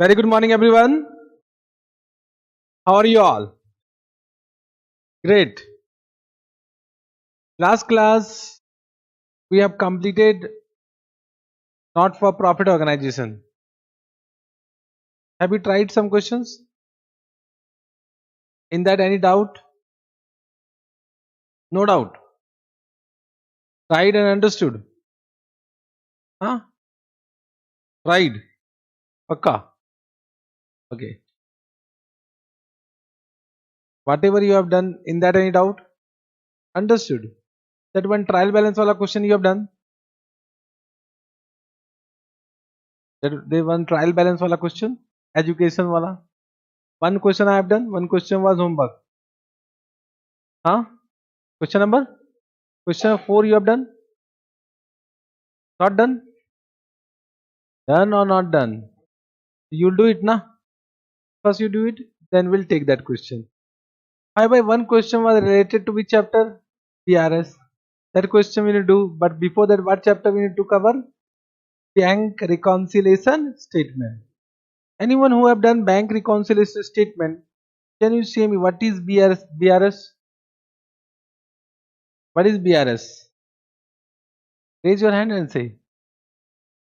Very good morning, everyone. How are you all? Great. Last class, we have completed not for profit organization. Have you tried some questions? In that, any doubt? No doubt. Tried and understood. Huh? Tried. Pakka. Okay. Whatever you have done, in that, any doubt? Understood. That one trial balance wala question you have done. That they one trial balance wala question. Education wala. One question I have done. One question was homework. Huh? Question number? Question 4 you have done? Not done? Done or not done? You'll do it, na? First you do it, then we'll take that question. Hi, by one question was related to which chapter? BRS. That question we need to do, but before that, what chapter we need to cover? Bank reconciliation statement. Anyone who have done bank reconciliation statement, can you say me what is BRS? BRS? What is BRS? Raise your hand and say.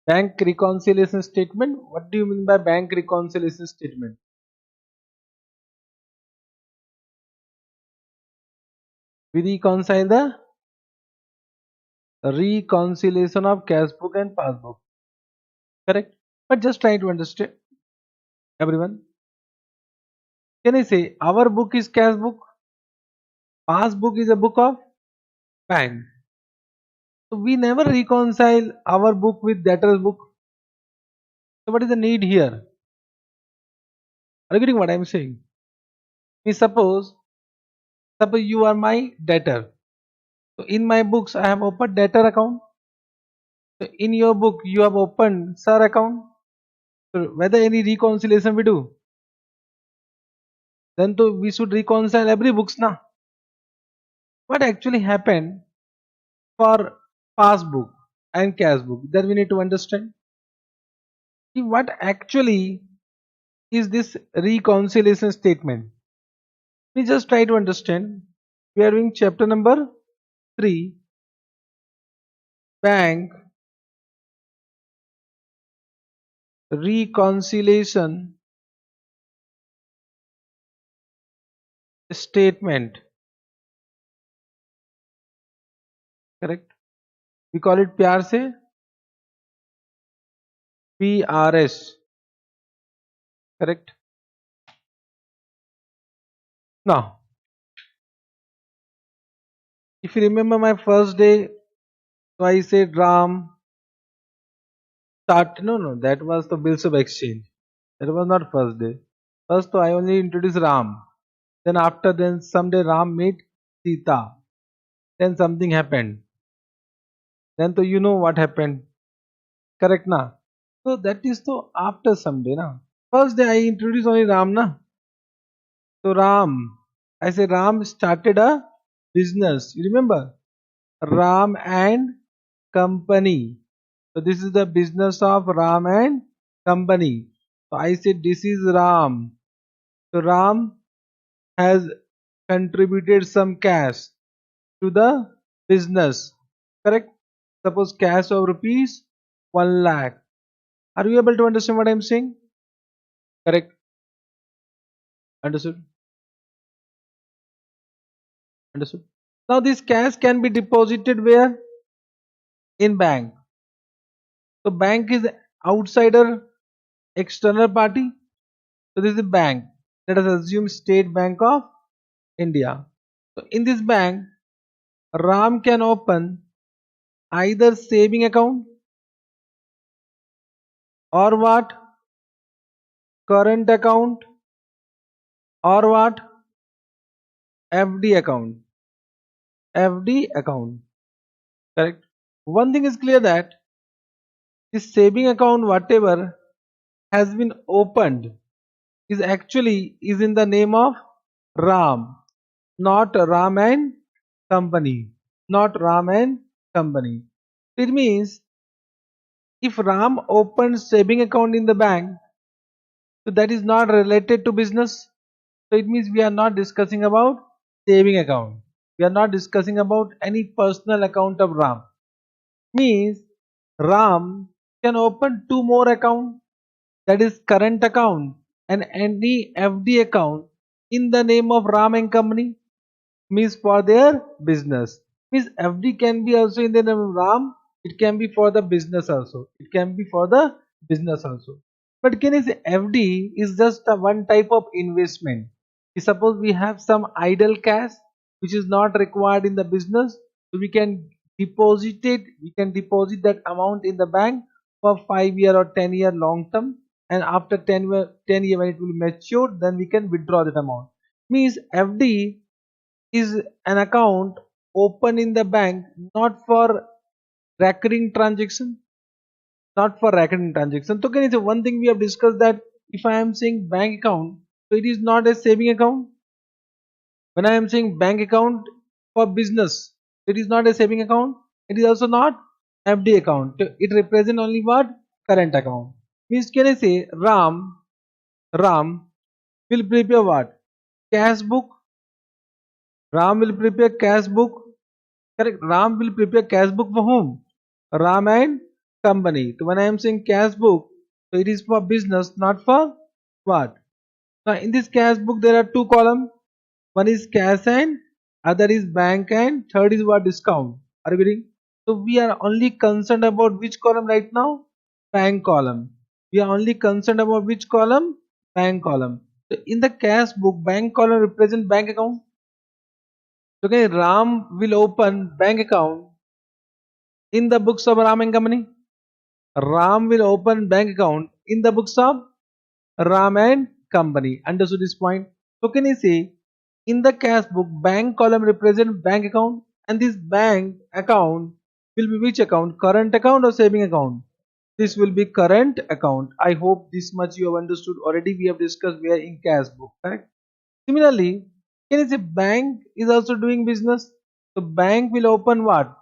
Bank reconciliation statement. What do you mean by bank reconciliation statement? We reconcile the reconciliation of cash book and passbook. Correct? But just try to understand, everyone. Can I say our book is cash book? Passbook is a book of bank. So we never reconcile our book with debtor's book. So what is the need here? Are you getting what I am saying? Suppose you are my debtor. So in my books I have opened debtor account. So in your book you have opened sir account. So whether any reconciliation we do, then to we should reconcile every books now. What actually happened for passbook and cash book, that we need to understand. See, what actually is this reconciliation statement? We just try to understand. We are doing chapter number 3, bank reconciliation statement. Correct? We call it प्यार से PRS. Correct? Now, if you remember my first day, so I said Ram start. No, that was the bills of exchange. That was not first day. First, I only introduced Ram. Then someday Ram met Sita. Then something happened. Then so you know what happened. Correct na? So that is so after someday na. First day I introduced only Ram na. So Ram, I say Ram started a business. You remember? Ram and Company. So this is the business of Ram and Company. So I said this is Ram. So Ram has contributed some cash to the business. Correct? Suppose cash of rupees 1 lakh. Are you able to understand what I am saying? Correct? Understood? Understood? Now this cash can be deposited where? In bank. So bank is outsider, external party. So this is a bank. Let us assume State Bank of India. So in this bank, Ram can open either saving account or what? Current account or what? FD account. FD account. Correct? One thing is clear, that this saving account whatever has been opened is actually is in the name of Ram, not Ram and Company. Not Ram and Company. It means if Ram opens saving account in the bank, So that is not related to business. So it means we are not discussing about saving account. We are not discussing about any personal account of Ram. Means Ram can open two more accounts, that is current account and any FD account in the name of Ram and Company, means for their business. Means FD can be also in the name of Ram, it can be for the business also. It can be for the business also. But can you say FD is just a one type of investment? Suppose we have some idle cash which is not required in the business, so we can deposit that amount in the bank for 5 year or 10 year long term, and after 10 year when it will mature, then we can withdraw that amount. Means FD is an account open in the bank not for recurring transaction, not for recurring transaction. So can you say one thing we have discussed, that if I am saying bank account, so it is not a saving account. When I am saying bank account for business, it is not a saving account. It is also not FD account. It represents only what? Current account. Means can I say Ram will prepare what? Cash book. Ram will prepare cash book. Correct. Ram will prepare cash book for whom? Ram and Company. So when I am saying cash book, so it is for business, not for what? Now in this cash book there are two columns. One is cash and other is bank, and third is what? Discount. Are you getting? So we are only concerned about which column right now? Bank column. We are only concerned about which column? Bank column. So in the cash book, bank column represent bank account. So okay, Ram will open bank account in the books of Ram and Company. Ram will open bank account in the books of Ram and Company. Understood this point? So can you say in the cash book, bank column represent bank account, and this bank account will be which account? Current account or saving account? This will be current account. I hope this much you have understood already. We have discussed where in cash book, correct? Similarly, can you say bank is also doing business? So bank will open what?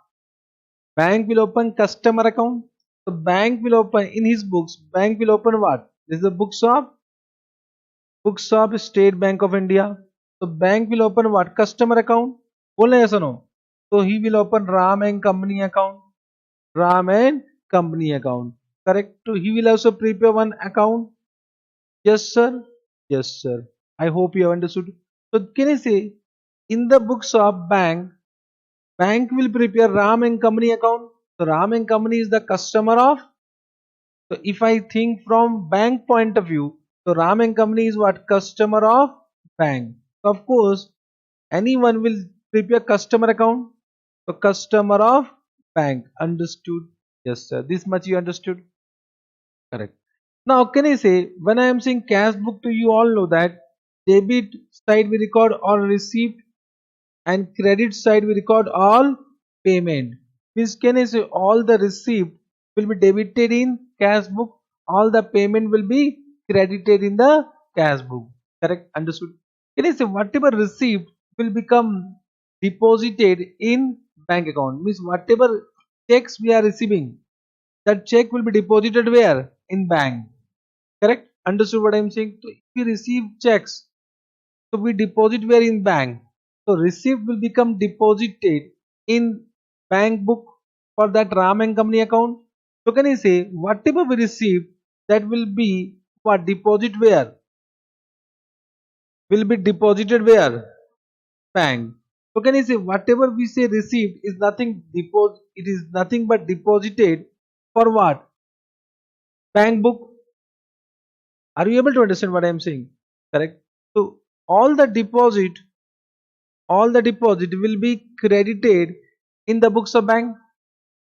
Bank will open customer account. So bank will open in his books. Bank will open what? This is the books of State Bank of India. So bank will open what? Customer account. बोलना yes or no? So he will open Ram and Company account. Ram and Company account. Correct. So he will also prepare one account. Yes sir. Yes sir. I hope you have understood. So can I say in the books of bank, bank will prepare Ram and Company account. So Ram and Company is the customer of. So if I think from bank point of view, so Ram and Company is what? Customer of bank. So of course, anyone will prepare customer account. So customer of bank. Understood? Yes, sir. This much you understood? Correct. Now, can I say when I am saying cash book to you all know that debit side we record all receipt and credit side we record all payment. Means can I say all the receipt will be debited in cash book, all the payment will be credited in the cash book. Correct? Understood? Can I say whatever receipt will become deposited in bank account, means whatever checks we are receiving, that check will be deposited where? In bank. Correct? Understood what I am saying? So if we receive checks, so we deposit where? In bank. So receipt will become deposited in bank book for that Ram and Company account. So can I say whatever we receive, that will be what? Deposit where? Will be deposited where? Bank. So can I say whatever we say received is nothing deposit, it is nothing but deposited for what? Bank book. Are you able to understand what I am saying? Correct. So all the deposit will be credited in the books of bank,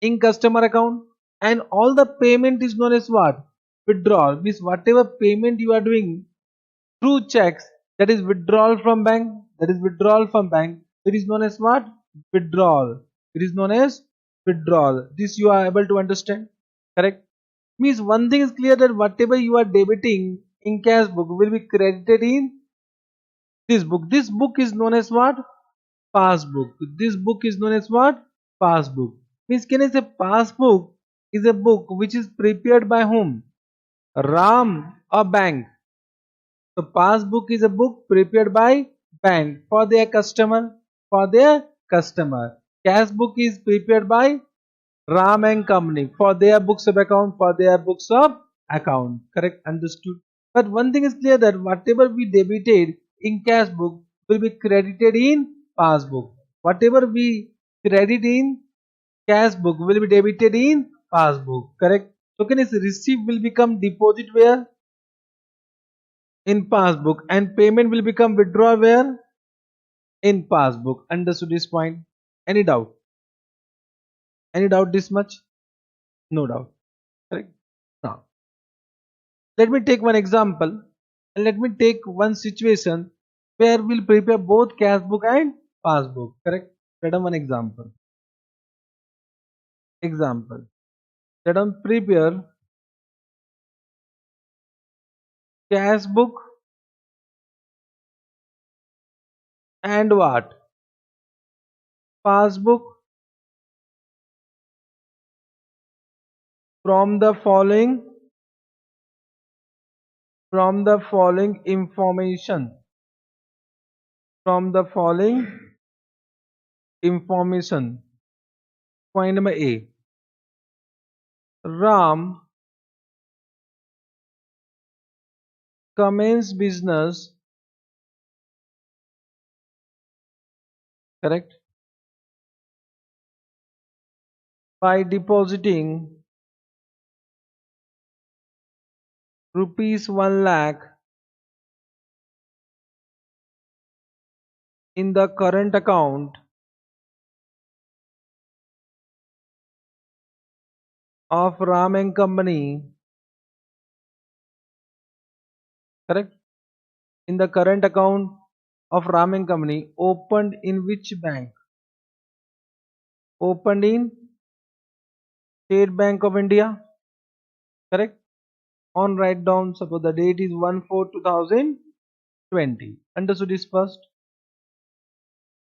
in customer account, and all the payment is known as what? Withdrawal. Means whatever payment you are doing through checks, that is withdrawal from bank, that is withdrawal from bank, it is known as what? Withdrawal. It is known as withdrawal. This you are able to understand? Correct? Means one thing is clear, that whatever you are debiting in cash book will be credited in this book. This book is known as what? Passbook. This book is known as what? Passbook. Means can I say passbook is a book which is prepared by whom? Ram or bank? So passbook is a book prepared by bank for their customer. For their customer. Cash book is prepared by Ram and Company for their books of account. For their books of account. Correct? Understood? But one thing is clear that whatever we debited in cash book will be credited in passbook. Whatever we credit in cash book will be debited in passbook. Correct? So can its receipt will become deposit where? In passbook, and payment will become withdraw where? In passbook. Understood this point? Any doubt? Any doubt this much? No doubt. Correct? Now, let me take one example and let me take one situation where we'll prepare both cash book and passbook. Correct? Let us one example. Example. Let us prepare cash book and what? Passbook from the following information. From the following information. Point number A. Ram commenced business, correct, by depositing rupees 1 lakh in the current account of Ram and Company, correct, in the current account of Ram and Company opened in which bank? Opened in State Bank of India, correct. On write down, suppose the date is 1/4/2020. Understood this first?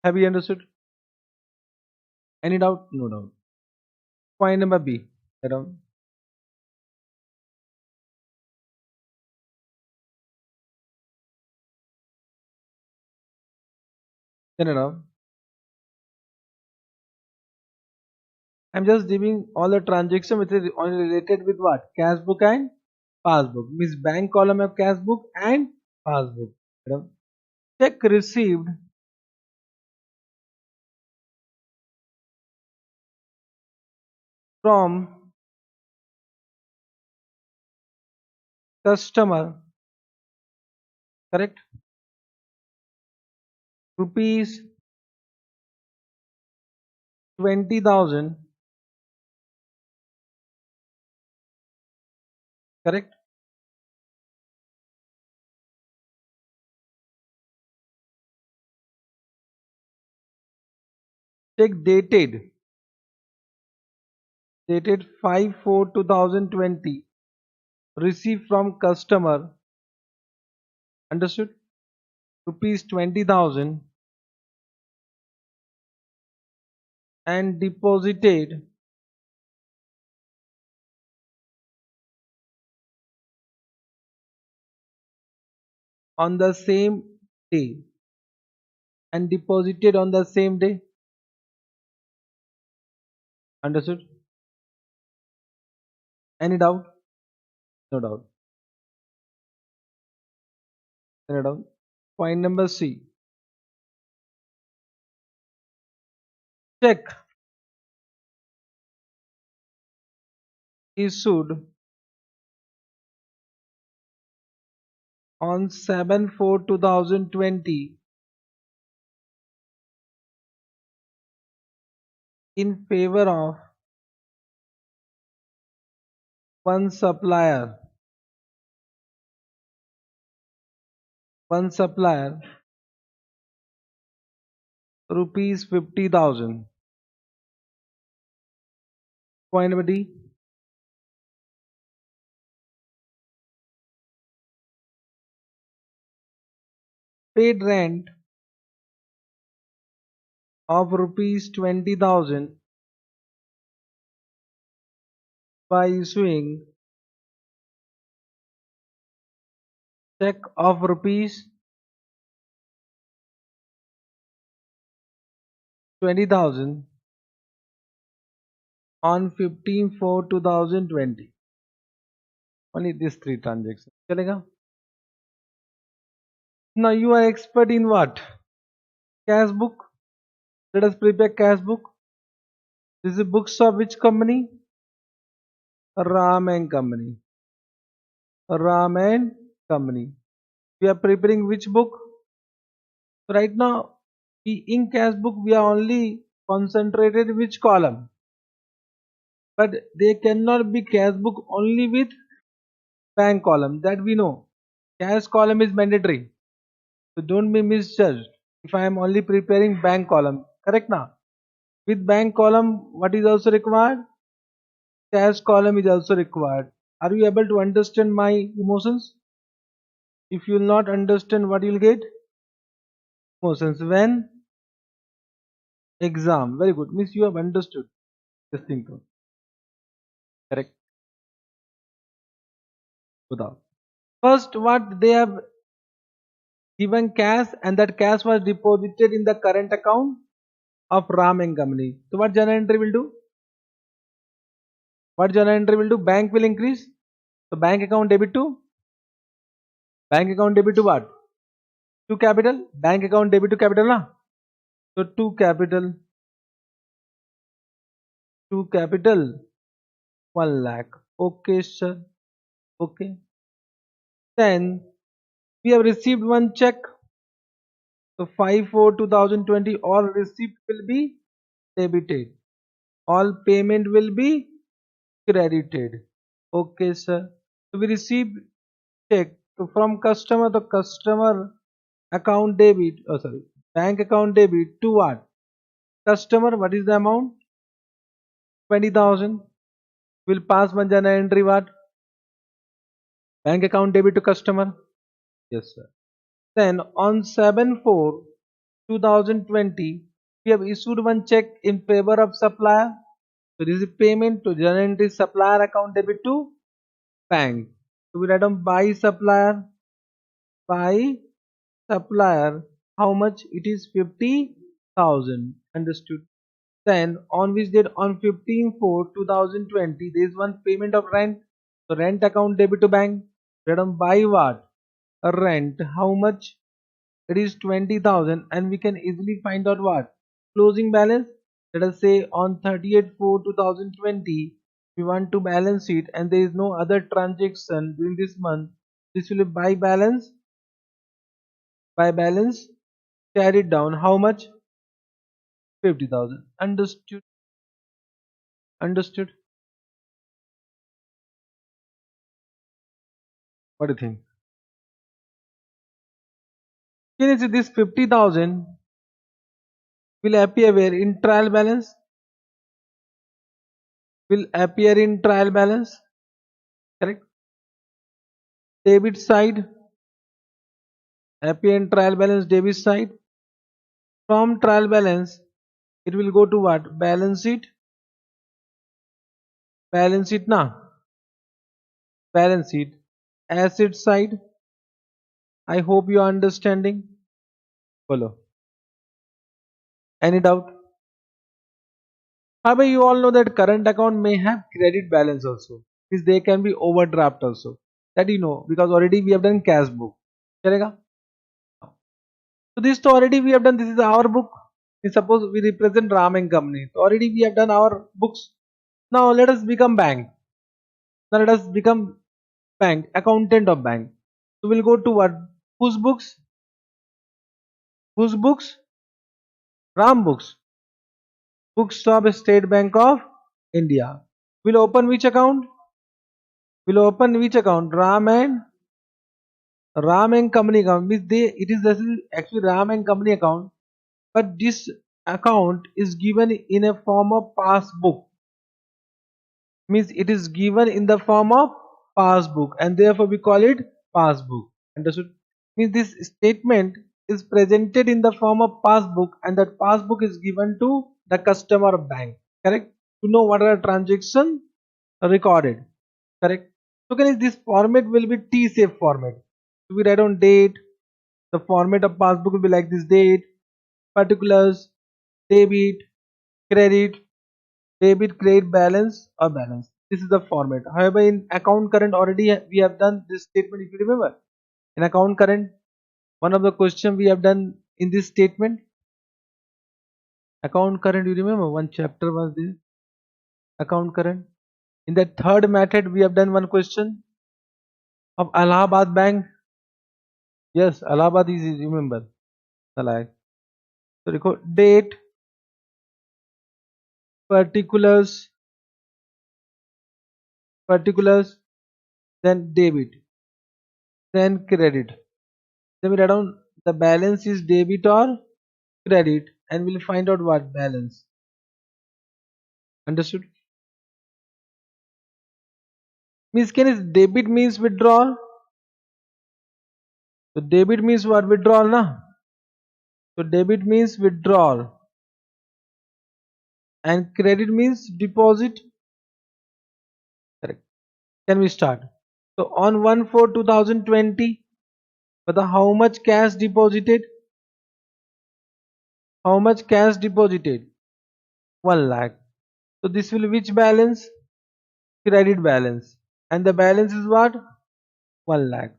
Have you understood? Any doubt? No doubt. Point number B. Write down. Then down. I'm just giving all the transaction which is only related with what? Cash book and passbook. Means bank column of cash book and passbook. Madam. Check received from customer, correct? Rupees 20,000, correct? Check dated 5/4/2020. Received from customer, understood? Rupees 20,000 and deposited on the same day. And deposited on the same day. Understood? Any doubt? No doubt. Any doubt? Point number C. Check issued on 7/4/2020 in favor of one supplier. One supplier, rupees 50,000. Point number D. Paid rent of rupees 20,000 by issuing check of rupees 20,000 on 15/4/2020. Only these three transactions. Chalega? Now you are expert in what? Cash book. Let us prepare cash book. This is books of which company? Ram and Company. Ram and Company. We are preparing which book? So right now, in cash book we are only concentrated which column, but they cannot be cash book only with bank column. That we know. Cash column is mandatory, so don't be misjudged. If I am only preparing bank column, correct now? With bank column, what is also required? Cash column is also required. Are you able to understand my emotions? If you will not understand, what you will get? Emotions when exam. Very good. Means you have understood this thing too. Correct. Without. First, what they have given cash, and that cash was deposited in the current account of Ram and Company. So what journal entry will do? What journal entry will do? Bank will increase. So bank account debit to what? To capital. Bank account debit to capital, na? So to capital 1 lakh. Okay, sir. Okay. Then we have received one check. So 5/4/2020, all receipt will be debited. All payment will be credited. Okay, sir. So we received check. So from customer, the customer account debit. Oh, sorry. Bank account debit to what? Customer. What is the amount? 20,000. Will pass one journal entry what? Bank account debit to customer. Yes, sir. Then on 7/4/2020, we have issued one check in favor of supplier. So this is payment to journal entry supplier account debit to bank. So we write down by supplier. How much? It is 50,000. Understood. Then on which date? On 15/4/2020, there is one payment of rent. So rent account debit to bank. Write down by what? Rent. How much? It is 20,000, and we can easily find out what? Closing balance. Let us say on 30/4/2020 we want to balance it, and there is no other transaction during this month. This will be by balance carried down. How much? 50,000. Understood. What do you think? Can you see this 50,000 will appear where? In trial balance. Will appear in trial balance. Correct. Debit side. Appear in trial balance debit side. From trial balance, it will go to what? Balance sheet. Balance sheet na. Balance sheet. Asset side. I hope you are understanding. Follow. Any doubt? However, you all know that current account may have credit balance also. Means they can be overdraft also. That you know, because already we have done cash book. Chalega? So this to already we have done. This is our book. Suppose we represent Ram and Company. So already we have done our books. Now let us become bank. Now let us become bank, accountant of bank. So we'll go to what? Whose books? Whose books? Ram books. Books of State Bank of India. We'll open which account? We'll open which account? Ram and Company account. Means this is actually Ram and Company account, but this account is given in a form of passbook. Means it is given in the form of passbook, and therefore we call it passbook. Understood? Means this statement is presented in the form of passbook, and that passbook is given to the customer bank. Correct? To know what are the transaction recorded. Correct? So can this format will be T-shape format. So we write on date. The format of passbook will be like this: date, particulars, debit, credit, debit, credit, balance, or balance. This is the format. However, in account current already we have done this statement. If you remember, in account current, one of the question we have done in this statement, account current. You remember one chapter was this account current. In the third method, we have done one question of Allahabad Bank. Yes, Allahabad is remember. Like so, record date, particulars, particulars, then debit, then credit. Then we write down the balance is debit or credit, and we'll find out what balance. Understood? Means can is debit means withdrawal. So debit means what? Withdrawal, na? So debit means withdrawal, and credit means deposit. Correct. Can we start? So on 1/4/2020, but how much cash deposited? How much cash deposited? 1 lakh. So this will which balance? Credit balance. And the balance is what? 1 lakh.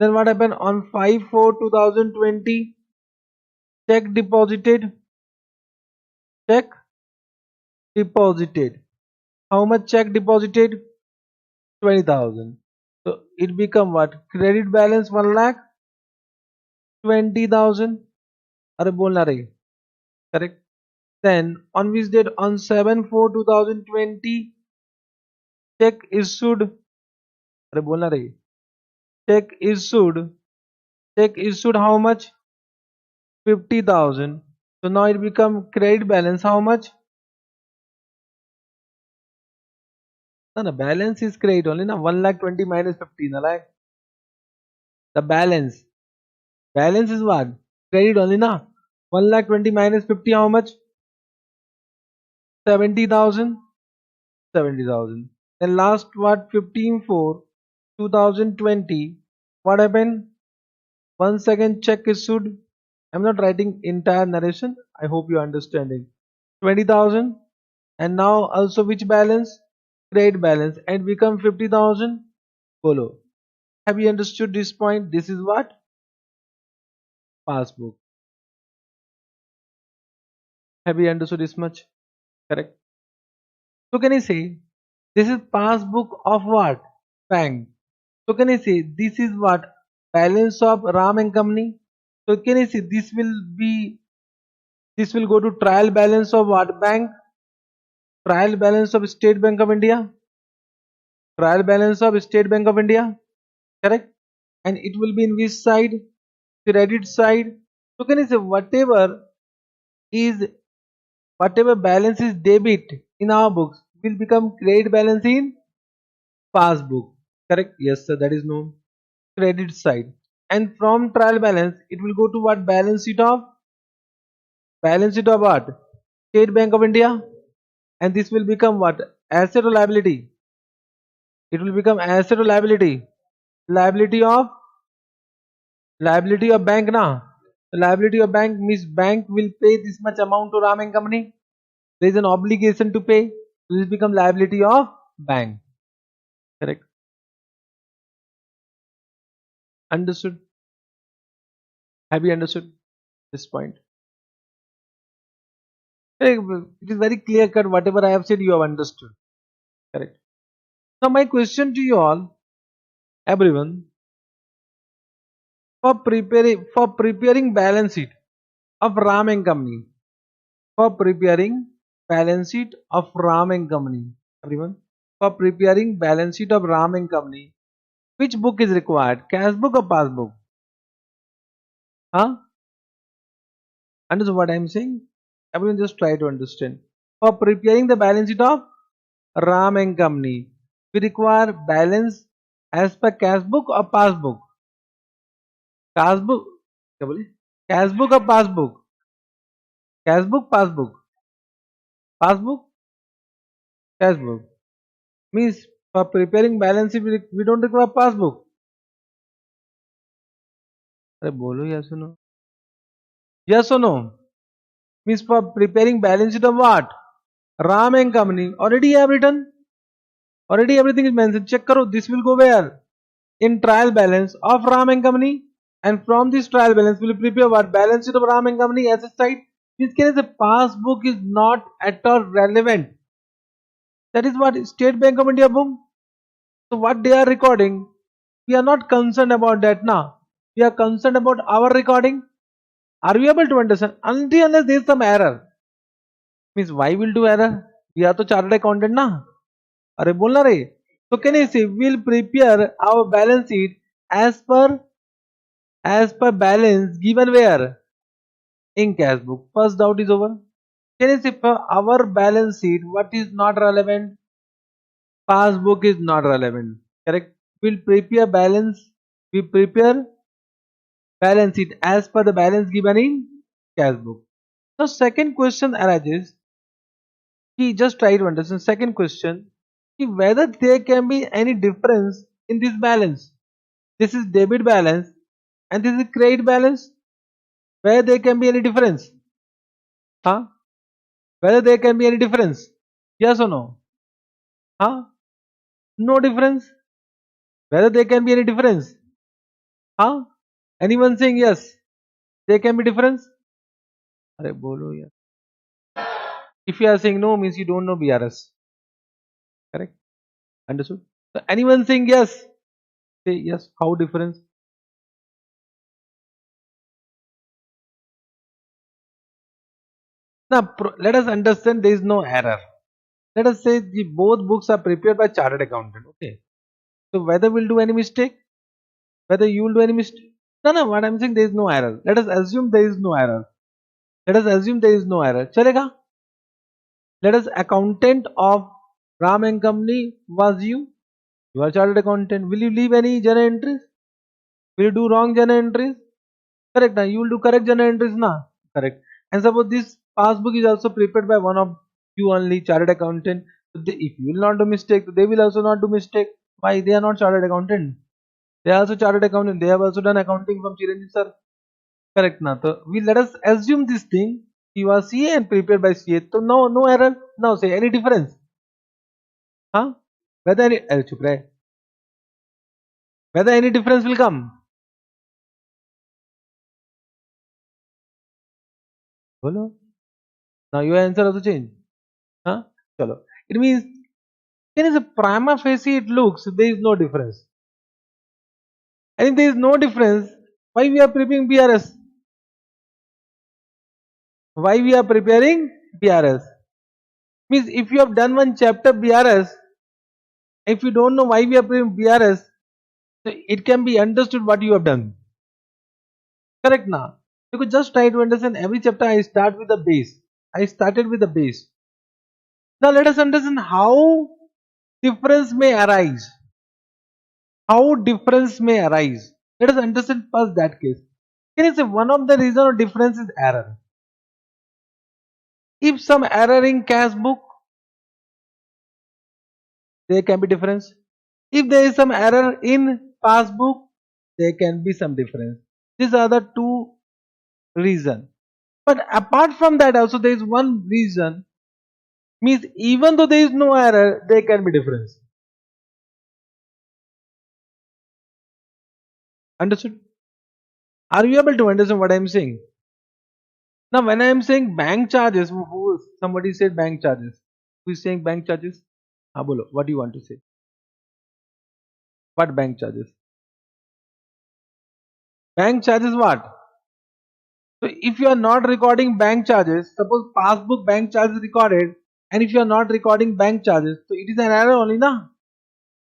Then what happened on 5/4/2020? Check deposited. Check deposited. How much check deposited? 20,000. So it become what? Credit balance 1 lakh, 20,000. अरे बोलना रही. Correct. Then on which date? On 7/4/2020, check issued. अरे बोलना रही. Check issued. Check issued how much? 50,000. So now it become credit balance how much? No, balance is credit only. Na 1 lakh 20 minus 50. Na like the balance. Balance is what? Credit only. Na 1 lakh 20 minus 50 how much? 70,000. 70,000. Then last what? 15/4/2020. What happened? Once again check issued. I'm not writing entire narration. I hope you're understanding. 20,000. And now also which balance? Credit balance, and become 50,000 below. Have you understood this point? This is what? Passbook. Have you understood this much? Correct. So can I say this is passbook of what? Bank. So can I say this is what? Balance of Ram and Company. So can I say this will go to trial balance of what bank? Trial balance of State Bank of India. Trial balance of State Bank of India. Correct. And it will be in which side? Credit side. So can I say is whatever balance is debit in our books will become credit balance in passbook. Correct? Yes, sir. That is known. Credit side. And from trial balance, it will go to what? Balance sheet of what? State Bank of India. And this will become what? Asset or liability? It will become asset or liability? Liability of bank na. The liability of bank means bank will pay this much amount to Ram and Company. There is an obligation to pay. So this become liability of bank. Correct. Understood? Have you understood this point? Correct. It is very clear cut. Whatever I have said, you have understood. Correct. Now my question to you all, everyone, for preparing balance sheet of Ram and Company, for preparing balance sheet of Ram and Company, everyone, for preparing balance sheet of Ram and Company, which book is required? Cash book or passbook? Huh? Understand what I am saying? Everyone just try to understand. For preparing the balance sheet of Ram and Company, we require balance as per cash book or passbook? Cash book. क्या बोले? Cash book or passbook? Cash book, passbook. Passbook, cash book. Means for preparing balance sheet, we don't require passbook. अरे बोलो yes or no. Yes or no? Means for preparing balance sheet of what? Ram and company. Already I have written. Already everything is mentioned. Check karo. This will go where? In trial balance of Ram and company. And from this trial balance, we will prepare what? Balance sheet of Ram and company asset side. This case, the passbook is not at all relevant. That is what State Bank of India book. So what they are recording, we are not concerned about that now. We are concerned about our recording. Are we able to understand? Until unless there is some error. Means why will do error? We are to chartered accountant na. अरे बोलना रे. So can I say we'll prepare our balance sheet as per balance given where? In cash book. First doubt is over. Can I say for our balance sheet what is not relevant? Passbook is not relevant. Correct? We prepare balance sheet as per the balance given in cash book. Now second question arises. He just try to understand. Second question, whether there can be any difference in this balance. This is debit balance and this is credit balance. Whether there can be any difference? Huh? Whether there can be any difference? Yes or no? Huh? No difference. Whether there can be any difference? Huh? Anyone saying yes? There can be difference? अरे बोलो यार. If you are saying no, means you don't know BRS. Correct? Understood? So anyone saying yes? Say yes. How difference? Now let us understand there is no error. Let us say the both books are prepared by chartered accountant. Okay. So whether we'll do any mistake, whether you will do any mistake. No, no. What I'm saying there is no error. Let us assume there is no error. Let us assume there is no error. Chalega? Let us accountant of Ram and Company was you. You are chartered accountant. Will you leave any journal entries? Will you do wrong journal entries? Correct. Now you will do correct journal entries now. Correct. And suppose this passbook is also prepared by one of you only chartered accountant. So if you will not do mistake, they will also not do mistake. Why? They are not chartered accountant. They are also chartered accountant. They have also done accounting from Chiranjeev sir. Correct na. So we let us assume this thing. He was CA and prepared by CA. So no error. Now say any difference. Huh? Whether any chup rahe. Whether any difference will come. Bolo. Now your answer also change. Huh? Chalo. It means there is a prima facie it looks there is no difference. And if there is no difference, why we are preparing BRS? Why we are preparing BRS? Means if you have done one chapter BRS, if you don't know why we are preparing BRS, so it can be understood what you have done. Correct now. You could just try to understand every chapter I start with the base. I started with the base. Now let us understand how difference may arise. How difference may arise. Let us understand first that case. Can you say one of the reason of difference is error? If some error in cash book, there can be difference. If there is some error in passbook, there can be some difference. These are the two reasons. But apart from that also there is one reason, means even though there is no error, there can be difference. Understood? Are you able to understand what I am saying? Now when I am saying bank charges, somebody said bank charges. Who is saying bank charges? Bolo, what do you want to say? What bank charges? Bank charges what? So if you are not recording bank charges, suppose passbook bank charges recorded, and if you are not recording bank charges, so it is an error only, na?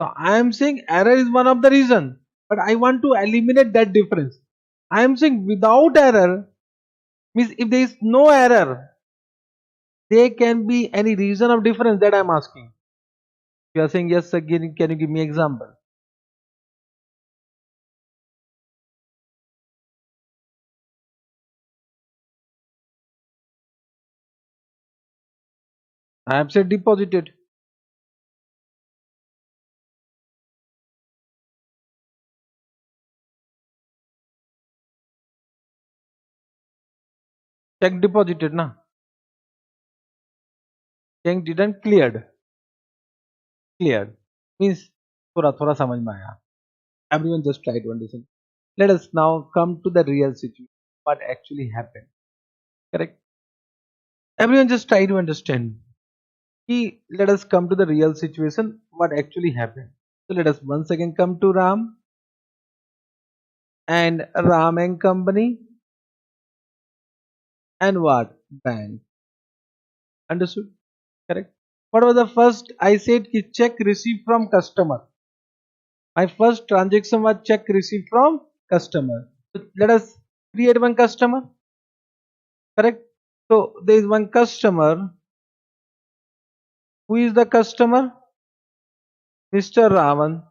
So I am saying error is one of the reason, but I want to eliminate that difference. I am saying without error means if there is no error, there can be any reason of difference that I am asking. You are saying yes again, can you give me example? I have said deposited. check deposited na, check didn't cleared. Cleared means थोड़ा थोड़ा समझ में आया. Everyone just try to understand. Let us now come to the real situation. What actually happened? Correct. Everyone just try to understand. Let us come to the real situation. What actually happened? So let us once again come to Ram and Ram and Company and what? Bank. Understood? Correct. What was the first? I said ki check received from customer. My first transaction was check received from customer. So let us create one customer. Correct. So there is one customer. Who is the customer? Mr. Raman.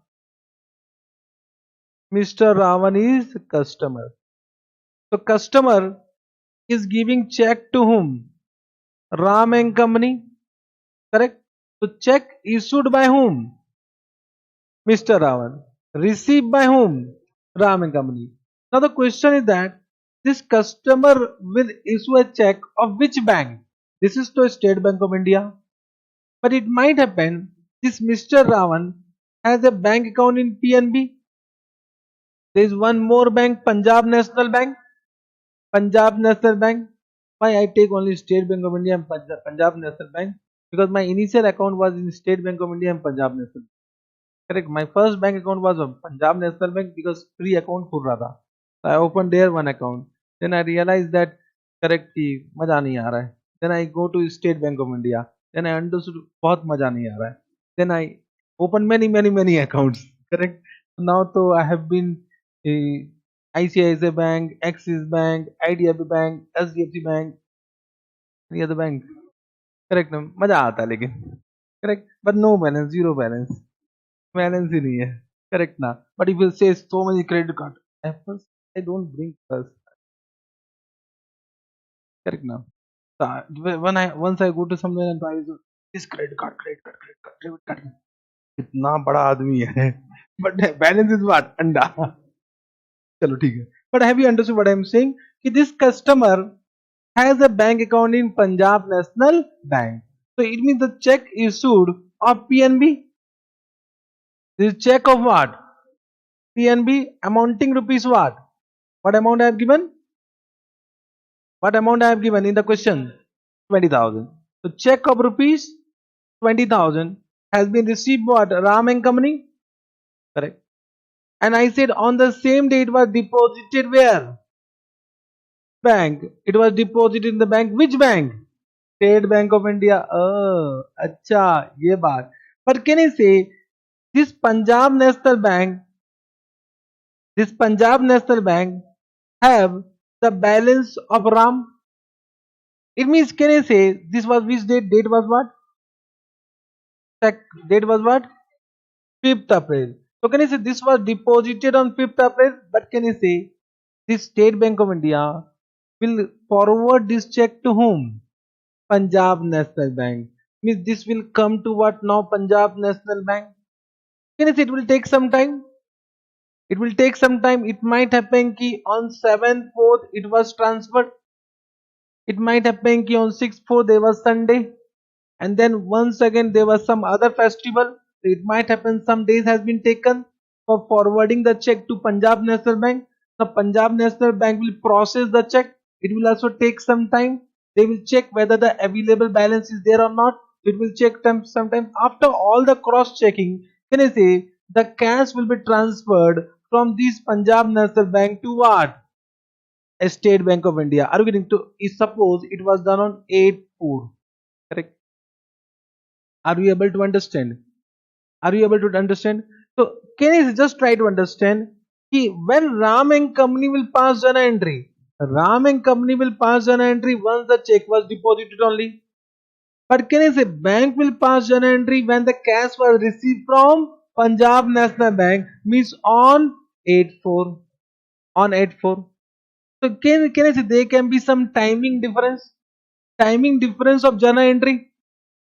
Mr. Raman is customer. So customer is giving check to whom? Ram and Company. Correct. So check issued by whom? Mr. Raman. Received by whom? Ram and Company. Now the question is that this customer will issue a check of which bank? This is to State Bank of India. But it might happen this Mr. Raman has a bank account in PNB. There is one more bank, Punjab National Bank. Punjab National Bank. Why I take only State Bank of India and Punjab National Bank? Because my initial account was in State Bank of India and Punjab National Bank. Correct. My first bank account was of Punjab National Bank because free account खुल रहा था. So I opened there one account. Then I realized that correct कि मजा नहीं आ रहा है. Then I go to State Bank of India. Then I understood बहुत मजा नहीं आ रहा है. Then I opened many accounts. Correct. Now तो I have been ICICI Bank, Axis Bank, IDFC Bank, SDFC Bank, any other bank. Correct ना मजा आता है लेकिन. Correct. But no balance, zero balance. Balance ही नहीं है. Correct ना. But if you say so many credit card, at first I don't bring first. Correct now. So once I go to somewhere and I use this credit card, debit card. इतना बड़ा आदमी है. But balance is what? अंडा. चलो ठीक है. But have you understood what I am saying? कि this customer has a bank account in Punjab National Bank. So it means the check issued of PNB. This check of what? PNB amounting rupees what? What amount I have given? What amount I have given in the question? 20,000. So check of rupees 20,000 has been received what? Ram and Company? Correct. And I said on the same day it was deposited where? Bank. It was deposited in the bank. Which bank? State Bank of India. Oh, अच्छा ये बात. But can I say this Punjab National Bank have the balance of Ram? It means can I say this was which date? Date was what? Date was what? 5th April. So can I say this was deposited on 5th April? But can I say this State Bank of India will forward this check to whom? Punjab National Bank. Means this will come to what now? Punjab National Bank. Can I say it will take some time? It will take some time. It might happen ki on 7th, 4th it was transferred. It might happen ki on 6th, 4th there was Sunday. And then once again there was some other festival. It might happen some days has been taken for forwarding the check to Punjab National Bank. The Punjab National Bank will process the check. It will also take some time. They will check whether the available balance is there or not. It will check sometime. After all the cross checking, can I say the cash will be transferred from this Punjab National Bank to what? A State Bank of India. Are you getting to? Suppose it was done on 8/4. Correct. Are you able to understand? Are you able to understand? So can you just try to understand when Ram and Company will pass journal entry? Ram and Company will pass journal entry once the check was deposited only. But can I say bank will pass journal entry when the cash was received from Punjab National Bank, means on 8/4. On 8/4. So can I say there can be some timing difference? Timing difference of journal entry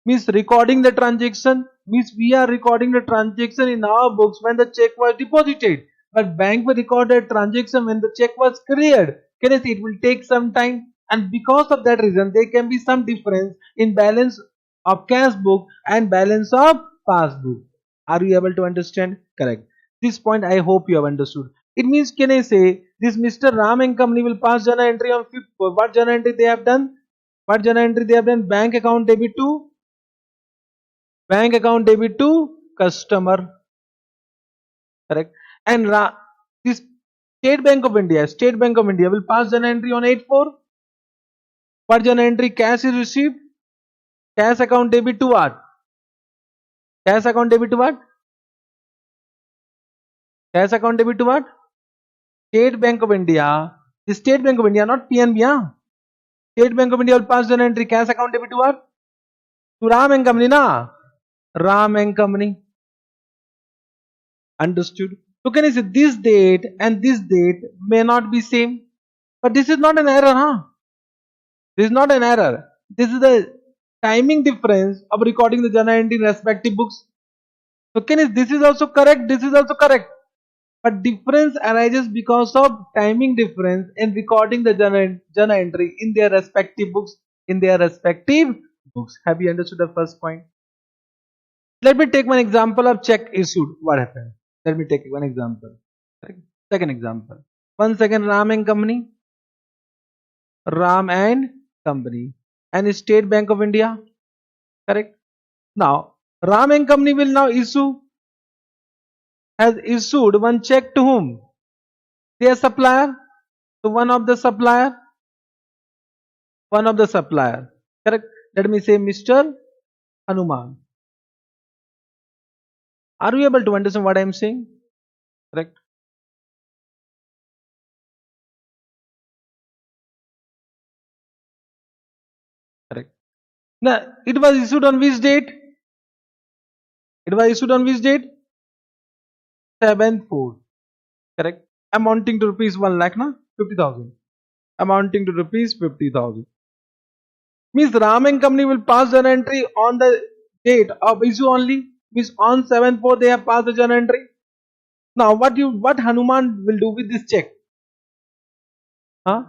means recording the transaction, means we are recording the transaction in our books when the check was deposited, but bank will record the transaction when the check was cleared. Can I say it will take some time? and because of that reason there can be some difference in balance of cash book and balance of passbook. Are you able to understand? Correct. This point I hope you have understood. It means, can I say this Mr. Ram and company will pass journal entry on 5th. What journal entry they have done? What journal entry they have done? Bank account debit to customer. Correct. And this State Bank of India will pass journal entry on 8/4. What journal entry? Cash is received. Cash account debit to what? Cash account debit to what? Cash account debit to what? State Bank of India. The State Bank of India, not PNB. Huh? State Bank of India will pass journal entry. Cash account debit to what? To Ram and Company, na? Ram and Company. Understood? So can you say this date and this date may not be same? But this is not an error, huh? This is not an error. This is the timing difference of recording the journal entry in respective books. So can you, this is also correct, this is also correct. But difference arises because of timing difference in recording the journal entry in their respective books. Have you understood the first point? Let me take one example of check issued. What happened? Let me take one example. Second example. Once again, Ram and Company. And State Bank of India. Correct. Now, Ram and Company will now has issued one check to whom? Their supplier. To one of the supplier. Correct. Let me say Mr. Hanuman. Are you able to understand what I am saying? Correct. Correct. Now, it was issued on which date? 7/4. Correct. Amounting to rupees 1 lakh, na? 50,000. Amounting to rupees 50,000. Means Ram and Company will pass an entry on the date of issue only. Means on 7/4 they have passed the journal entry. Now what Hanuman will do with this check? Huh?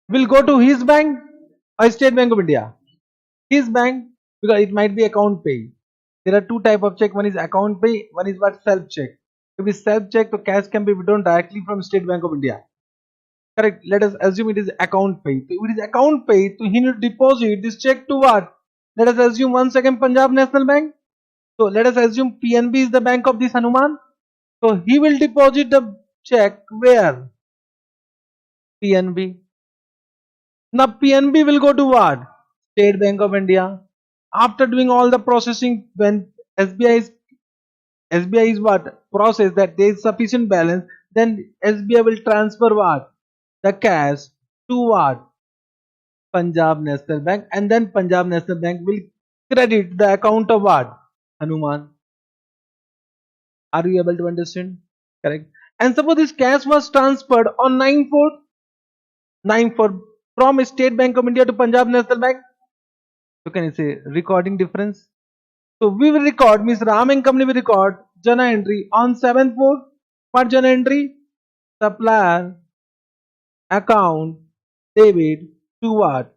Will go to his bank or State Bank of India? His bank, because it might be account pay. There are two type of check. One is account pay, one is what self check. If it's self check, the cash can be withdrawn directly from State Bank of India. Correct. Let us assume it is account pay. So if it is account pay, so he need to deposit this check to what? Let us assume once again Punjab National Bank. So let us assume PNB is the bank of this Hanuman. So he will deposit the check where? PNB. Now PNB will go to what? State Bank of India. After doing all the processing, when SBI is what? Process that there is sufficient balance, then SBI will transfer what? The cash to what? Punjab National Bank, and then Punjab National Bank will credit the account of what? Hanuman. Are you able to understand? Correct. And suppose this cash was transferred on 9/4 from State Bank of India to Punjab National Bank. So can you say recording difference? So we will record, means Ram and Company will record journal entry on 7/4. What journal entry? Supplier account debit to what?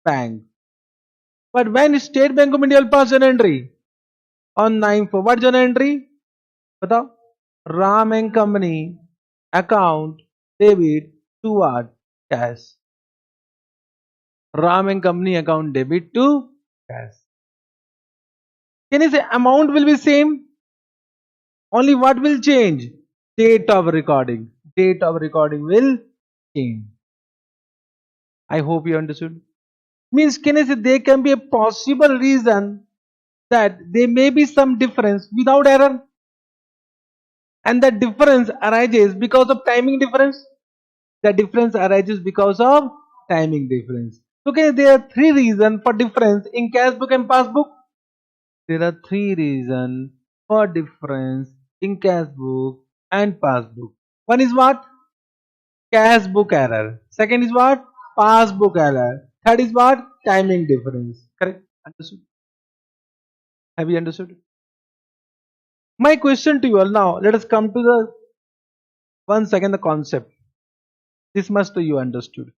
Bank. But when State Bank of India will pass journal entry on 9/4, what journal entry? बताओ. Ram and Company account debit to what? Cash. Ram and Company account debit to cash. Can you say amount will be same? Only what will change? Date of recording. Date of recording will change. I hope you understood. Means, can I say there can be a possible reason that there may be some difference without error, and that difference arises because of timing difference. The difference arises because of timing difference. Okay, there are three reasons for difference in cash book and passbook. There are three reasons for difference in cash book and passbook. One is what? Cash book error. Second is what? Passbook error. Third is what? Timing difference. Correct? Understood? Have you understood? My question to you all now, let us come to the once again the concept. This must you understood.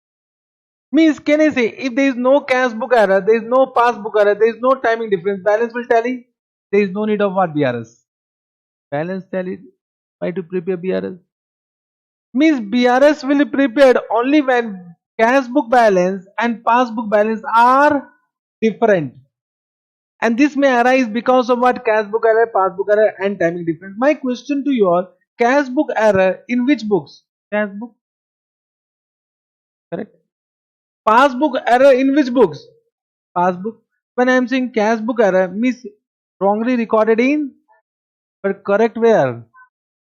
Means can I say if there is no cash book error, there is no passbook error, there is no timing difference, balance will tally. There is no need of what BRS. Balance tally. Why to prepare BRS? Means BRS will be prepared only when cash book balance and passbook balance are different. And this may arise because of what cash book error, passbook error, and timing difference. My question to you all: cash book error in which books? Cash book, correct? Passbook error in which books? Passbook. When I am saying cash book error, means wrongly recorded in, but correct where?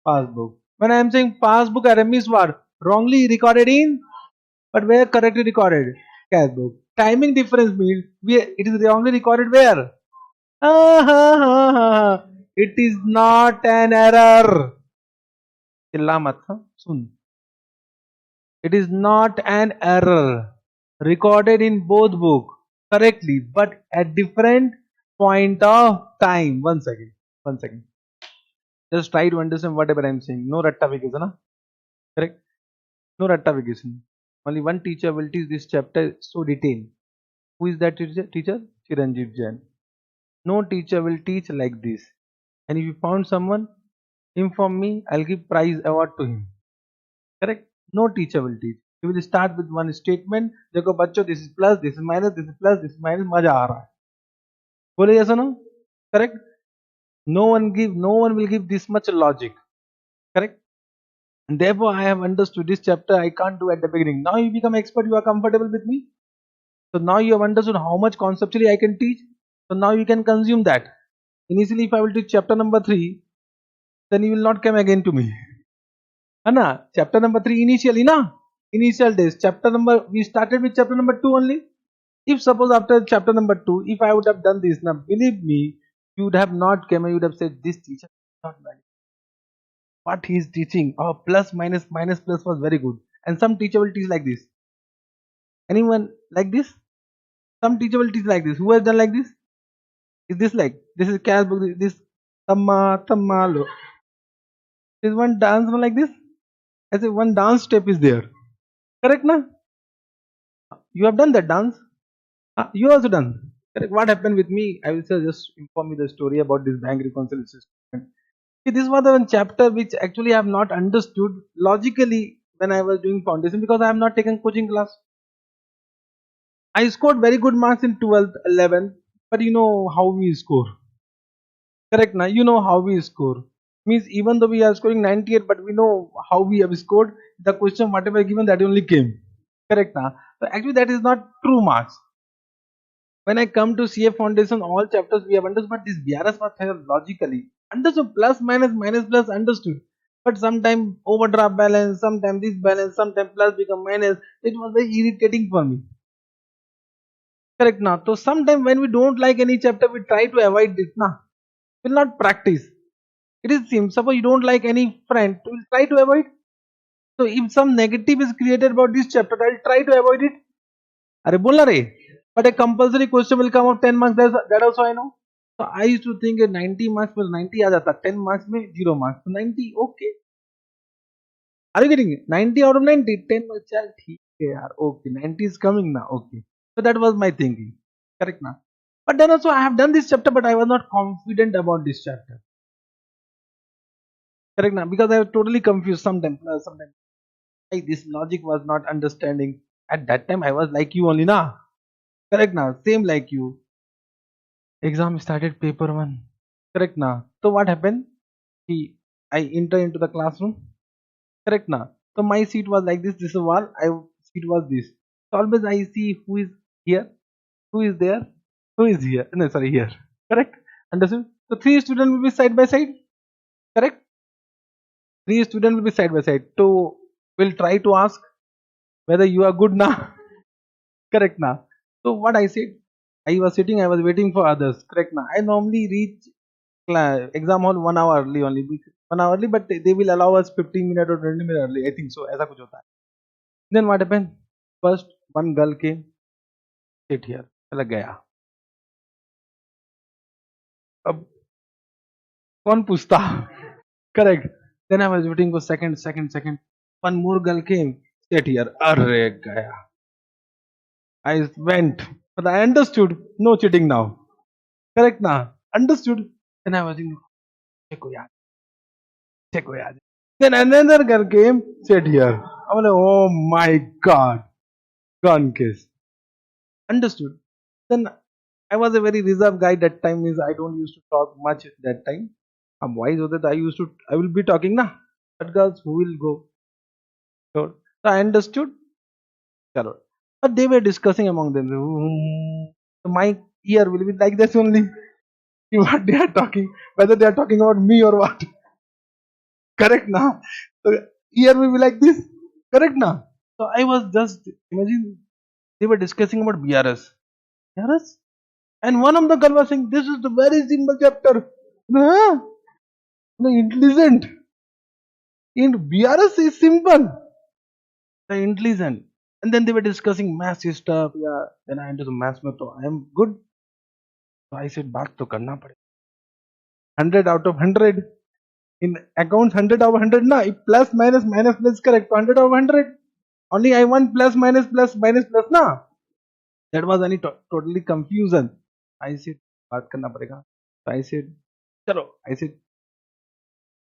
Passbook. When I am saying passbook error, means what? Wrongly recorded in, but where correctly recorded? Cash book. Timing difference means it is wrongly recorded where? It is not an error. चिल्ला मत हाँ, सुन. It is not an error. Recorded in both book correctly, but at different point of time. One second. One second. Just try to understand whatever I am saying. No rattafication, huh? Correct? No rattafication. Only one teacher will teach this chapter so detailed. Who is that teacher? Teacher Chiranjeev Jain. No teacher will teach like this. And if you found someone, inform me. I'll give prize award to him. Correct? No teacher will teach. He will start with one statement. देखो बच्चों, this is plus, this is minus, this is plus, this is minus. मजा आ रहा है. बोले yes or no? Correct? No one will give this much logic. Correct? And therefore, I have understood this chapter. I can't do at the beginning. Now you become expert. You are comfortable with me. So now you have understood how much conceptually I can teach. So now you can consume that. Initially, if I will teach chapter number 3, then you will not come again to me. Anna, chapter number 3 initially, na? Initial days. We started with chapter number 2 only. If suppose after chapter number 2, if I would have done this, now believe me, you would have not come and you would have said, this teacher is not valid. What he is teaching, oh, plus, minus, minus, plus was very good. And some teacher will teach like this. Anyone like this? Some teacher will teach like this. Who has done like this? Is this like, this is Cal book, this Tamma, Tammalo. Is one dance one like this? As if one dance step is there. Correct, na? You have done that dance. You also done. Correct. What happened with me? I will just inform you the story about this bank reconciliation statement. See, this was the one chapter which actually I have not understood logically when I was doing foundation because I have not taken coaching class. I scored very good marks in 12th, 11th, but you know how we score. Correct, now you know how we score. Means even though we are scoring 98, but we know how we have scored. The question whatever given that only came. Correct, now. So actually that is not true marks. When I come to CA Foundation, all chapters we have understood, but this BRS was here logically. Understood plus minus minus plus understood. But sometimes overdraft balance, sometimes this balance, sometimes plus become minus. It was very irritating for me. Correct now. So sometimes when we don't like any chapter, we try to avoid this. Now, will not practice. It is same. Suppose you don't like any friend, you will try to avoid. So if some negative is created about this chapter, I will try to avoid it. अरे बोलना रे. But a compulsory question will come of 10 marks. That also I know. So I used to think 90 marks पर 90 आ जाता, 10 marks में 0 marks. So 90 okay. Are you getting it? 90 out of 90, 10 marks. चल ठीक है यार. Okay, 90 is coming now. Okay. So that was my thinking. Correct now. But then also I have done this chapter, but I was not confident about this chapter. Correct now, because I was totally confused sometimes. This logic was not understanding. At that time, I was like you only, na. Correct now, same like you. Exam started, paper 1. Correct now. So what happened? I enter into the classroom. Correct now. So my seat was like this. This is wall. Seat was this. So always I see who is here, who is there, who is here. No, sorry, here. Correct. Understood. So 3 students will be side by side. Correct. 3 students will be side by side. So we'll try to ask whether you are good now. Correct now. So what I said, I was sitting, I was waiting for others. Correct now. I normally reach exam hall 1 hour early only. 1 hour early, but they will allow us 15 minutes or 20 minutes early. I think so. ऐसा कुछ होता है. Then what happened? First one girl came, sit here. लग गया. अब कौन पूछता? Correct. Then I was waiting for second. One more girl came, sit here. अरे गया. I went, but I understood. No cheating now. Correct now. Understood. Then I was thinking, "Cheko yaar, cheko yaar." Then another girl came, sat here. I was like, oh my god, gone case. Understood. Then I was a very reserved guy that time. Means I don't used to talk much that time. I'm wise that I will be talking na. But girls who will go. So I understood. Chalo. But they were discussing among them. So my ear will be like this only. What they are talking, whether they are talking about me or what. Correct now. So ear will be like this. Correct now. So I was just imagine they were discussing about BRS. BRS? And one of the girl was saying, this is the very simple chapter. Huh? No, intelligent. In BRS is simple. The intelligent. And then they were discussing math stuff. Yeah. Then I into the math में तो I am good. So I said बात तो करना पड़ेगा. 100 out of 100. In accounts 100 out of 100 na. If plus minus minus plus correct. 100 out of 100. Only I want plus minus plus na. That was any totally confusion. I said बात करना पड़ेगा. So I said चलो. I said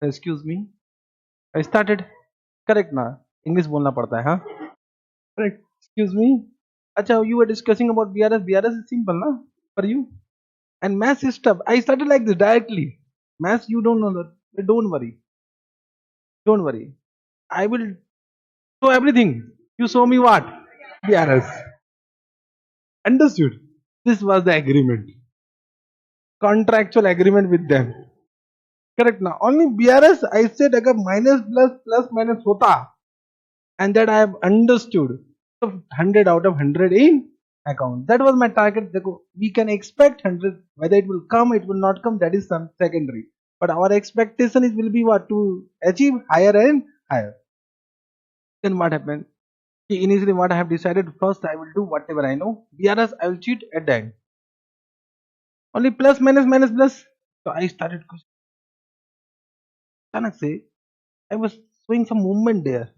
excuse me. I started. Correct ना. English बोलना पड़ता है हाँ. Correct. Excuse me. अच्छा, you were discussing about BRS. BRS is simple ना for you. And math is tough. I started like this directly. Math you don't know that. But don't worry. Don't worry. I will show everything. You show me what? BRS. Understood. This was the agreement. Contractual agreement with them. Correct now. Only BRS I said अगर minus plus minus होता and that I have understood. So 100 out of 100 in account. That was my target. देखो, we can expect 100. Whether it will come, it will not come. That is some secondary. But our expectation is will be what to achieve higher and higher. Then what happened? Initially, what I have decided first, I will do whatever I know. BRS I will cheat at the end. Only plus minus minus plus. So I started. अचानक से I was showing some movement there.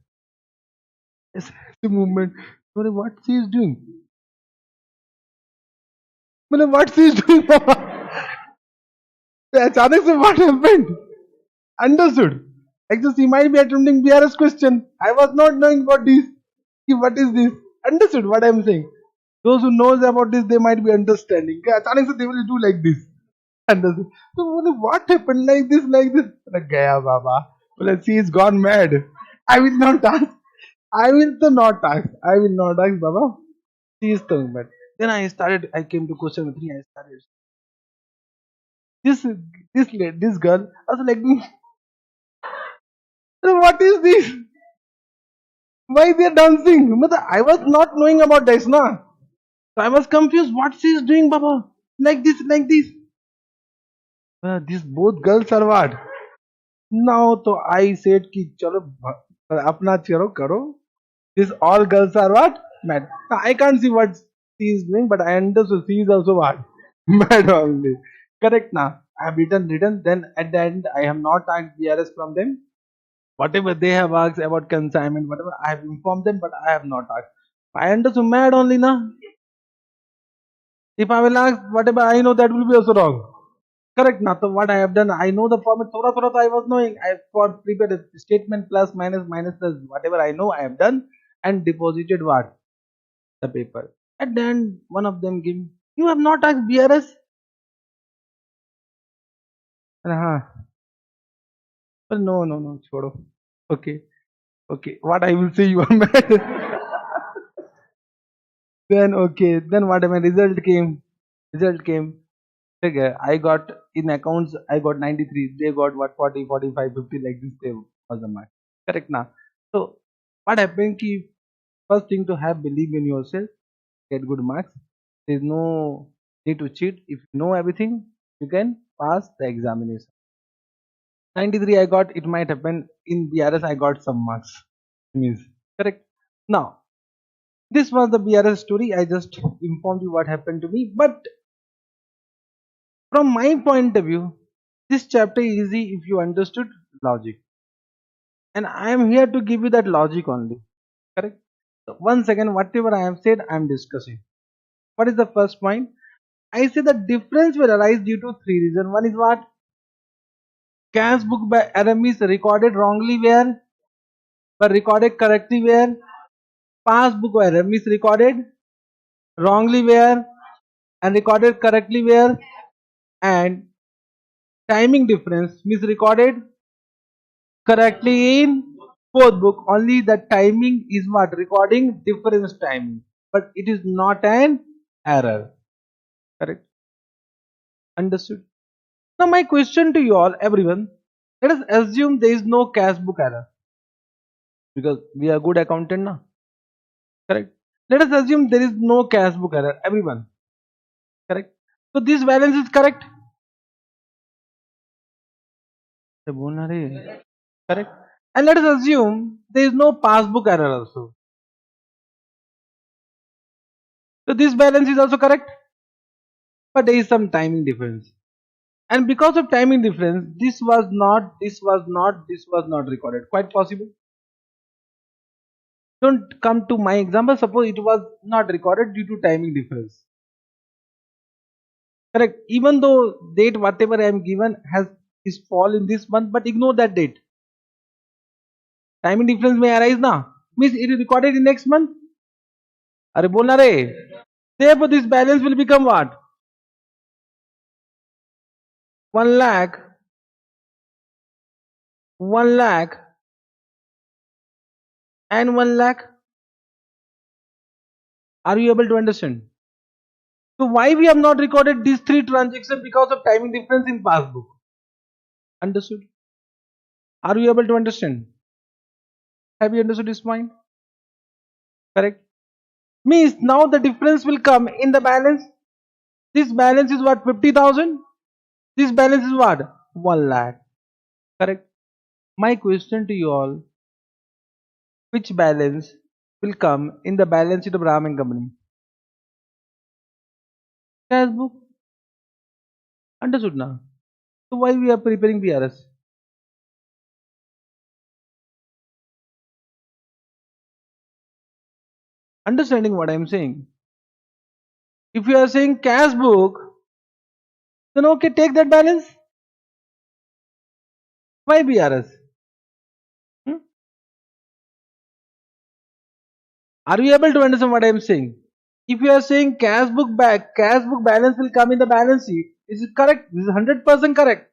Yes, the movement. Sorry, what she is doing? मतलब what she is doing? अचानक से what happened? Understood. Actually, she might be attempting BRS question. I was not knowing what this. What is this? Understood what I am saying. Those who knows about this, they might be understanding. अचानक से they will do like this. Understood. So what happened like this, like this? like गया बाबा. Well, she is gone mad. I will not ask. I will to not ask. I will not ask, Baba. She is going mad. Then I came to question 3. I started. This, this girl, I was like, what is this? Why they are dancing? I was not knowing about this, na. So I was confused. What she is doing, Baba? Like this, like this. These both girls are what? Now, so I said कि चलो अपना चलो करो. These all girls are what? Mad. Now, I can't see what she is doing, but I understood she is also what? Mad only. Correct now. I have written. Then at the end, I have not asked BRS from them. Whatever they have asked about consignment, whatever I have informed them, but I have not asked. I understood mad only now. If I will ask whatever I know, that will be also wrong. Correct now. So what I have done, I know the format. Thoda I was knowing. I for prepared a statement plus minus minus plus whatever I know I have done and deposited what the paper. At the end, one of them gave. You have not asked BRS. Uh-huh. Well, no, छोड़ो. Okay. What I will say, you are mad. Then okay. Then what my result came? Result came. Okay, I got in accounts. I got 93. They got what 40, 45, 50 like this. They was the mark. Correct now. So what happened? Ki first thing to have believe in yourself. Get good marks. There is no need to cheat. If you know everything, you can pass the examination. 93 I got. It might happen in BRS. I got some marks. Means correct. Now this was the BRS story. I just informed you what happened to me. But from my point of view, this chapter is easy if you understood logic. And I am here to give you that logic only. Correct? Once again, whatever I have said, I am discussing. What is the first point? I say the difference will arise due to three reasons. One is what? Cash book by error means recorded wrongly where, but recorded correctly where. Passbook by error means recorded wrongly where and recorded correctly where. And timing difference means recorded correctly in both book. Only the timing is what? Recording difference timing. But it is not an error. Correct? Understood? Now my question to you all, everyone, let us assume there is no cash book error because we are good accountant now. Correct? Let us assume there is no cash book error, everyone. Correct? So this balance is correct. Correct? And let us assume there is no passbook error also. So this balance is also correct. But there is some timing difference. And because of timing difference, this was not recorded. Quite possible. Don't come to my example. Suppose it was not recorded due to timing difference. Correct. Even though date whatever I am given has is fall in this month, but ignore that date. Timing difference may arise now. Means it is recorded in next month. Are bolna re? Therefore, this balance will become what? 1 lakh, 1 lakh, and 1 lakh. Are you able to understand? So why we have not recorded these three transactions? Because of timing difference in passbook. Understood? Are you able to understand? Have you understood this point? Correct? Means now the difference will come in the balance. This balance is what? 50,000. This balance is what? 1 lakh. Correct? My question to you all, which balance will come in the balance sheet of Ram and Company? Cash book. Understood now? So why we are preparing BRS? Understanding what I am saying? If you are saying cash book, then okay, take that balance. Why BRS? Hmm? Are you able to understand what I am saying? If you are saying cash book balance will come in the balance sheet, is it correct? This is 100% correct.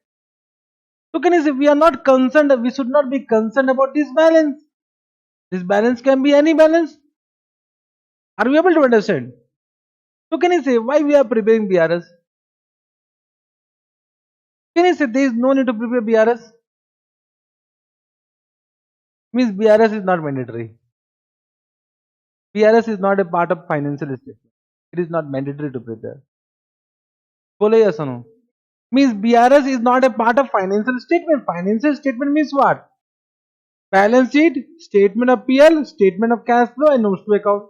So can you say we are not concerned, we should not be concerned about this balance. This balance can be any balance. Are we able to understand? So can you say why we are preparing BRS? Can you say there is no need to prepare BRS? Means BRS is not mandatory. BRS is not a part of financial statement. It is not mandatory to prepare. Bolo yes or no? Means BRS is not a part of financial statement. Financial statement means what? Balance sheet, statement of PL, statement of cash flow, and notes to account.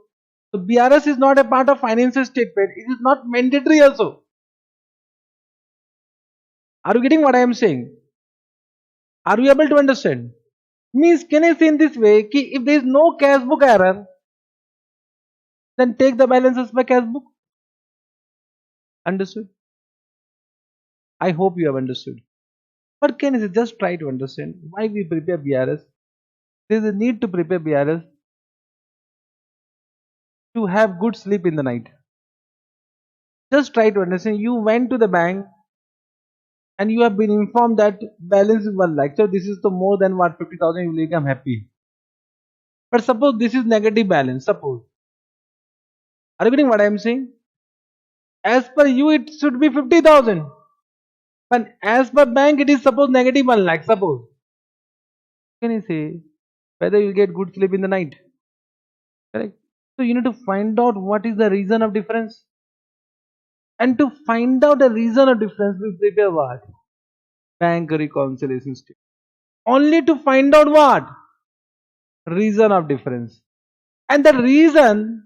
So BRS is not a part of financial statement. It is not mandatory also. Are you getting what I am saying? Are you able to understand? Means can I say in this way, ki if there is no cash book error, then take the balances by cash book. Understood? I hope you have understood. But can you just try to understand why we prepare BRS? There is a need to prepare BRS to have good sleep in the night. Just try to understand. You went to the bank and you have been informed that balance is 1 lakh. So this is the more than what 50,000 you will become happy. But suppose this is negative balance. Suppose. Are you getting what I am saying? As per you, it should be 50,000. But as per bank, it is suppose negative 1 lakh. Suppose. Can you say whether you get good sleep in the night? Correct. So you need to find out what is the reason of difference. And to find out the reason of difference, we prepare what? Bank reconciliation statement. Only to find out what? Reason of difference. And the reason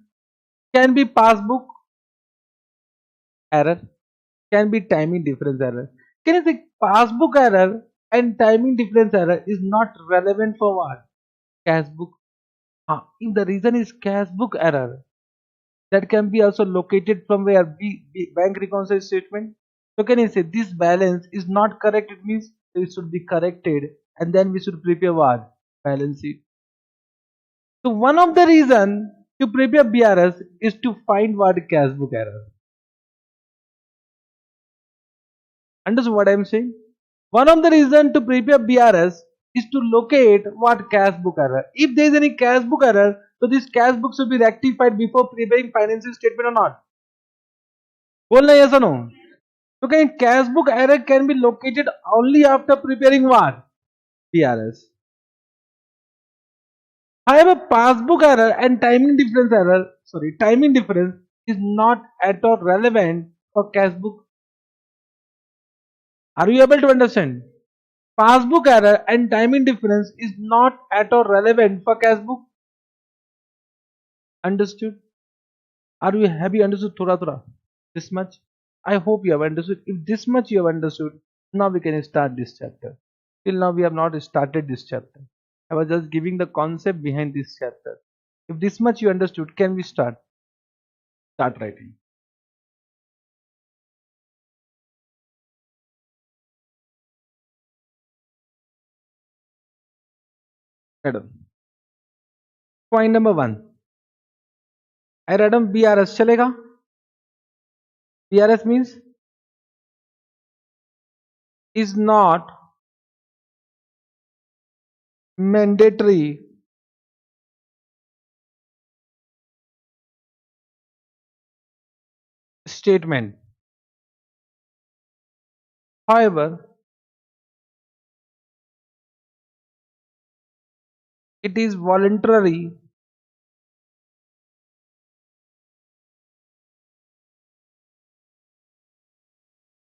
can be passbook error, can be timing difference error. Can you say passbook error and timing difference error is not relevant for what? Cash book. If the reason is cash book error, that can be also located from where bank reconcile statement. So can you say this balance is not correct? It means it should be corrected, and then we should prepare what balance sheet. So one of the reason to prepare BRS is to find what cash book error. Understand what I am saying? One of the reason to prepare BRS is to locate what cash book error. If there is any cash book error, so this cash book should be rectified before preparing financial statement or not. बोलना yes or no? So can cash book error can be located only after preparing what? BRS. However, passbook error and timing difference is not at all relevant for cash book. Are you able to understand? Passbook error and timing difference is not at all relevant for cash book. Understood? Have you understood thoda? This much? I hope you have understood. If this much you have understood, now we can start this chapter. Till now we have not started this chapter. I was just giving the concept behind this chapter. If this much you understood, can we start? Start writing. Madam. Point number one. I read on BRS चलेगा? BRS means is not mandatory statement. However, it is voluntarily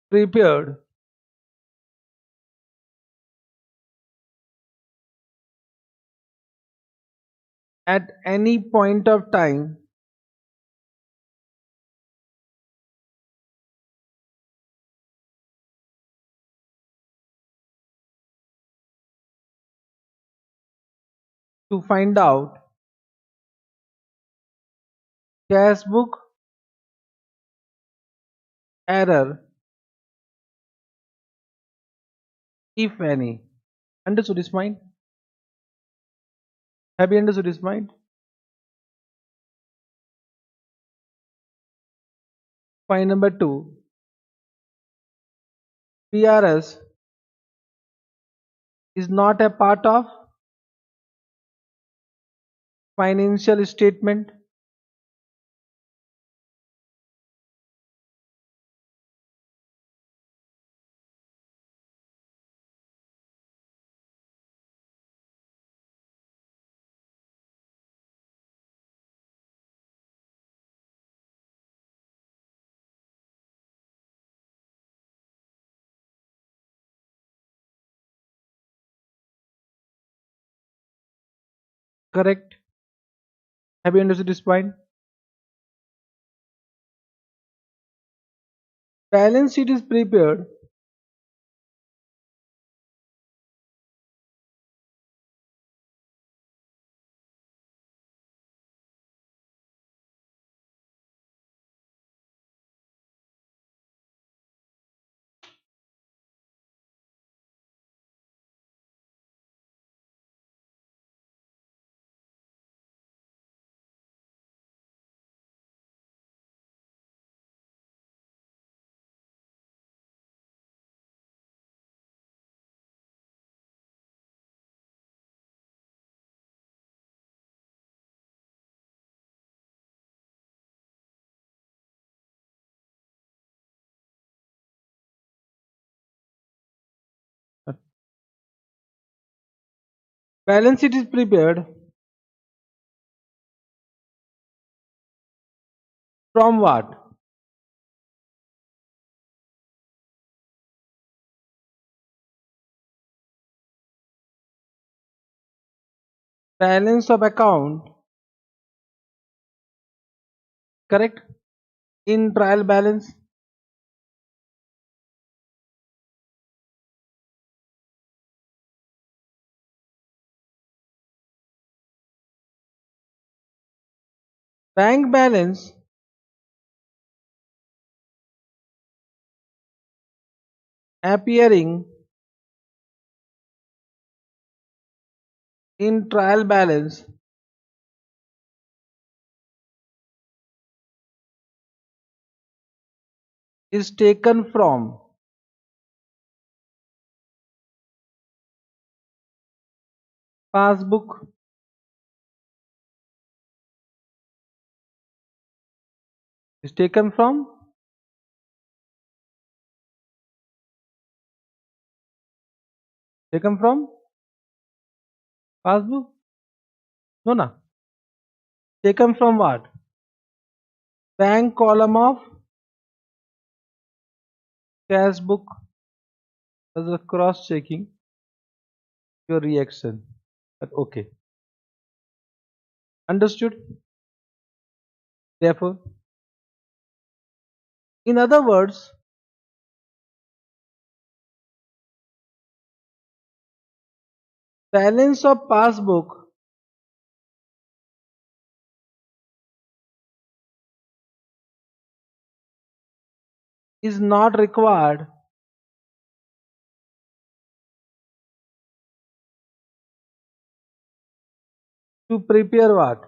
prepared at any point of time to find out cash book error, if any. Understood this point? Have you understood this point? Point number two. PRS is not a part of financial statement. Correct? Have you understood this point? Balance sheet is prepared balance sheet is prepared from what? Balance of account, correct? In trial balance, Bank balance appearing in trial balance is taken from passbook, is taken from passbook. No, na. Taken from what? Bank column of cash book as a cross checking your reaction. But okay, understood. Therefore, in other words, balance of passbook is not required to prepare what?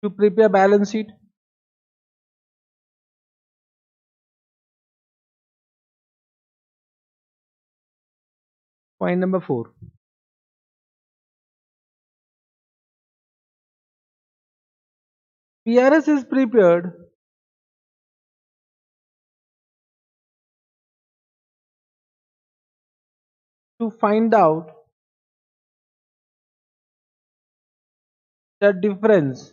To prepare balance sheet. Point number 4. PRS is prepared to find out the difference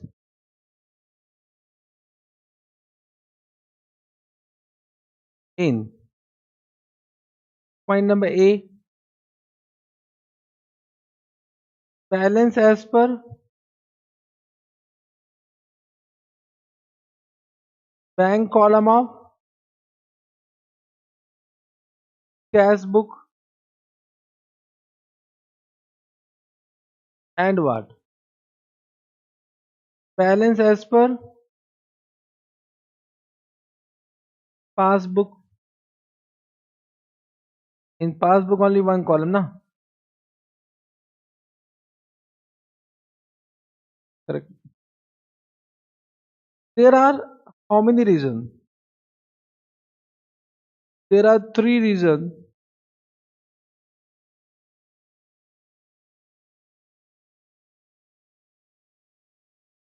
in point number A, balance as per bank column of cash book and what? Balance as per passbook. In passbook only one column, na? Correct. There are how many reasons? There are 3 reasons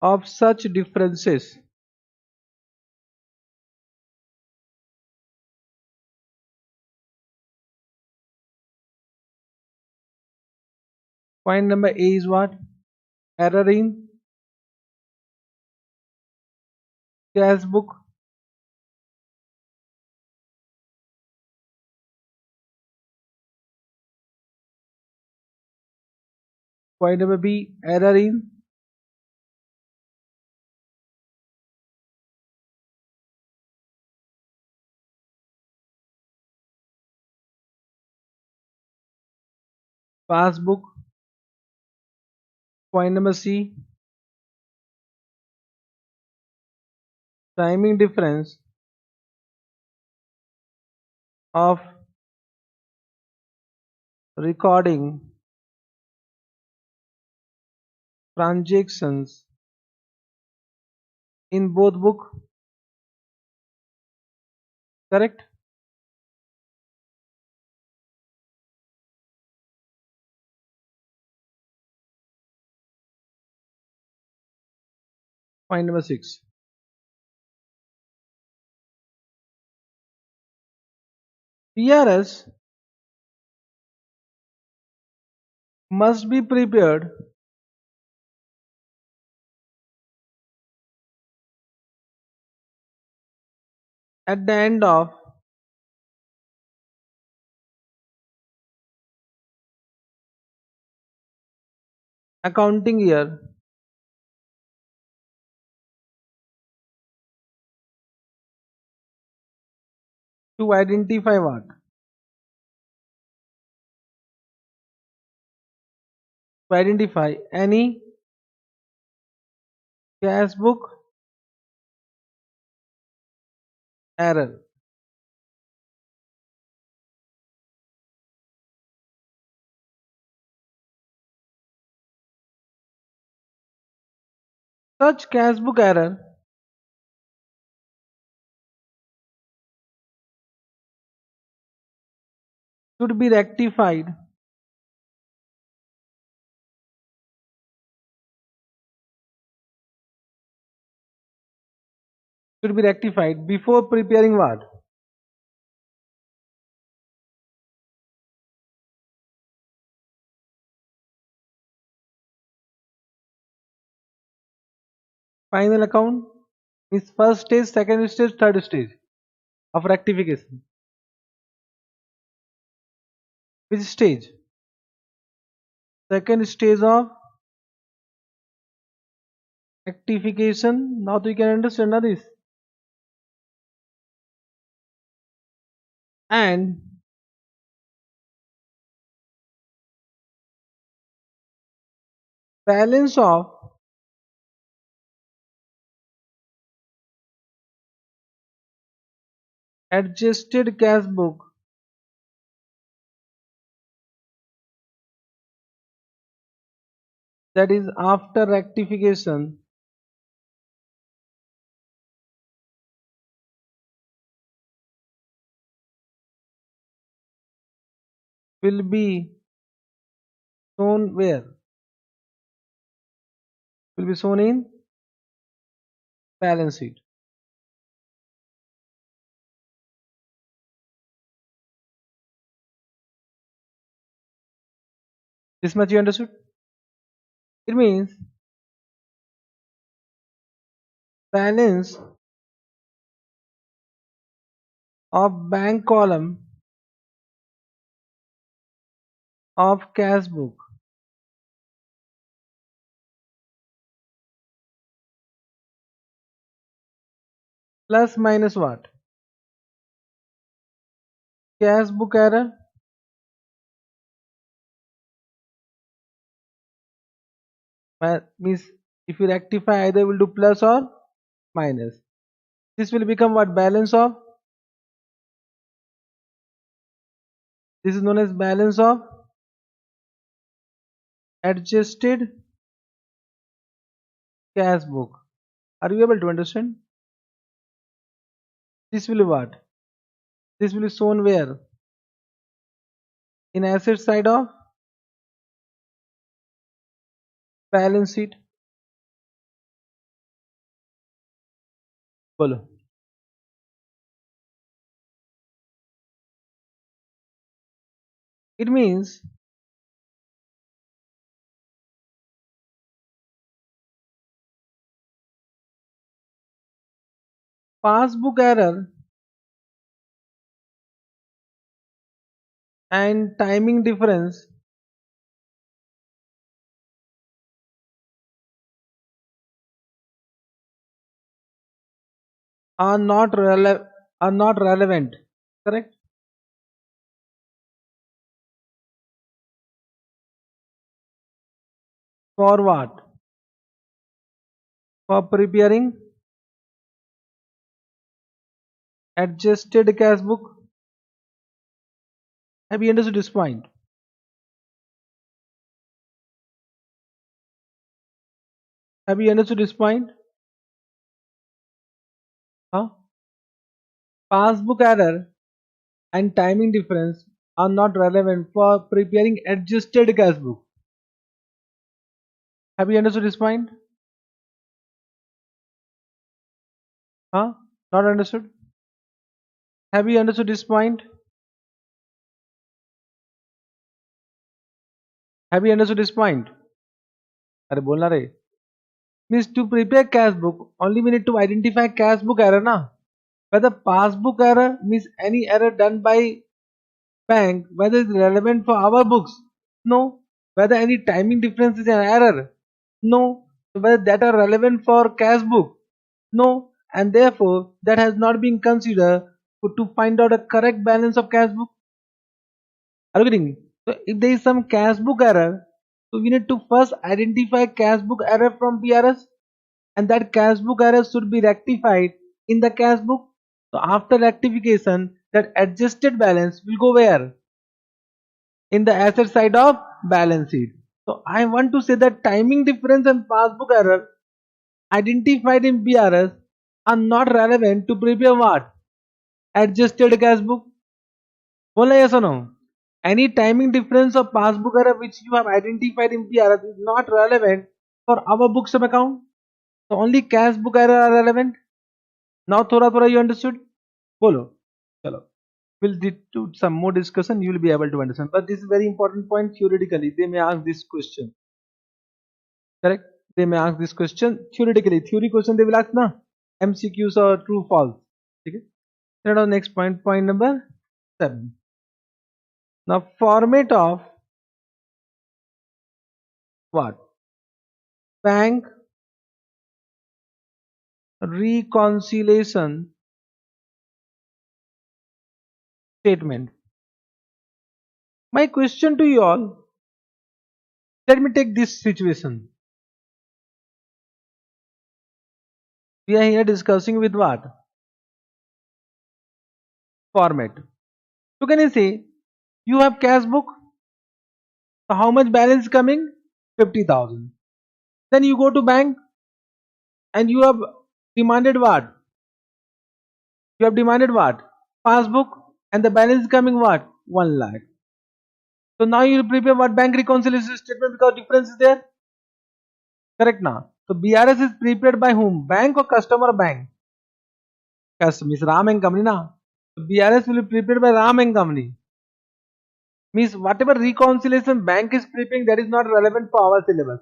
of such differences. Point number A is what? Error in cash book. Point number B, error in passbook. Point number C, timing difference of recording transactions in both book. Correct. Point number 6, PRS must be prepared at the end of accounting year to identify what? To identify any cash book error. Such cash book error should be rectified before preparing what? Final account means first stage, second stage, third stage of rectification. Which stage? Second stage of rectification. Now you can understand now this. And balance of adjusted cash book that is after rectification will be shown where? Will be shown in balance sheet. This much you understood? It means balance of bank column of cash book plus minus what? Cash book error means if you rectify either will do plus or minus. This will become what? Balance of, this is known as balance of adjusted cash book. Are you able to understand? This will be what? This will be shown where? In asset side of balance sheet. बोलो. It means passbook error and timing difference are not relevant. Correct? For what? For preparing adjusted cash book. Have you understood this point? Have you understood this point? Huh? Passbook error and timing difference are not relevant for preparing adjusted cash book. Have you understood this point? Huh? Not understood? Have you understood this point? Have you understood this point? अरे बोलना रे. Means to prepare cash book only we need to identify cash book error na. Whether passbook error means any error done by bank, whether it's relevant for our books? No. Whether any timing difference is an error? No. Whether that are relevant for cash book? No. And therefore that has not been considered to find out a correct balance of cash book. Are you getting? So if there is some cash book error, so we need to first identify cash book error from PRS. and that cash book error should be rectified in the cash book. So after rectification, that adjusted balance will go where? In the asset side of balance sheet. So I want to say that timing difference and passbook error identified in BRS are not relevant to prepare what? Adjusted cash book. Bola yes or no? Any timing difference or passbook error which you have identified in BRS is not relevant for our books of account. So only cash book error are relevant. Now थोड़ा you understood? बोलो. चलो. We'll do some more discussion. You will be able to understand. But this is very important point theoretically. They may ask this question. Correct? They may ask this question theoretically. Theory question they will ask na. MCQs or true false. Okay? Then next point number 7. Now format of what? Bank reconciliation statement. My question to you all, let me take this situation. We are here discussing with what? Format. So can you say you have cash book? So how much balance coming? 50,000. Then you go to bank and you have demanded what? You have demanded what? Passbook, and the balance is coming what? 1 lakh. So now you will prepare what? Bank reconciliation statement because difference is there. Correct now. So BRS is prepared by whom? Bank or customer or bank? Customer is Ram and Company now. So BRS will be prepared by Ram and Company. Means whatever reconciliation bank is preparing, that is not relevant for our syllabus.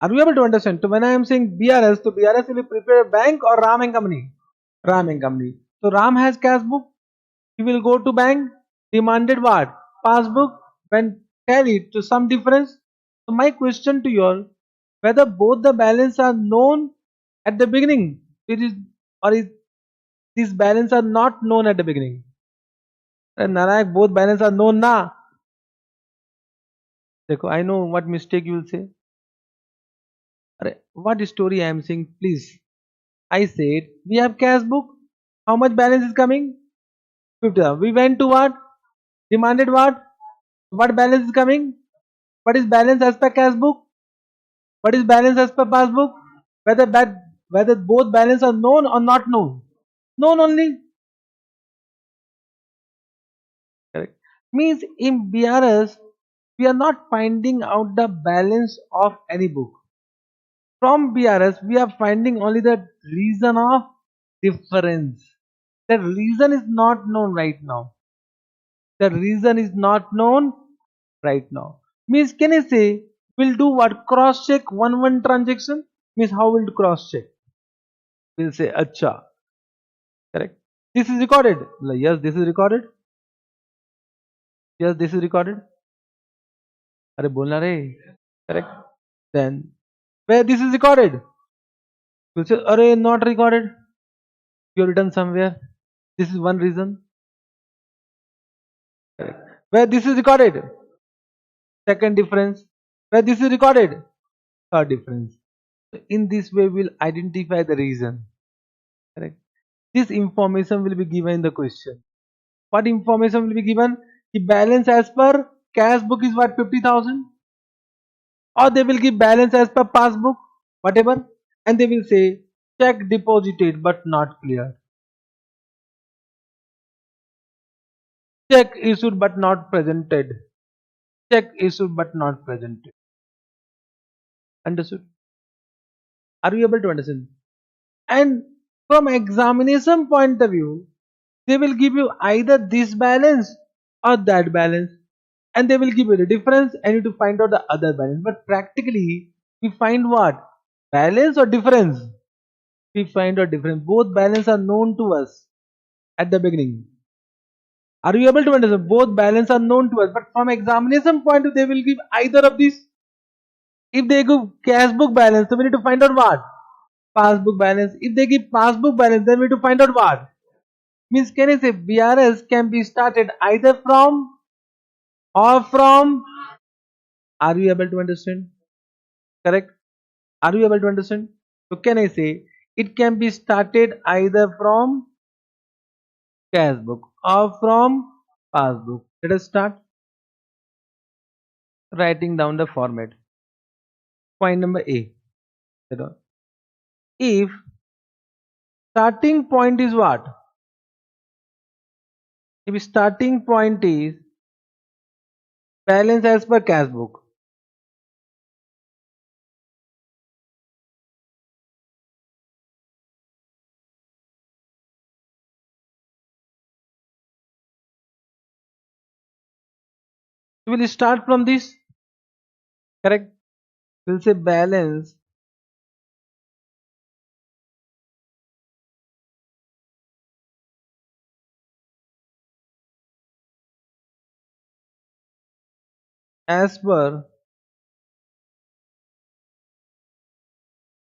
Are you able to understand? So when I am saying BRS, so BRS will be prepared by bank or Ram and Company? Ram and Company. So Ram has cash book. He will go to bank, demanded what? Passbook. When tallied to some difference. So my question to you all, whether both the balance are known at the beginning, it is or is these balance are not known at the beginning. And Narayak, both balance are known na. Dekho, I know what mistake you will say. What story I am saying, please. I said we have cash book. How much balance is coming? 50. We went to what? Demanded what? What balance is coming? What is balance as per cash book? What is balance as per passbook? Whether both balance are known or not known? Known only. Correct. Means in BRS we are not finding out the balance of any book. From BRS we are finding only the reason of difference. The reason is not known right now. The reason is not known right now. Means can I say we'll do what? Cross check one transaction? Means how will cross check? We'll say acha. Correct. This is recorded. Like, yes, this is recorded. Yes, this is recorded. Are bolna re. Correct. Then where this is recorded? We'll say are not recorded. You have written somewhere. This is one reason. Correct. Where this is recorded? Second difference. Where this is recorded? Third difference. So in this way we'll identify the reason. Correct. This information will be given in the question. What information will be given? The balance as per cash book is what? 50,000. Or they will give balance as per passbook, whatever, and they will say check deposited but not cleared. Check issued but not presented. Check issued but not presented. Understood? Are you able to understand? And from examination point of view, they will give you either this balance or that balance, and they will give you the difference and you to find out the other balance. But practically we find what? Balance or difference? We find out difference. Both balance are known to us at the beginning. Are you able to understand? Both balance are known to us, but from examination point of view, they will give either of these. If they give cash book balance, so we need to find out what? Passbook balance. If they give passbook balance, then we need to find out what? Means can I say BRS can be started either from or from? Are you able to understand? Correct? Are you able to understand? So can I say it can be started either from cash book or from passbook. Let us start writing down the format. Point number A. If starting point is what? If starting point is balance as per cash book, we will start from this, correct? We'll say balance as per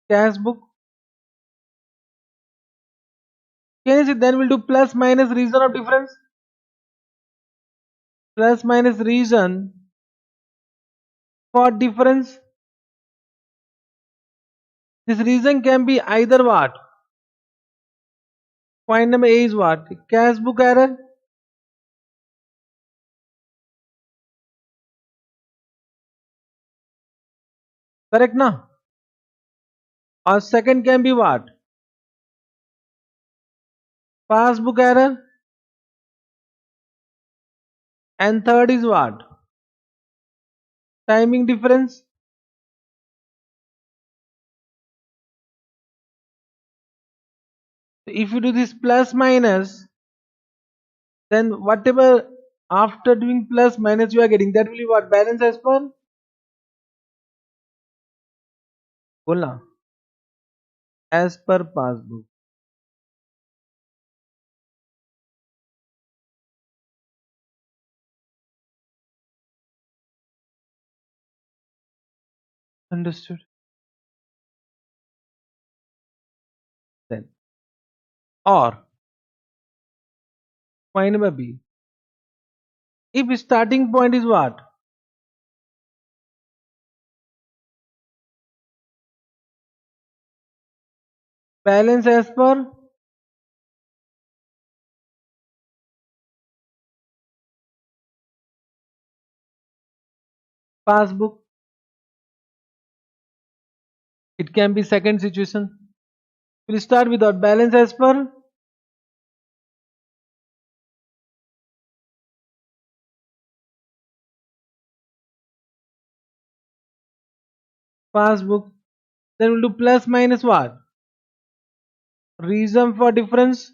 cash book. Can you see then we'll do plus minus reason of difference? Plus minus reason for difference. This reason can be either what? Point number A is what? Cash book error. Correct na? Or second can be what? Passbook error. And third is what? Timing difference. If you do this plus minus, then whatever after doing plus minus you are getting, that will be what? Balance as per? Bolna. As per passbook. Understood. Then. Or point number B. If starting point is what? Balance as per passbook. It can be second situation. We'll start without balance as per passbook. Then we'll do plus minus what? Reason for difference.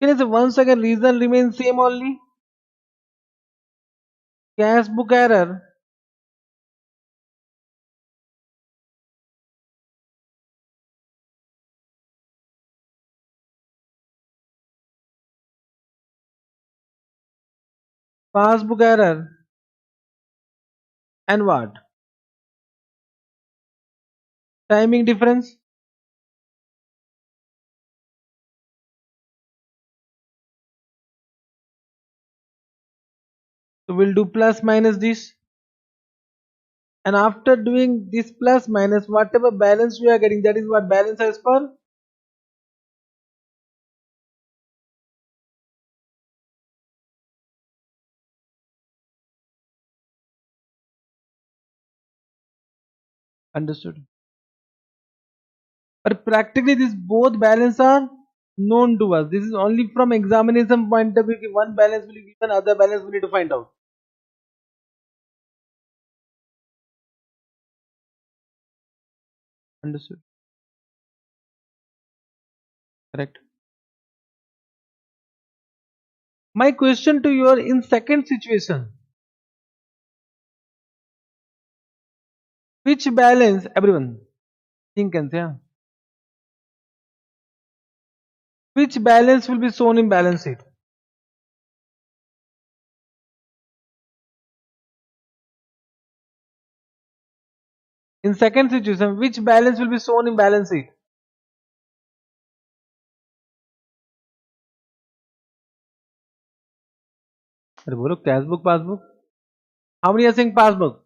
Can I say once again reason remains same only? Cash book error. Passbook error. And what? Timing difference. So we'll do plus minus this. And after doing this plus minus, whatever balance we are getting, that is what? Balance as per. Understood. But practically these both balance are known to us. This is only from examination point of view. If one balance will be given, other balance we need to find out. Understood. Correct. My question to you are in second situation. Which balance, everyone, think and say, huh? Which balance will be shown in balance sheet? In second situation, which balance will be shown in balance sheet? अरे बोलो cash book passbook. How many are saying passbook?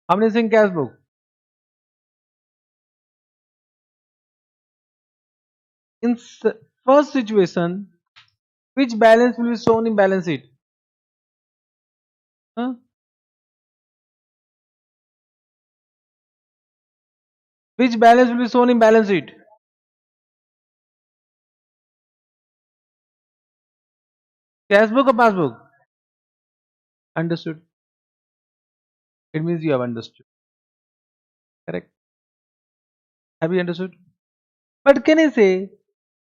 How many are saying cash book? In first situation, which balance will be shown in balance sheet? Huh? Which balance will be shown in balance sheet? Cash book or passbook? Understood. It means you have understood. Correct. Have you understood? But can I say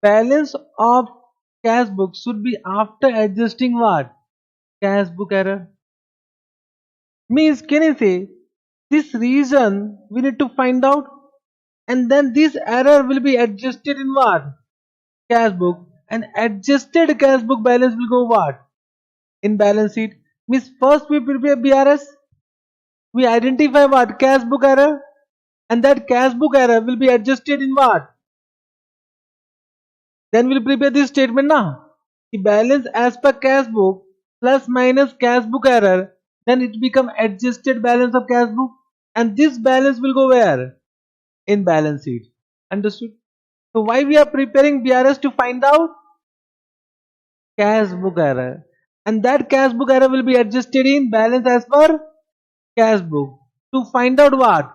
balance of cash book should be after adjusting what? Cash book error. Means can I say this reason we need to find out, and then this error will be adjusted in what? Cash book, and adjusted cash book balance will go what? In balance sheet. Means first we prepare BRS, we identify what? Cash book error, and that cash book error will be adjusted in what? Then we'll prepare this statement now. The balance as per cash book plus minus cash book error, then it become adjusted balance of cash book, and this balance will go where? In balance sheet. Understood? So why we are preparing BRS? To find out cash book error, and that cash book error will be adjusted in balance as per cash book to find out what?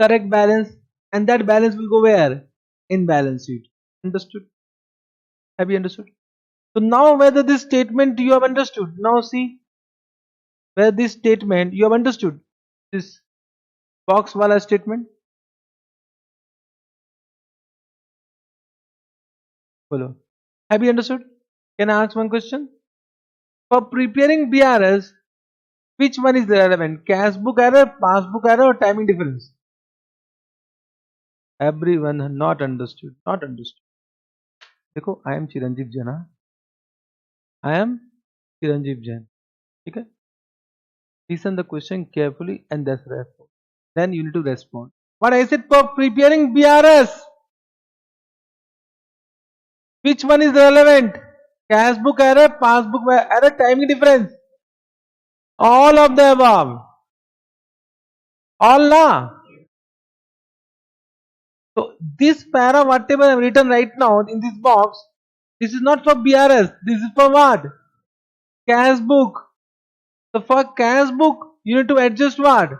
Correct balance, and that balance will go where? In balance sheet. Understood? Have you understood? So now whether this statement you have understood. Now see whether this statement you have understood. This box wala statement. Follow. Have you understood? Can I ask one question? For preparing BRS, which one is relevant? Cash book error, passbook error, or timing difference? Everyone not understood. Not understood. देखो I am Chiranjeev Jain. I am Chiranjeev Jain. Okay? Listen the question carefully and that's respond. Then you need to respond. What I said for preparing BRS, which one is relevant? Cash book error, passbook error, timing difference. All of the above. All na. So this para whatever I have written right now in this box, this is not for BRS. This is for what? Cash book. So for cash book, you need to adjust what?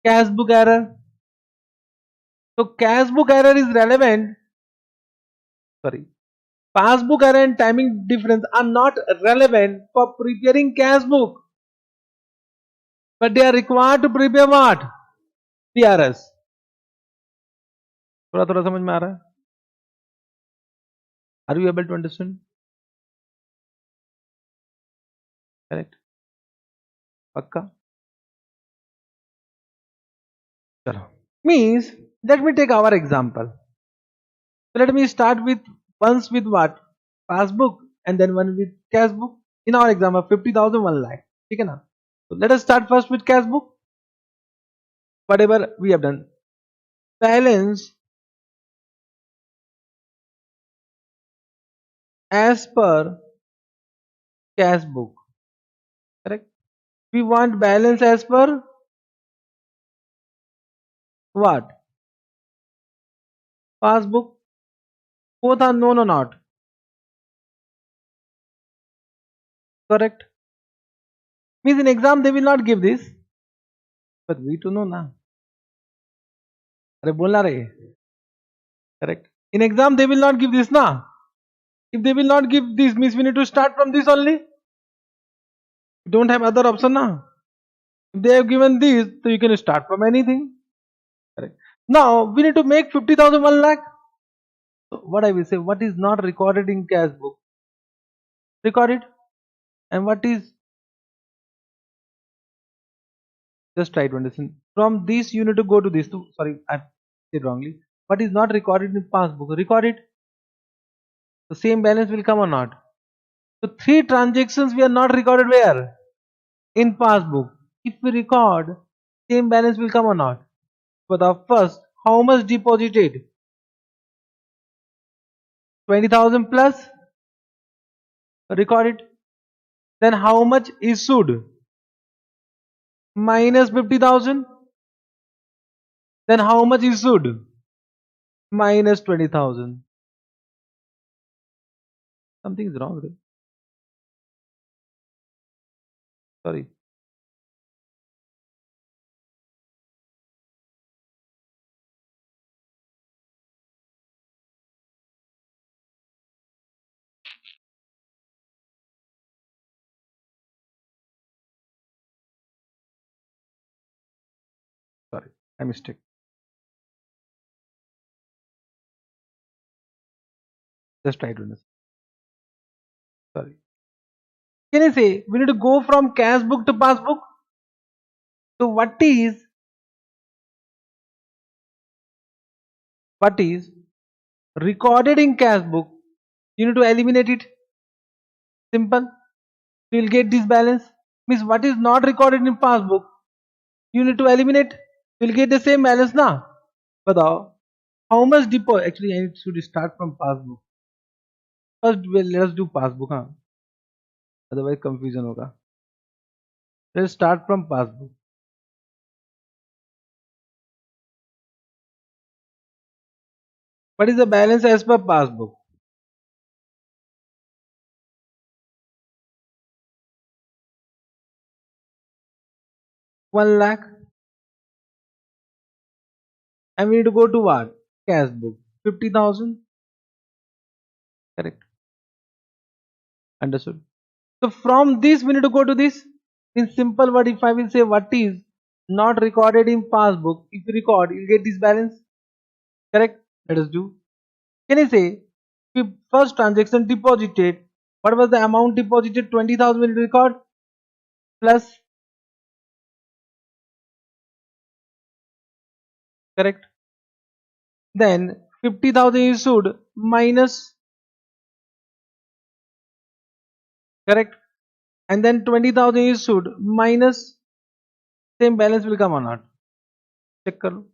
Cash book error. So cash book error is relevant. Sorry. Passbook error and timing difference are not relevant for preparing cash book. But they are required to prepare what? BRS. थोड़ा थोड़ा समझ में आ रहा है? Are you able to understand? Correct? पक्का? चलो. Means let me take our example. So let me start with once with what? Passbook and then one with cash book. In our example, 50,000 1 lakh. ठीक है ना? So let us start first with cash book. Whatever we have done. Balance as per cash book. Correct? We want balance as per what? Passbook. Both are known or not? Correct? Means in exam they will not give this. But we to know ना. अरे बोलना रहे. Correct? In exam they will not give this ना. If they will not give this, means we need to start from this only. We don't have other option ना. If they have given this, so you can start from anything. Correct? Now we need to make 50,000 1 lakh. So what I will say, what is not recorded in cash book? Record it. And what is, just try to understand. From this you need to go to this. Sorry, I said wrongly. What is not recorded in passbook? Record it. The same balance will come or not? So 3 transactions we are not recorded where? In passbook. If we record, same balance will come or not? For the first, how much deposited? 20,000 plus. Record it. Then how much issued? Minus 50,000. Then how much issued? Minus 20,000. Something is wrong there. Sorry. Sorry. I mistake. Just try to understand. Sorry. Can I say we need to go from cash book to passbook? So what is recorded in cash book? You need to eliminate it. Simple. You will get this balance. Means what is not recorded in passbook? You need to eliminate. You will get the same balance now. बताओ how much deposit? Actually, I should start from passbook. First, let's do passbook. हाँ. Otherwise, confusion होगा. Let's start from passbook. What is the balance as per passbook? 1 lakh. And we need to go to what? Cash book. 50,000. Correct. Understood. So from this we need to go to this. In simple word, if I will say what is not recorded in passbook, if you record, you'll get this balance. Correct? Let us do. Can I say if first transaction deposited, what was the amount deposited? 20,000 will record plus. Correct. Then 50,000 issued minus. Correct. And then 20,000 issued minus. Same balance will come or not? Check karo.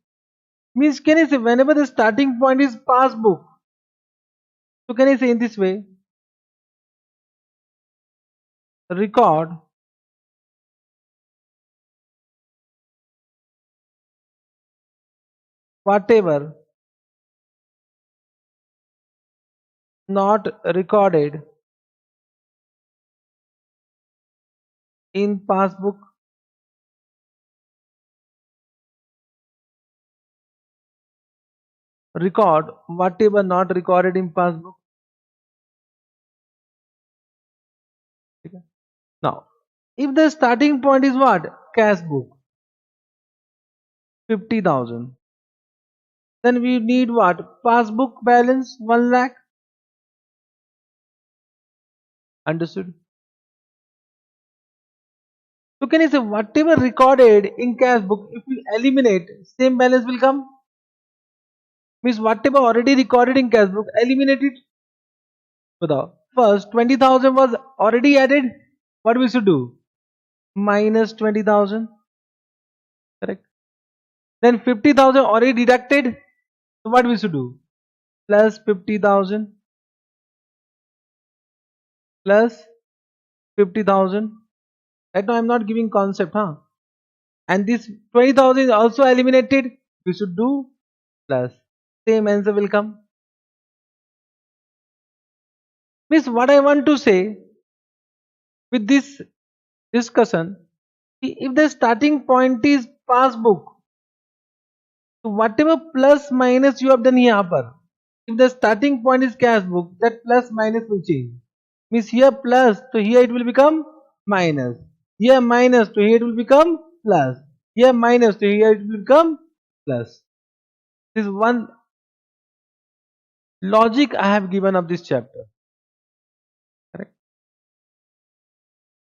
Means can I say whenever the starting point is passbook, so can I say in this way, record whatever not recorded in passbook. Record whatever not recorded in passbook. Okay. Now, if the starting point is what? Cash book, 50,000. Then we need what? Passbook balance 1 lakh. Understood? So can I say whatever recorded in cash book, if we eliminate, same balance will come. Means whatever already recorded in cash book, eliminate it. बताओ. First 20,000 was already added. What we should do? Minus 20,000. Correct. Then 50,000 already deducted. So what we should do? Plus 50,000 plus 50,000. Right now I am not giving concept, huh? And this 20,000 is also eliminated. We should do plus. Same answer will come. Means what I want to say with this discussion, if the starting point is passbook, so whatever plus minus you have done here, if the starting point is cash book, that plus minus will change. Means here plus, so here it will become minus. Here minus, so here it will become plus. Here minus, so here it will become plus. This is one logic I have given of this chapter. Correct.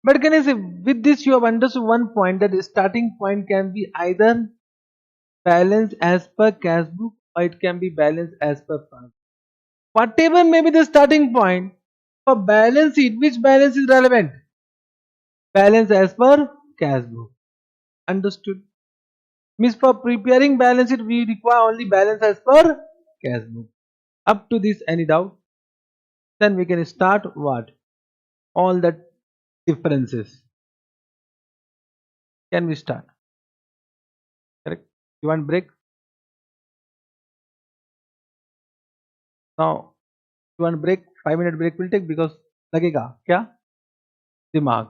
But can I say with this you have understood one point, that the starting point can be either balance as per cash book or it can be balance as per pass. Whatever may be the starting point, for balance sheet, which balance is relevant? Balance as per cash book. Understood? Means for preparing balance sheet, we require only balance as per cash book. Up to this, any doubt? Then we can start what? All that differences. Can we start? Correct. You want break? Now you want break? 5 minute break will take because लगेगा क्या दिमाग,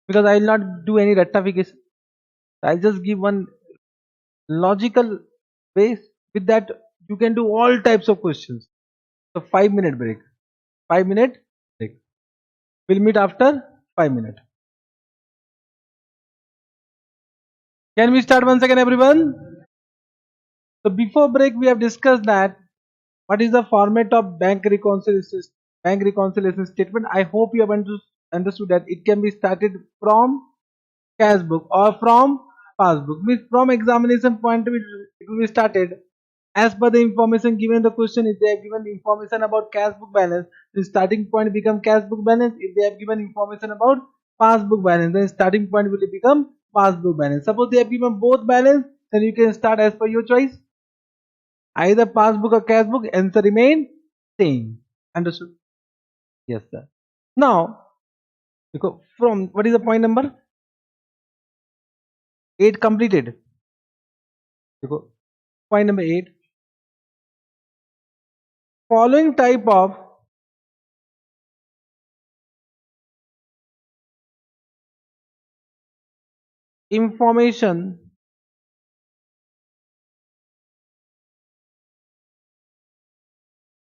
because I will not do any rectification. I'll just give one logical way. With that you can do all types of questions. So 5 minute break. 5 minute break. We'll meet after 5 minutes. Can we start once again, everyone? So before break, we have discussed that what is the format of bank reconciliation statement. I hope you have understood that it can be started from cash book or from passbook. Means from examination point of view, it will be started as per the information given in the question. If they have given information about cash book balance, the starting point become cash book balance. If they have given information about passbook balance, then starting point will become passbook balance. Suppose they have given both balance, then you can start as per your choice. Either passbook or cash book, answer remain same. Understood? Yes, sir. Now, because from what is the point number? 8 completed. Because point number 8. Following type of information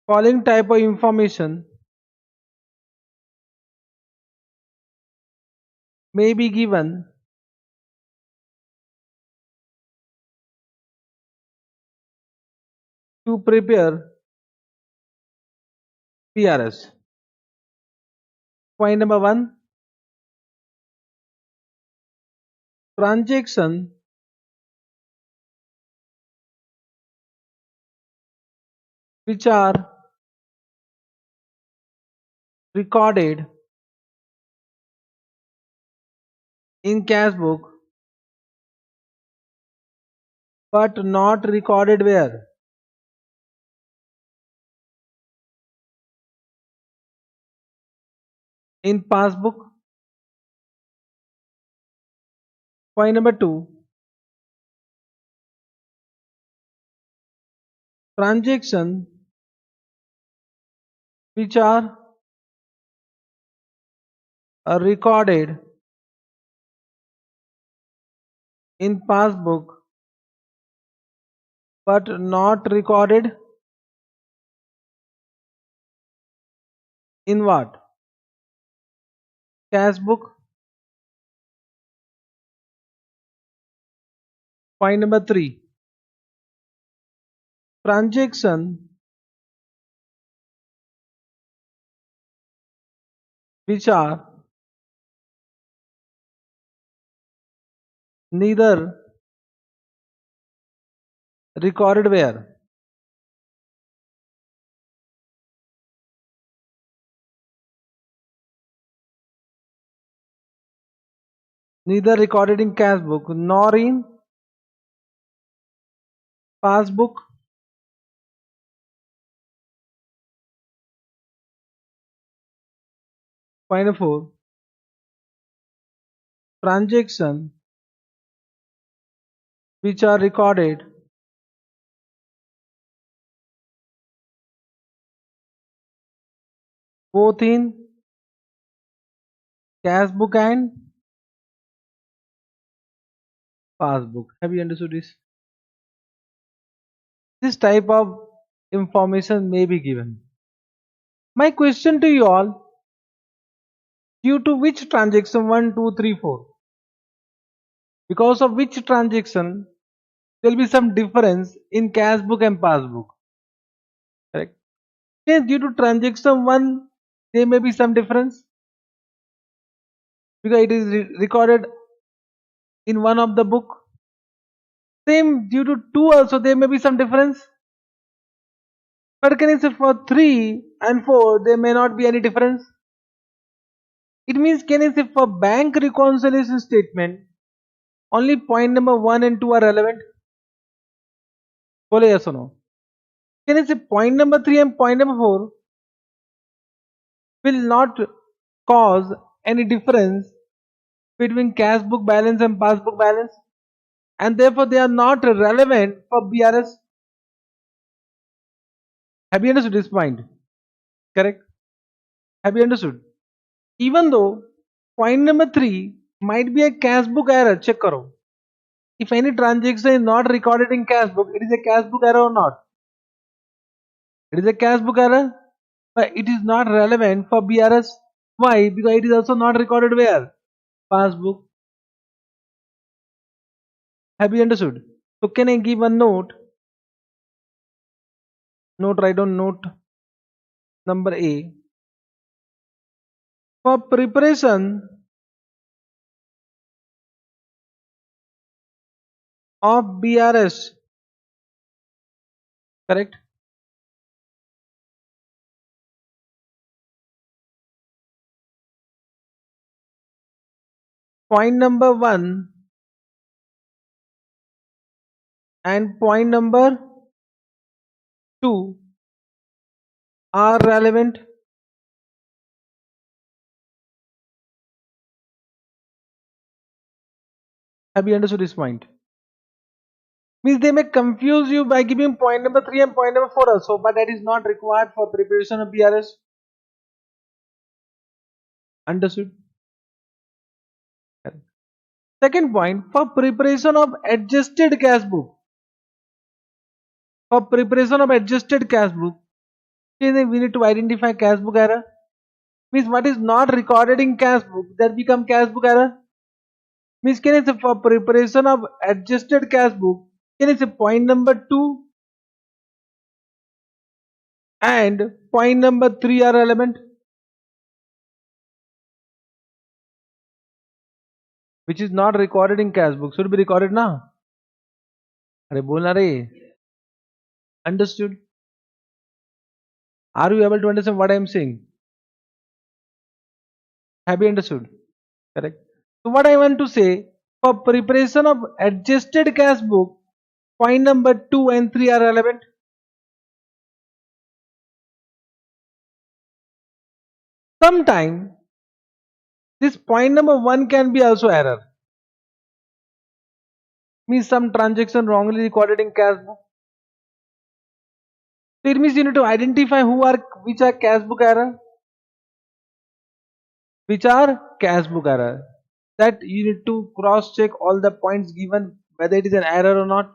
following type of information may be given to prepare PRS. Point number 1. Transaction which are recorded in cash book but not recorded where? In passbook. Point number 2. Transaction which are recorded in passbook but not recorded in what? Cash book. Point number 3. Transaction which are neither recorded where? Neither recorded in cash book nor in passbook. Point number 4. Transaction which are recorded both in cash book and passbook. Have you understood this? This type of information may be given. My question to you all, due to which transaction 1, 2, 3, 4? Because of which transaction there will be some difference in cash book and passbook. Correct? Yes, due to transaction 1, there may be some difference because it is recorded in one of the book. Same due to 2 also there may be some difference. But can I say for 3 and 4 there may not be any difference? It means can I say for bank reconciliation statement only point number 1 and 2 are relevant? Bole yes or no? Can I say point number 3 and point number 4 will not cause any difference between cash book balance and passbook balance, and therefore they are not relevant for BRS. Have you understood this point? Correct? Have you understood? Even though point number 3 might be a cash book error, check karo. If any transaction is not recorded in cash book, it is a cash book error or not? It is a cash book error, but it is not relevant for BRS. Why? Because it is also not recorded where? Passbook. Have you understood? So can I give a note? Write down note number A. For preparation of BRS, correct? Point number 1 and point number 2 are relevant. Have you understood this point? Means they may confuse you by giving point number 3 and point number 4 also, but that is not required for preparation of BRS. Understood? Second point, for preparation of adjusted cash book. For preparation of adjusted cash book, we need to identify cash book error. Means what is not recorded in cash book, that become cash book error. Means can I say for preparation of adjusted cash book, can I say point number 2 and point number 3 are relevant, which is not recorded in cash book, should be recorded now. Are bolna re? Understood? Are you able to understand what I am saying? Have you understood? Correct. So what I want to say, for preparation of adjusted cash book, point number 2 and 3 are relevant. Sometime this point number 1 can be also error. Means some transaction wrongly recorded in cash book. So it means you need to identify which are cash book error, which are cash book error. That you need to cross check all the points given whether it is an error or not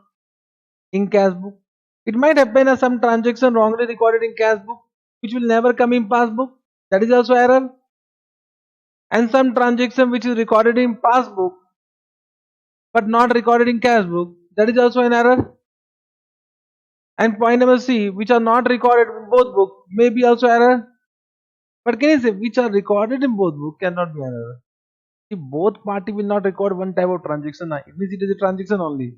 in cash book. It might happen as some transaction wrongly recorded in cash book which will never come in passbook. That is also error. And some transaction which is recorded in passbook but not recorded in cash book, that is also an error. And point number C, which are not recorded in both book, may be also error. But can you say which are recorded in both book cannot be error? If both party will not record one type of transaction, it means it is a transaction only.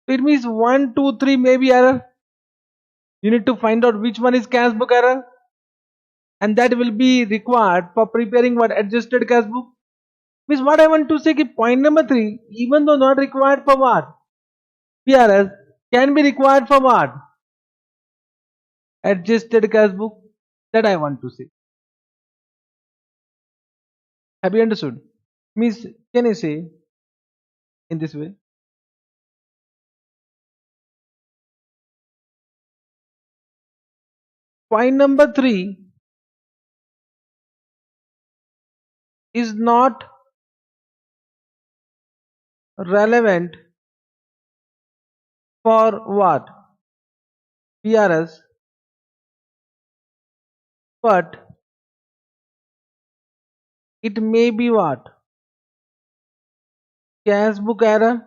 So it means 1, 2, 3 may be error. You need to find out which one is cash book error, and that will be required for preparing what adjusted cash book. Means what I want to say is point number 3, even though not required for what? BRS, can be required for what? Adjusted cash book. That I want to say. Have you understood? Means can I say in this way? Point number 3 is not relevant for what? BRS, but it may be what? Cash book error,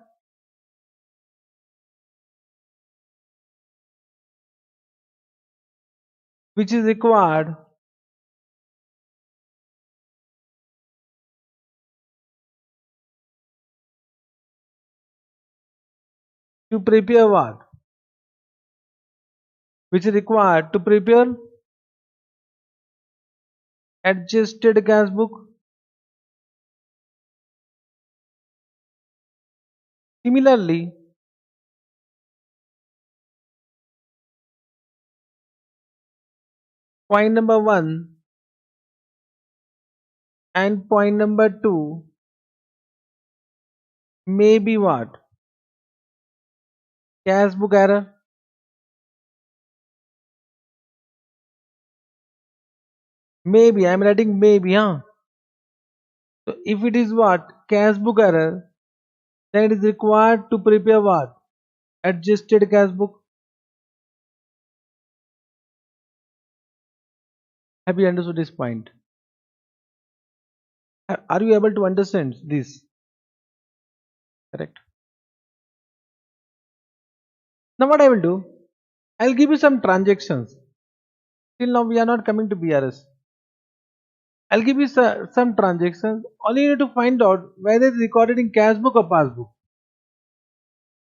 which is required to prepare what? Which is required to prepare adjusted cash book. Similarly, point number 1 And point number 2 may be what? Cash book error. Maybe, I'm writing maybe, huh? So if it is what? Cash book error, then it is required to prepare what? Adjusted cash book. Have you understood this point? Are you able to understand this? Correct. Now what I will do? I'll give you some transactions. Till now we are not coming to BRS. I'll give you some transactions. Only you need to find out whether it's recorded in cash book or passbook.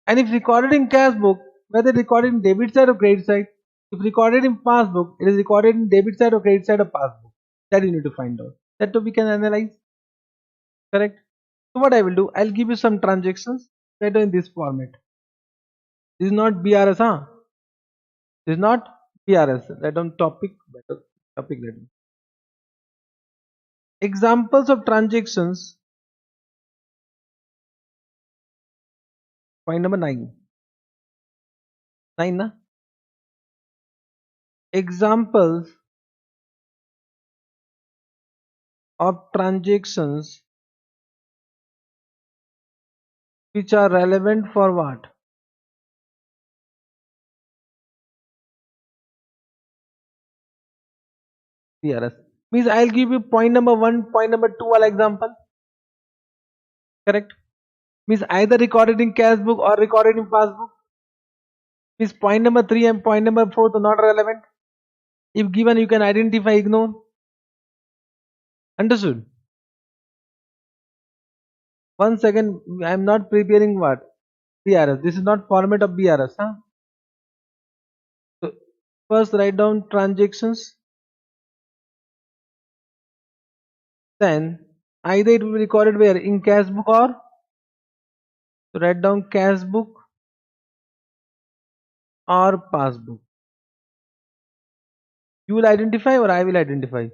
And if recorded in cash book, whether recorded in debit side or credit side. If recorded in passbook, it is recorded in debit side or credit side or passbook. That you need to find out. That too we can analyze. Correct. So what I will do, I'll give you some transactions that are in this format. This is not BRS, huh? This is not BRS. Write down topic. Better topic. Examples of transactions. Point number 9. 9 na? Examples of transactions which are relevant for what? BRS. Means I'll give you point number 1, point number 2 all example. Correct? Means either recorded in cash book or recorded in passbook. Means point number 3 and point number 4 are not relevant. If given, you can identify, ignore. Understood? One second, I'm not preparing what? BRS. This is not format of BRS. Huh? So first write down transactions. Then either it will be recorded where? In cash book or? So write down cash book or passbook. You will identify or I will identify?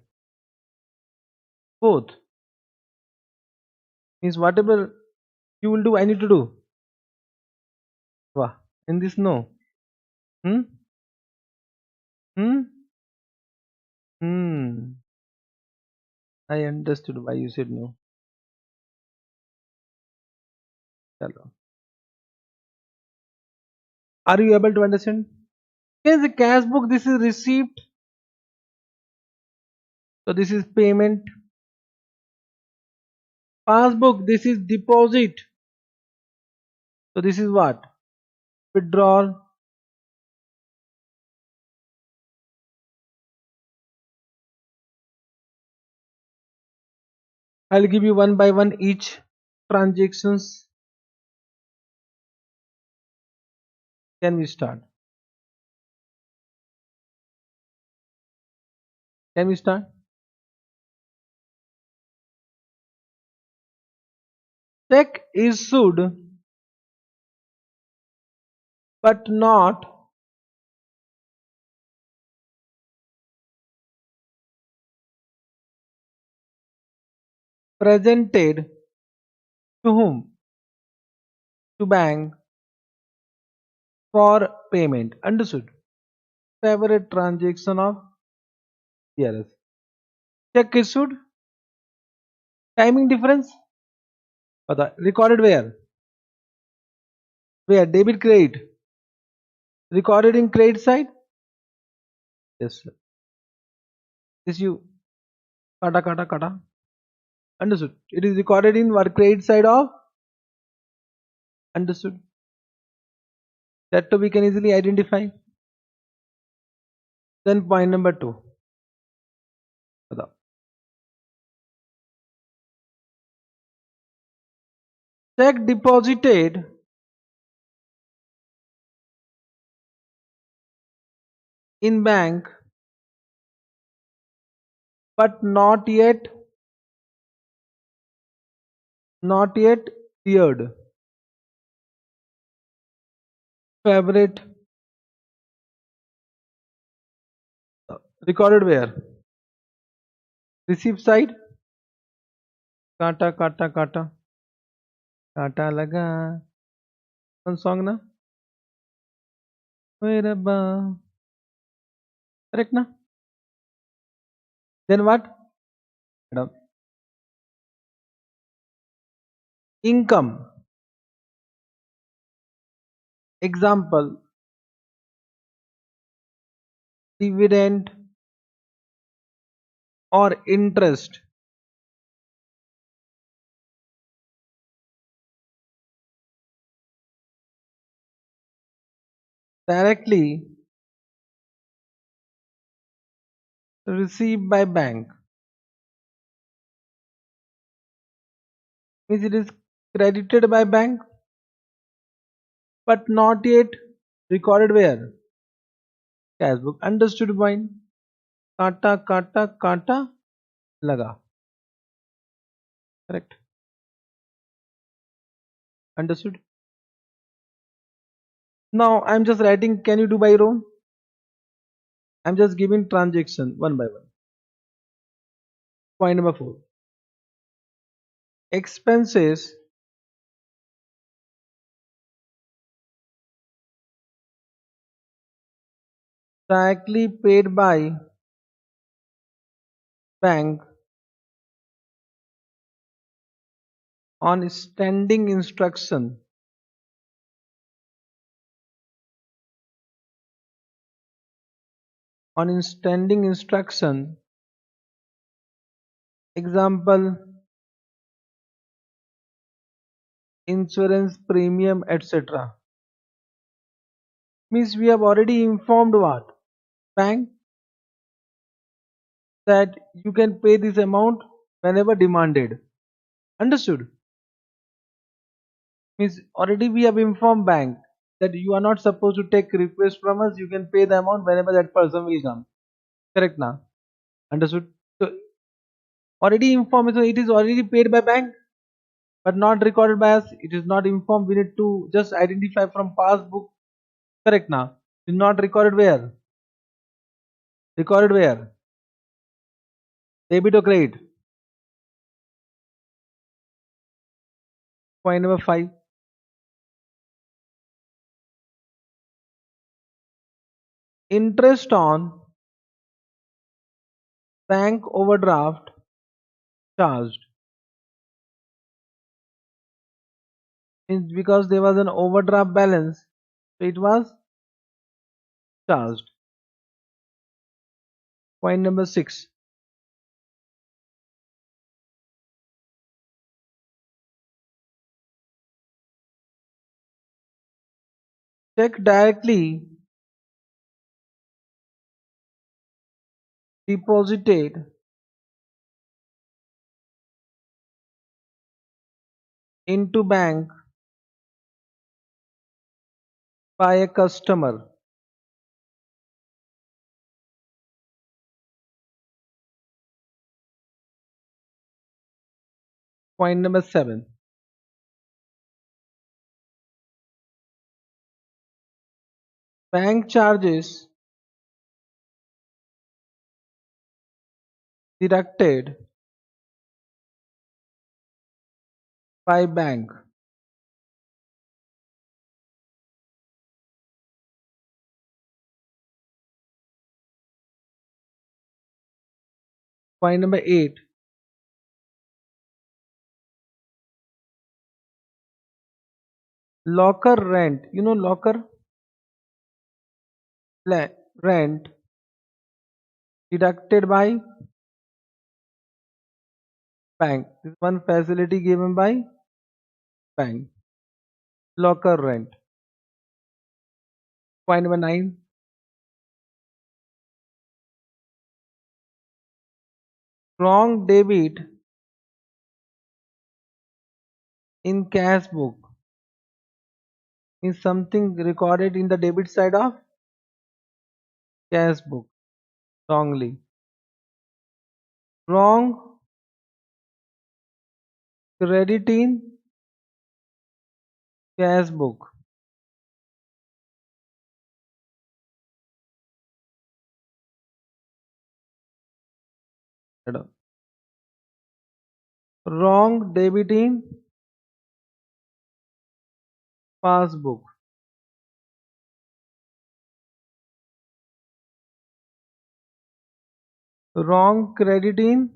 Both. Means whatever you will do, I need to do. Wow. In this, no. Hmm? Hmm? Hmm. I understood why you said no. Chalo. Are you able to understand? Yes, the cash book, this is receipt. So this is payment. Passbook, this is deposit. So this is what? Withdrawal. I'll give you one by one each transactions. Can we start? Can we start? Check issued but not presented to whom? To bank for payment. Understood? Favorite transaction of BRS. Check issued. Timing difference. पता recorded where? Where? Debit credit. Recorded in credit side. Yes sir. This you kata. Understood? It is recorded in what? Credit side of. Understood? That too we can easily identify. Then point number 2. पता check deposited in bank but not yet cleared. Favorite recorded where? Receipt side. काटा काटा काटा काटा लगा. One song na. ओए रब्बा. Correct na. Then what? Madam. Income. Example: dividend or interest. Directly received by bank. Means it is credited by bank but not yet recorded where? Cash book. Understood point? काटा काटा काटा लगा. Correct. Understood. Now I'm just writing. Can you do by row? I'm just giving transaction one by one. Point number 4. Expenses directly paid by bank on standing instruction. On standing instruction. Example: insurance premium, etc. Means we have already informed what? Bank that you can pay this amount whenever demanded. Understood? Means already we have informed bank that you are not supposed to take request from us. You can pay the amount whenever that person will come. Correct now? Understood? So already informed, so it is already paid by bank but not recorded by us. It is not informed. We need to just identify from passbook. Correct now? It is not recorded where? Recorded where? Debit or credit? Point number 5. Interest on bank overdraft charged. Means because there was an overdraft balance, so it was charged. Point number 6. Check directly deposited into bank by a customer. Point number 7. Bank charges deducted by bank. Point number 8. Locker rent. You know locker rent deducted by bank. This is one facility given by bank. Locker rent. Point number 9. Wrong debit in cash book is something recorded in the debit side of cash book wrongly. Wrong credit in cash book. Wrong debit in passbook. Wrong credit in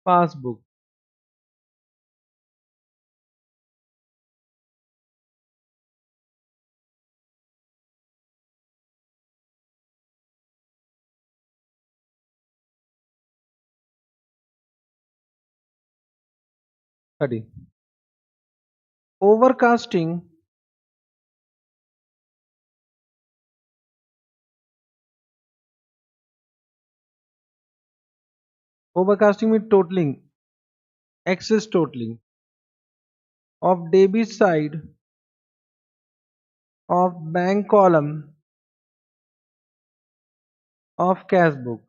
passbook. Study. Overcasting. Overcasting means totaling, excess totaling of debit side of bank column of cash book.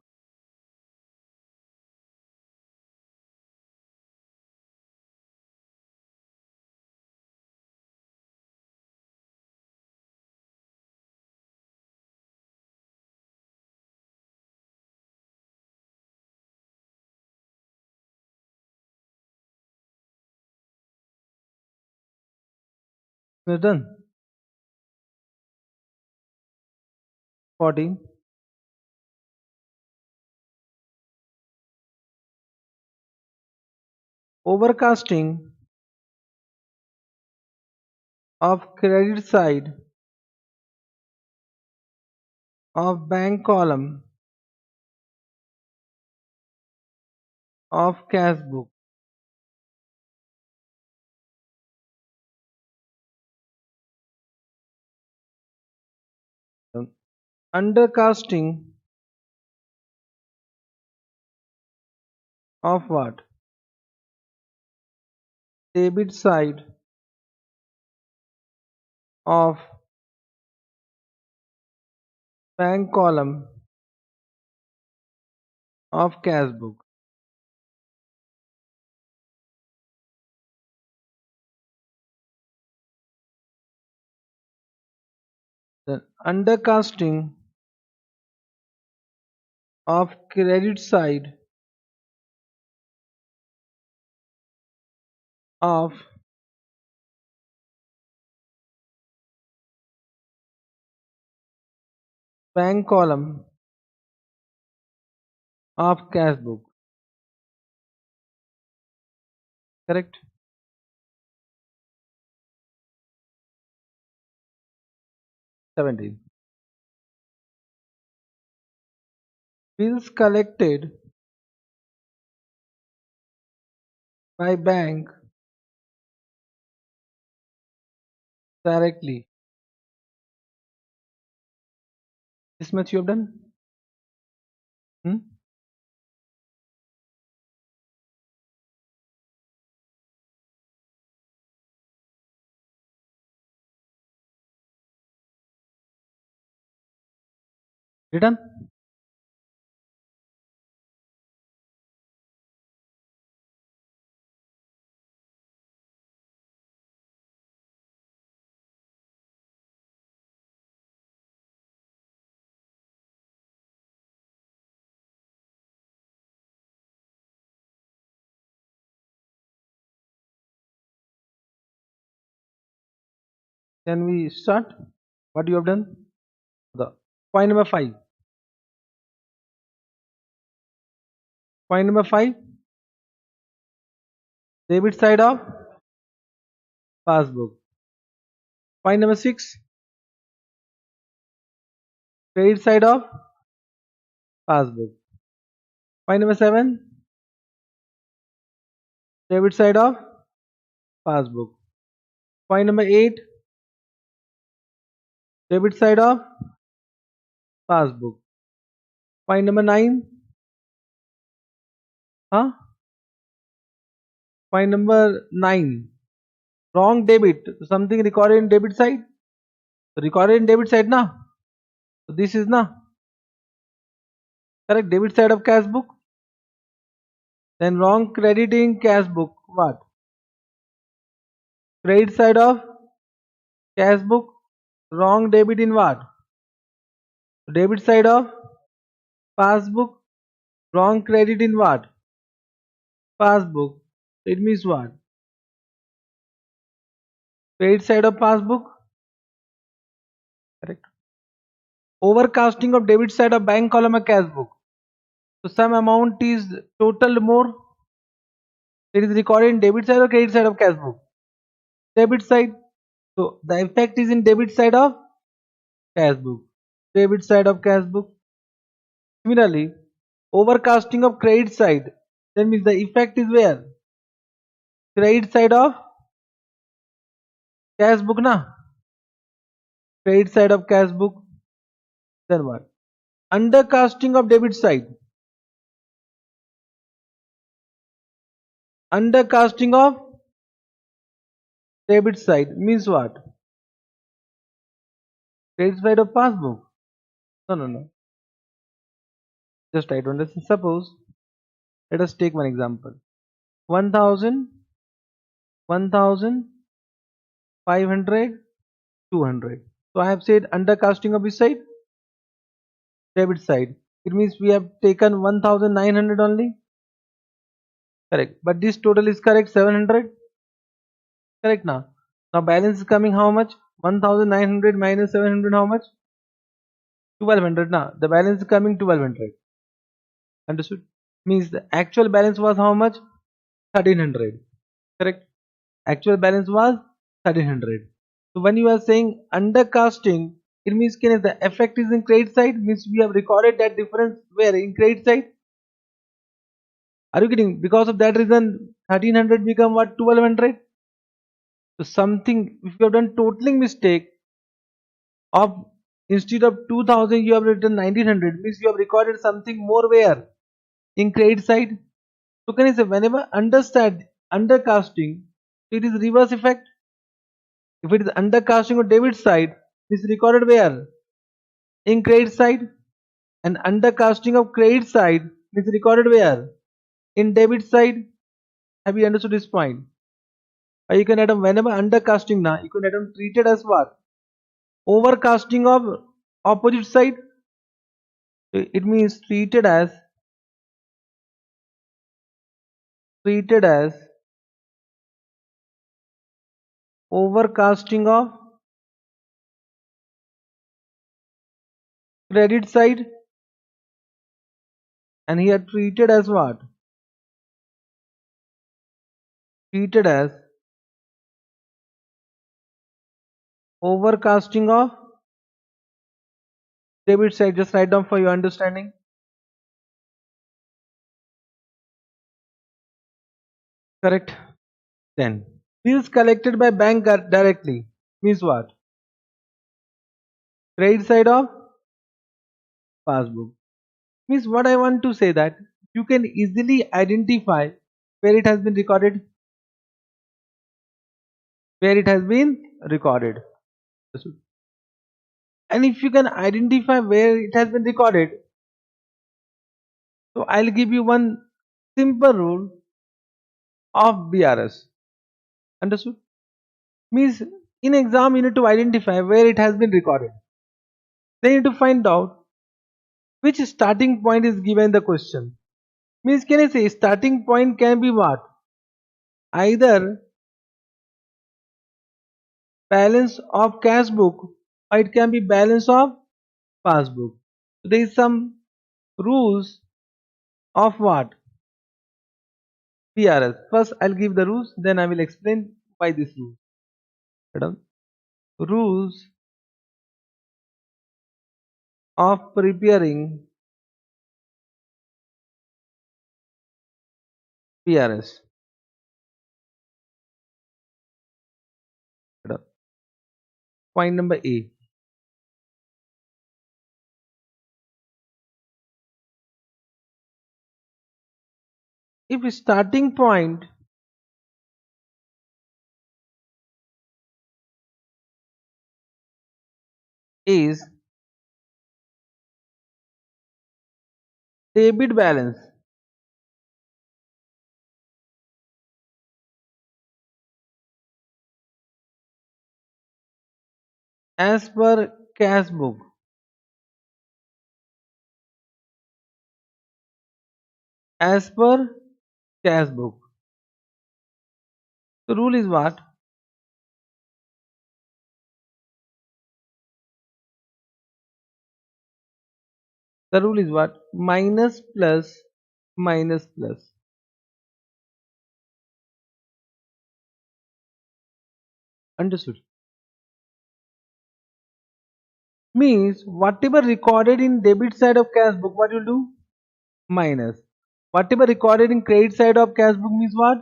We're done. 14. Overcasting of credit side of bank column of cash book. Undercasting of what? Debit side of bank column of cash book. Then undercasting of credit side of bank column of cash book. Correct? 17. Bills collected by bank directly. This much you have done? Hmm? You done? Can we start? What you have done? The point number 5. Point number 5. Debit side of passbook. Point number 6. Credit side of passbook. Point number 7. Debit side of passbook. Point number 8. Debit side of passbook. Point number 9. Huh? Point number 9. Wrong debit. Something recorded in debit side. Recorded in debit side na. So this is na. Correct. Debit side of cash book. Then wrong credit in cash book. What? Credit side of cash book. Wrong debit in what? Debit side of passbook. Wrong credit in what? passbook. It means what? Credit side of passbook. Correct. Overcasting of debit side of bank column or cash book. So some amount is total more. It is recorded in debit side or credit side of cash book. Debit side. So the effect is in debit side of cash book. Debit side of cash book. Similarly, overcasting of credit side. That means the effect is where? Credit side of cash book na. Credit side of cash book. Then what? Undercasting of debit side. Undercasting of debit side means what? Credit side of passbook. No, no, no. Just try to understand. Suppose, let us take one example. 1000, 500, 200. So I have said undercasting of which side? Debit side. It means we have taken 1900 only. Correct. But this total is correct 700. Correct now. Now balance is coming how much? 1900 minus 700 how much? 1200 now. The balance is coming 1200. Understood? Means the actual balance was how much? 1300. Correct? Actual balance was 1300. So when you are saying undercasting, it means the effect is in credit side, means we have recorded that difference where in credit side. Are you kidding? Because of that reason 1300 become what? 1200. So something, if you have done totaling mistake of instead of 2000 you have written 1900, means you have recorded something more where in credit side. So can you say whenever undercasting, it is reverse effect. If it is undercasting of debit side, it is recorded where? In credit side. And undercasting of credit side is recorded where? In debit side. Have you understood this point? Or you can add on whenever undercasting now, you can add on treated as what? Overcasting of opposite side. It means treated as overcasting of credit side, and here treated as what? Treated as overcasting of debit side. Just write down for your understanding. Correct. Then bills collected by bank directly means what? Credit side of passbook. Means what I want to say that you can easily identify where it has been recorded. Where it has been recorded. And if you can identify where it has been recorded, so I'll give you one simple rule of BRS. Understood? Means in exam you need to identify where it has been recorded. Then you need to find out which starting point is given in the question. Means can I say starting point can be what? Either balance of cash book or it can be balance of passbook. So there is some rules of what? PRS. First I'll give the rules, then I will explain why this rule. Rules of preparing PRS. Point number A. If starting point is debit balance as per cash book, as per cash book. The rule is what? The rule is what? Minus plus minus plus. Understood? Means whatever recorded in debit side of cash book, what you'll do? Minus. Whatever recorded in credit side of cash book means what?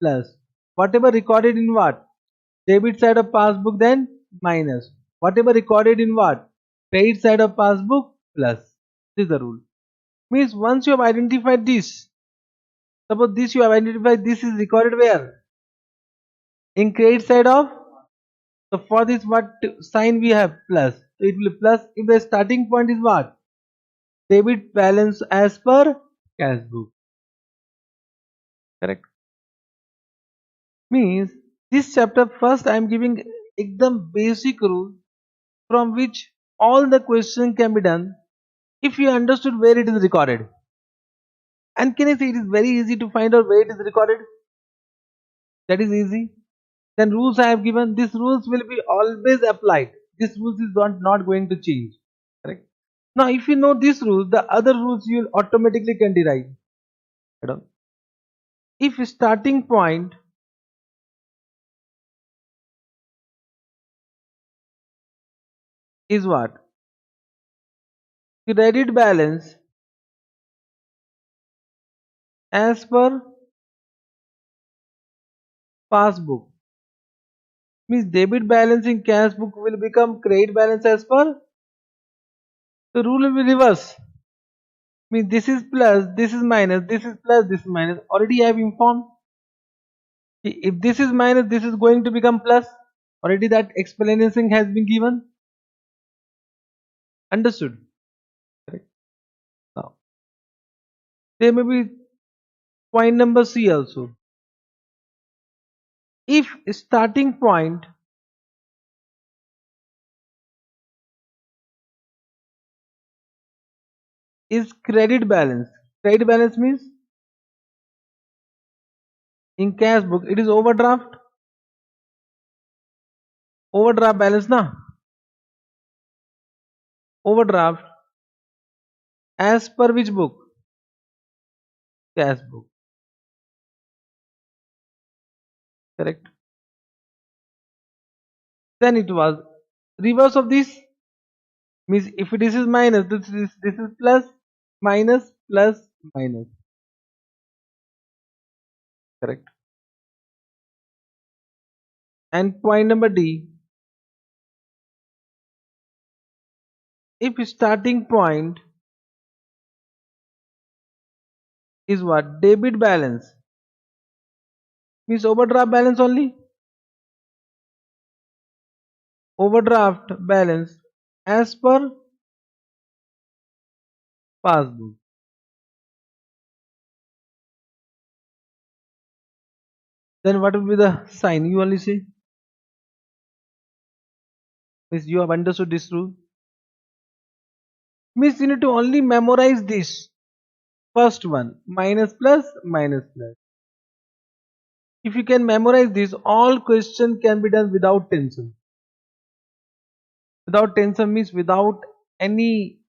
Plus. Whatever recorded in what? Debit side of passbook, then minus. Whatever recorded in what? Credit side of passbook, plus. This is the rule. Means once you have identified this, suppose this you have identified, this is recorded where? In credit side of. So for this what sign we have? Plus. So it will be plus if the starting point is what? Debit balance as per cash book. Correct? Means this chapter first I am giving ekdam basic rule from which all the question can be done if you understood where it is recorded. And can I say it is very easy to find out where it is recorded? That is easy. Then rules I have given, these rules will be always applied. This rules is not going to change. Correct? Now if you know this rule, the other rules you will automatically can derive. If starting point is what? Credit balance as per passbook. Means debit balance in cash book will become credit balance as per. The rule will be reverse. Means this is plus, this is minus, this is plus, this is minus. Already I have informed. If this is minus, this is going to become plus. Already that explanation has been given. Understood? Correct. Now there may be point number C also. If starting point is credit balance. Credit balance means in cash book it is overdraft. Overdraft balance na. Overdraft as per which book? Cash book. Correct. Then it was reverse of this. Means if this is minus, this is plus, minus, plus, minus. Correct. And point number D, if starting point is what? Debit balance, means overdraft balance only. Overdraft balance as per passbook. Then what will be the sign? You only say. Means you have understood this rule. Means you need to only memorize this. First one, minus plus, minus plus. If you can memorize this, all question can be done without tension. Without tension means without any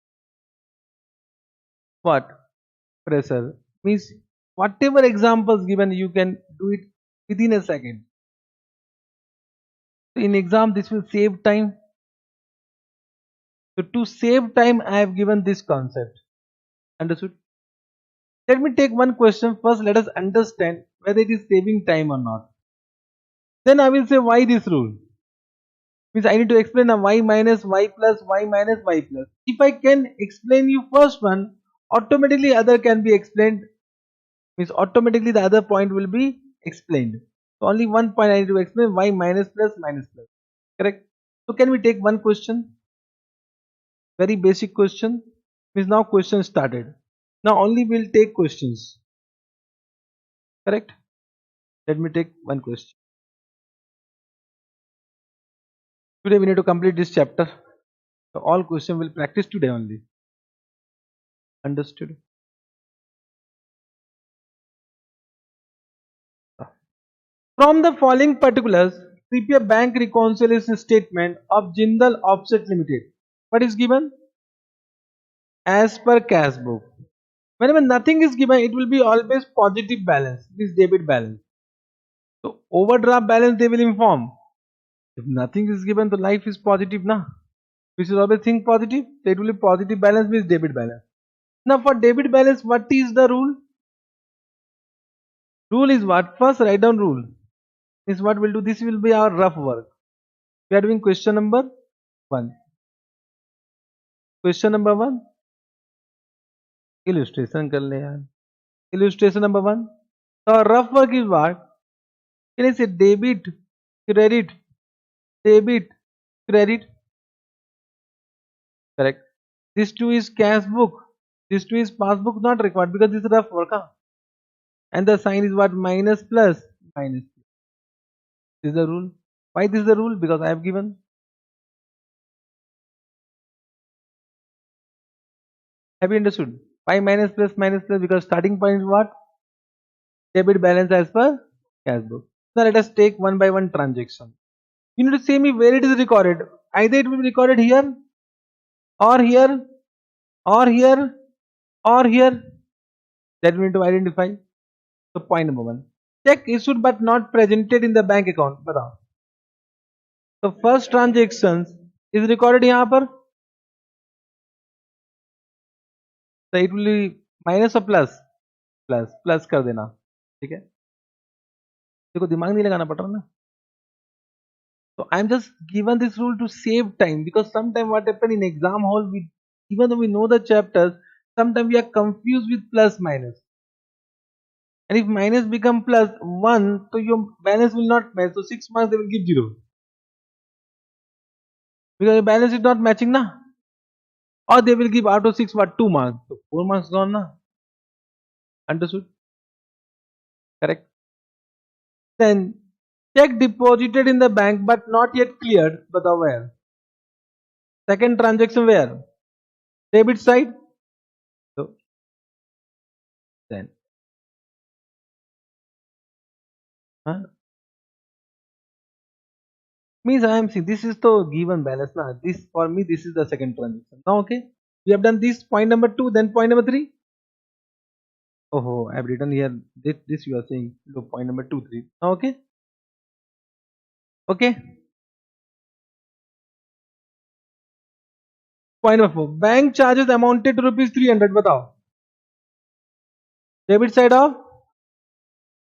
what? Pressure. Means whatever examples given, you can do it within a second. So in exam, this will save time. So to save time, I have given this concept. Understood? Let me take one question first. Let us understand whether it is saving time or not. Then I will say why this rule. Means I need to explain a y minus, y plus, y minus, y plus. If I can explain you first one, automatically other can be explained. Means automatically the other point will be explained. So only one point I need to explain, y minus plus minus plus. Correct? So can we take one question? Very basic question. Means now question started. Now only we'll take questions. Correct? Let me take one question. Today we need to complete this chapter. So all question will practice today only. Understood? From the following particulars, prepare bank reconciliation statement of Jindal Offset Limited. What is given? As per cash book. Whenever nothing is given, it will be always positive balance, this debit balance. So overdraft balance they will inform. If nothing is given, the life is positive, na. We should always think positive. So it will be positive balance means debit balance. Now for debit balance, what is the rule? Rule is what? First write down rule. Is what we'll do. This will be our rough work. We are doing question number 1. Question number 1. Illustration कर ले यार. Illustration number 1. So our rough work is what? Can I say debit, credit, debit, credit? Correct. This 2 is cash book. This 2 is passbook, not required because this is rough work. Huh? And the sign is what? Minus plus minus. This is the rule. Why this is the rule? Because I have given. Have you understood? Why minus plus minus plus? Because starting point is what? Debit balance as per cash book. Now let us take one by one transaction. You need to say me where it is recorded. Either it will be recorded here, or here, or here, or here. That we need to identify. So point number 1. Check issued but not presented in the bank account. बताओ. So first transactions is recorded यहाँ पर. So it will be minus or plus? Plus कर देना. ठीक है. देखो दिमाग नहीं लगाना पड़ रहा ना. So I'm just given this rule to save time, because sometimes what happen in exam hall, we, even though we know the chapters, sometimes we are confused with plus minus. And if minus become plus 1, so your balance will not match. So 6 marks they will give 0. Because your balance is not matching na. Or they will give out of 6 what 2 marks. So 4 marks gone na. Understood? Correct. Then check deposited in the bank but not yet cleared. But where? Second transaction where? Debit side. So then. Huh? Means I am seeing this is the given balance now. This for me this is the second transaction. Now okay. We have done this point number 2, then point number 3. Oh, I have written here this you are saying. Look, point number 2, 3. Now okay. Okay. Point number 4. Bank charges amounted to rupees 300. बताओ. Debit side of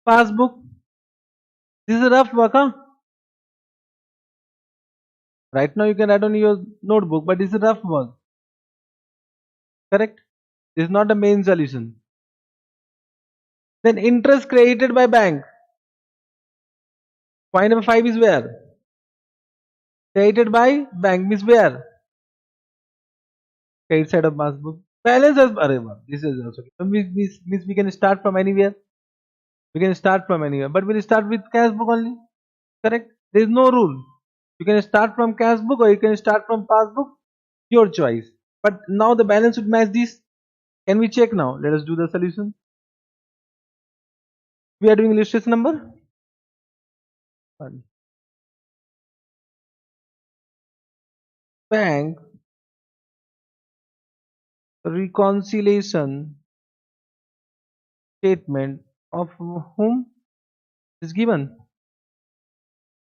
passbook. This is a rough work, huh? Right now you can write on your notebook, but this is a rough work. Correct? This is not the main solution. Then interest credited by bank. Point number 5 is where? Credited by bank means where? Credit side of passbook. Balance as this is also. Means we can start from anywhere. We can start from anywhere, but we'll start with cash book only. Correct? There is no rule. You can start from cash book or you can start from passbook. Your choice. But now the balance should match this. Can we check now? Let us do the solution. We are doing illustration number 1. Bank reconciliation statement of whom is given?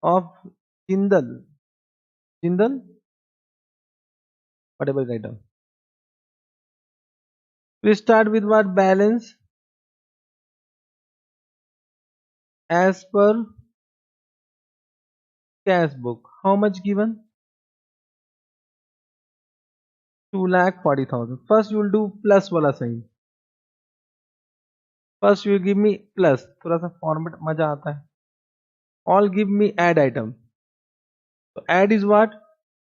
Of Jindal. Jindal? Whatever I write down. We start with what? Balance as per cash book. How much given? 2,40,000. First you will do plus wala sign. First you will give me plus. थोड़ा सा format मजा आता है. All give me add item. So add is what?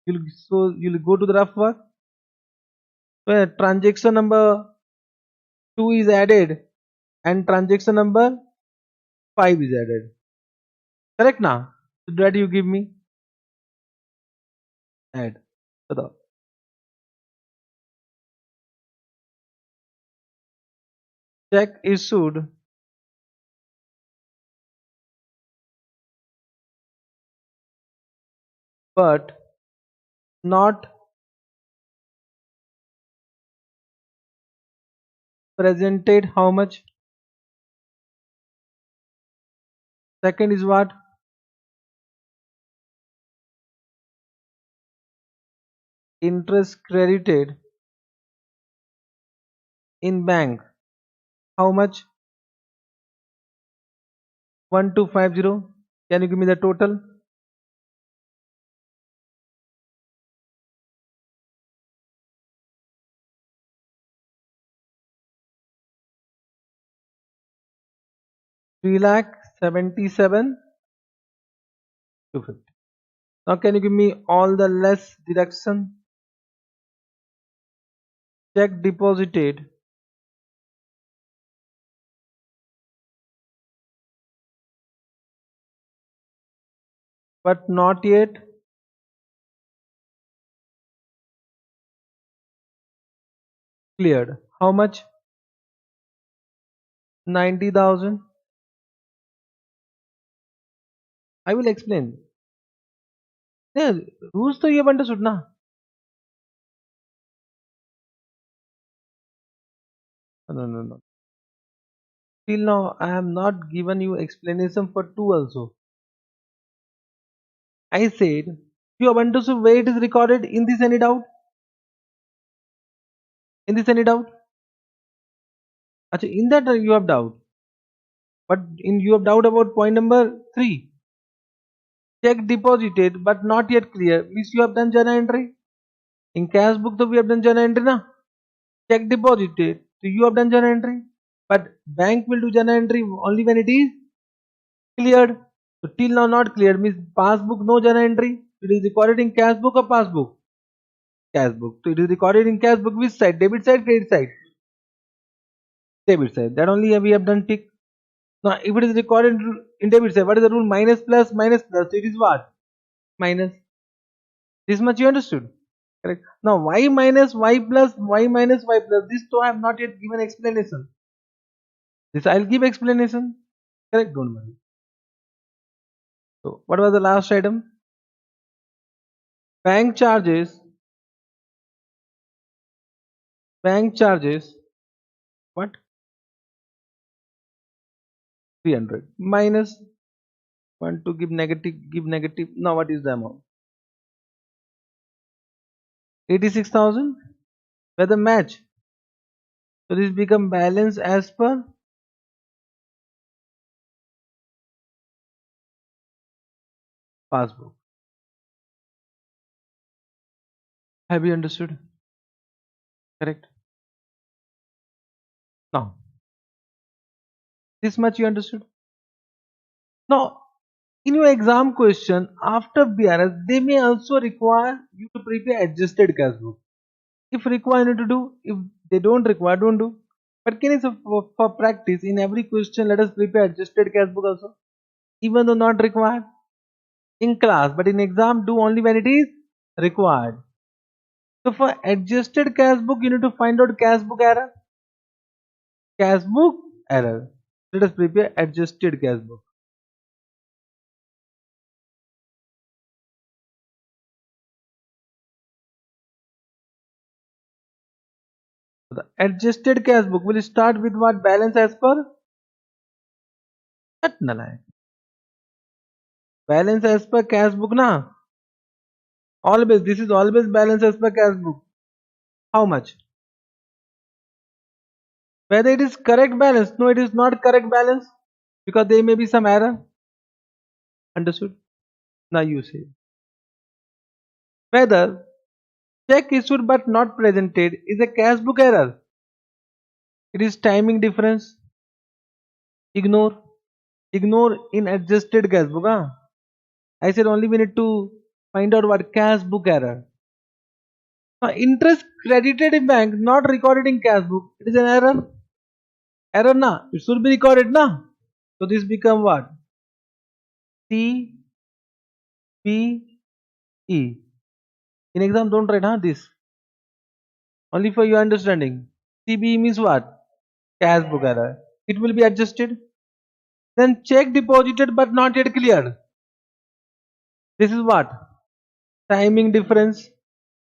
You'll go to the rough work. So transaction number 2 is added and transaction number 5 is added. Correct now? So that you give me add. So check issued but not presented how much. Second is what? Interest credited in bank. How much? 1250. Can you give me the total? Three lakh 77 250. Now can you give me all the less deduction? Check deposited but not yet cleared. How much? 90,000. I will explain. Yeah, rules तो ये understood ना. No. Till now I have not given you explanation for two also. I said you have understood where it is recorded. In this any doubt? In this any doubt? Achha, in that you have doubt. But in you have doubt about point number 3. Check deposited but not yet clear. Means you have done journal entry. In cash book though we have done journal entry na. Check deposited. So you have done journal entry. But bank will do journal entry only when it is cleared. So till now not cleared means passbook no journal entry. It is recorded in cash book or passbook? Cash book. So it is recorded in cash book which side? Debit side, credit side? Debit side. That only we have done tick. Now if it is recorded in debit side, what is the rule? Minus plus minus plus. So it is what? Minus. This much you understood? Correct. Now y minus y plus y minus y plus. This though I have not yet given explanation. This I'll give explanation. Correct? Don't worry. So what was the last item? Bank charges. Bank charges. What? 300 minus 1 to give negative. Give negative. Now what is the amount? 86,000. Whether match. So this become balance as per passbook. Have you understood? Correct. Now this much you understood. Now in your exam question after BRS they may also require you to prepare adjusted cash book. If required you to do, if they don't require, don't do. But can you for practice in every question let us prepare adjusted cash book also, even though not required in class, but in exam do only when it is required. So for adjusted cash book you need to find out cash book error. Cash book error. Let us prepare adjusted cash book. So the adjusted cash book will start with what? Balance as per balance as per cash book na. Always this is always balance as per cash book. How much? Whether it is correct balance? No, it is not correct balance because there may be some error. Understood? Now you say whether check issued but not presented is a cash book error. It is timing difference. Ignore. Ignore in adjusted cash book. Huh? I said only we need to find out what cash book error. Now interest credited in bank not recorded in cash book. It is an error. Error na. It should be recorded na. So this become what? C B E. In exam don't write this. Only for your understanding. CBE means what? Cash book error. It will be adjusted. Then check deposited but not yet cleared. This is what? timing difference.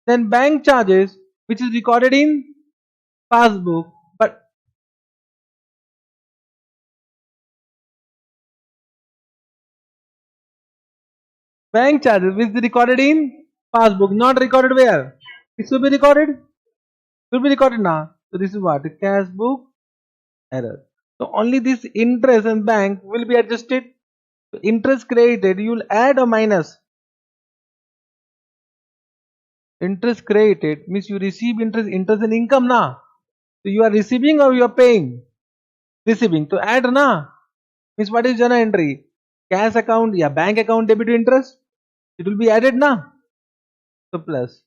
Then bank charges, which is recorded in passbook, but bank charges which is recorded in passbook, not recorded where? It should be recorded. Should be recorded now. So this is what cash book error. So only this interest and bank will be adjusted. So interest credited, you will add or minus. Interest credited means you receive interest, interest and income na. So you are receiving or you are paying? Receiving. So add na. Means what is journal entry? Cash account, yeah, bank account debit to interest. It will be added na. So plus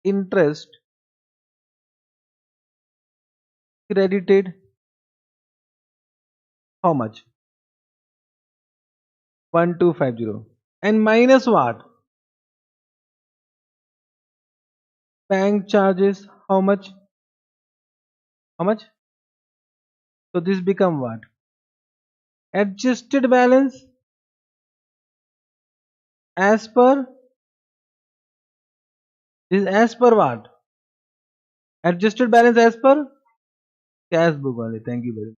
interest credited how much? 1250. And minus what? Bank charges how much? How much? So this become what? Adjusted balance as per this as per what? Adjusted balance as per cash book only. Thank you very much.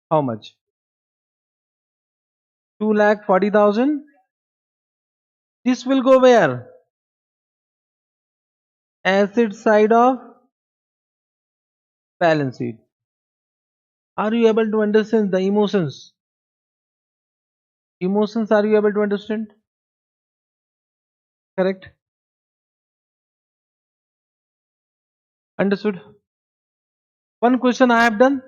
How much? 2,40,000. This will go where? Asset side of balance sheet. Are you able to understand the emotions? Emotions are you able to understand? Correct? Understood? One question I have done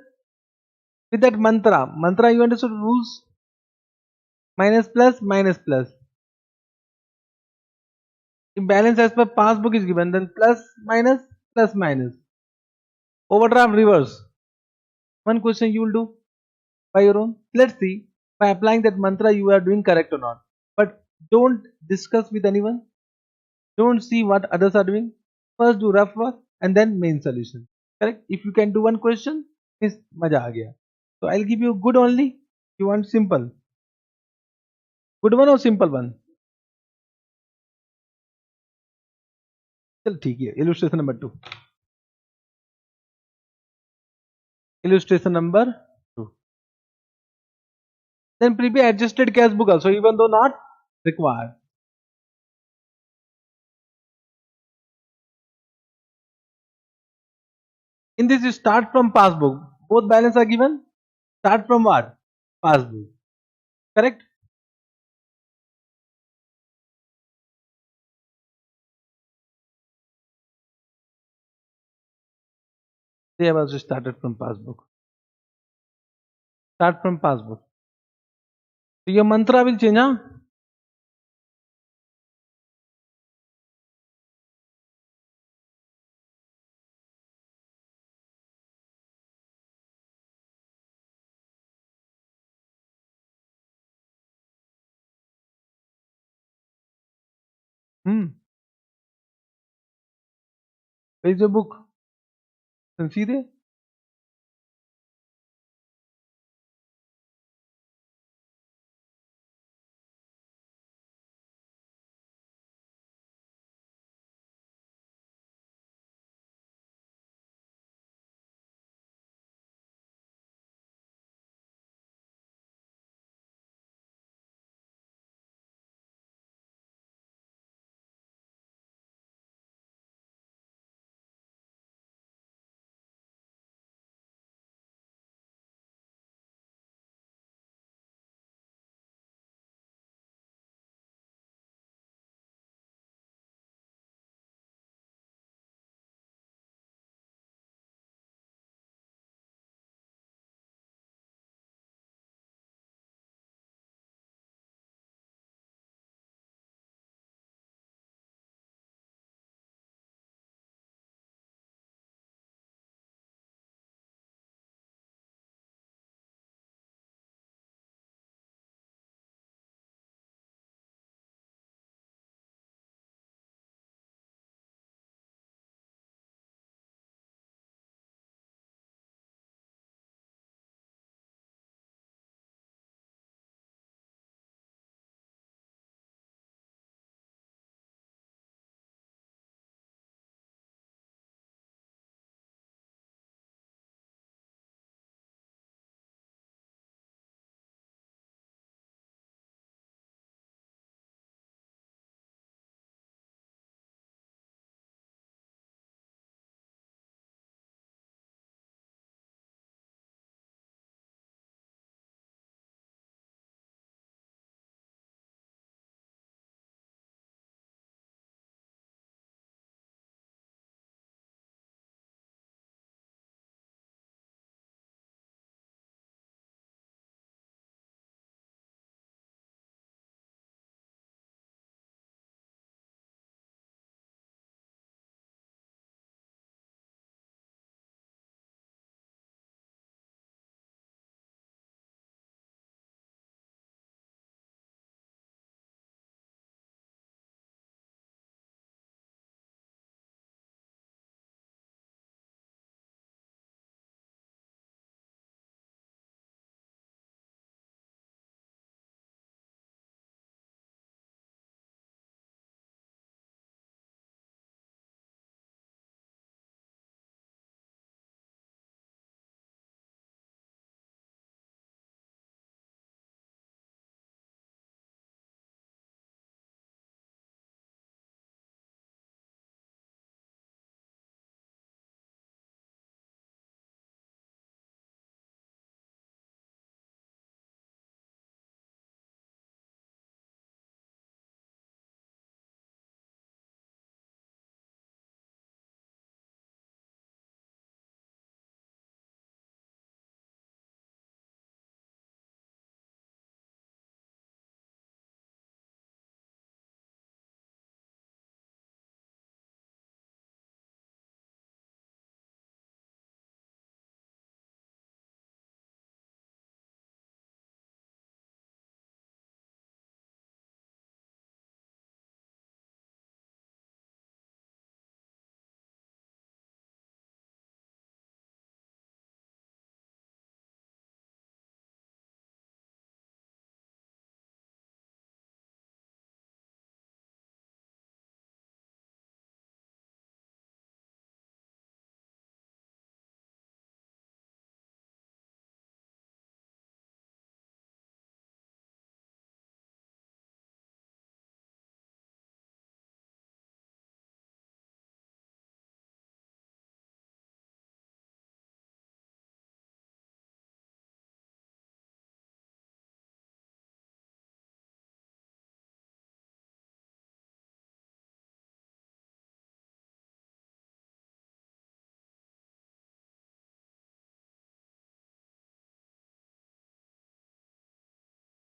with that mantra. Mantra you understood rules? Minus plus minus plus. If balance as per passbook is given, then plus minus plus minus. Overdraft reverse. One question you will do by your own. Let's see by applying that mantra you are doing correct or not. But don't discuss with anyone. Don't see what others are doing. First do rough work and then main solution. Correct? If you can do one question, is maja aa gaya. So I'll give you good only. You want simple. Good one or simple one? चल ठीक है. Illustration number 2. Illustration number 2. Then prepare adjusted cash book also, even though not required. In this, you start from passbook. Both balance are given. Start from what? Passbook. Correct? They have also started from passbook. Start from passbook. So your mantra will change, huh? Hmm. Where is your book? Can see there?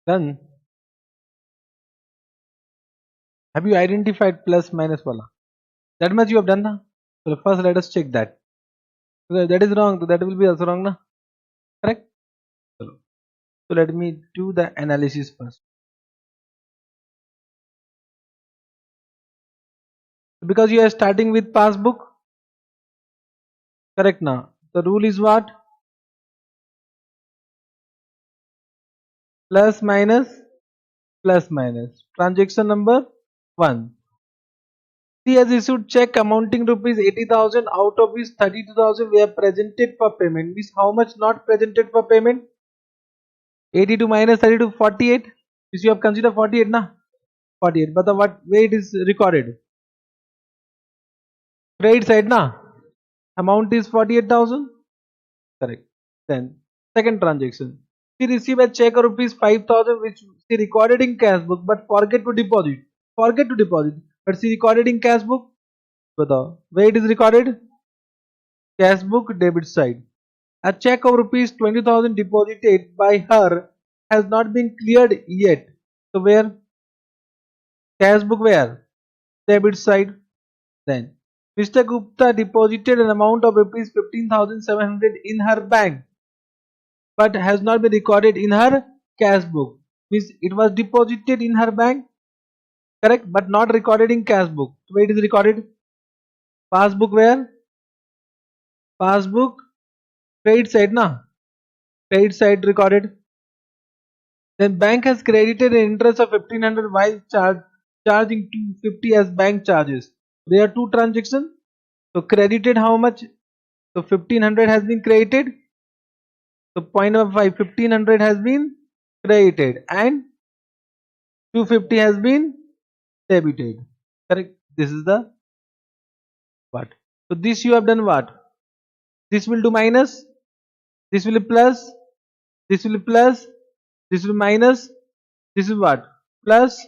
Done. Have you identified plus minus wala? That much you have done na? So first let us check that. Because that is wrong, so that will be also wrong na? Correct? So let me do the analysis first. Because you are starting with passbook, correct now. The rule is what? Plus minus plus minus. Transaction number 1. He has issued check amounting rupees 80,000, out of which 32,000 were presented for payment. Means how much not presented for payment? 82 minus 32, 48. Means you have considered 48 na? 48. But the what way it is recorded? Credit side na? Amount is 48,000. Correct. Then second transaction. She received a check of rupees 5,000 which she recorded in cash book but forget to deposit. Forget to deposit. But she recorded in cash book. But where it is recorded? Cash book debit side. A check of rupees 20,000 deposited by her has not been cleared yet. So where? Cash book where? Debit side. Then Mr. Gupta deposited an amount of rupees 15,700 in her bank but has not been recorded in her cash book. Means it was deposited in her bank, correct, but not recorded in cash book. So where it is recorded? Passbook where? Passbook credit side na? Credit side recorded. Then bank has credited an interest of 1500 while charging 250 as bank charges. There are two transactions. So credited how much? So 1500 has been credited. So point number 5, 1500 has been credited and 250 has been debited. Correct. This is the what. So this you have done what? This will do minus. This will be plus. This will be plus. This will be minus. This is what? Plus.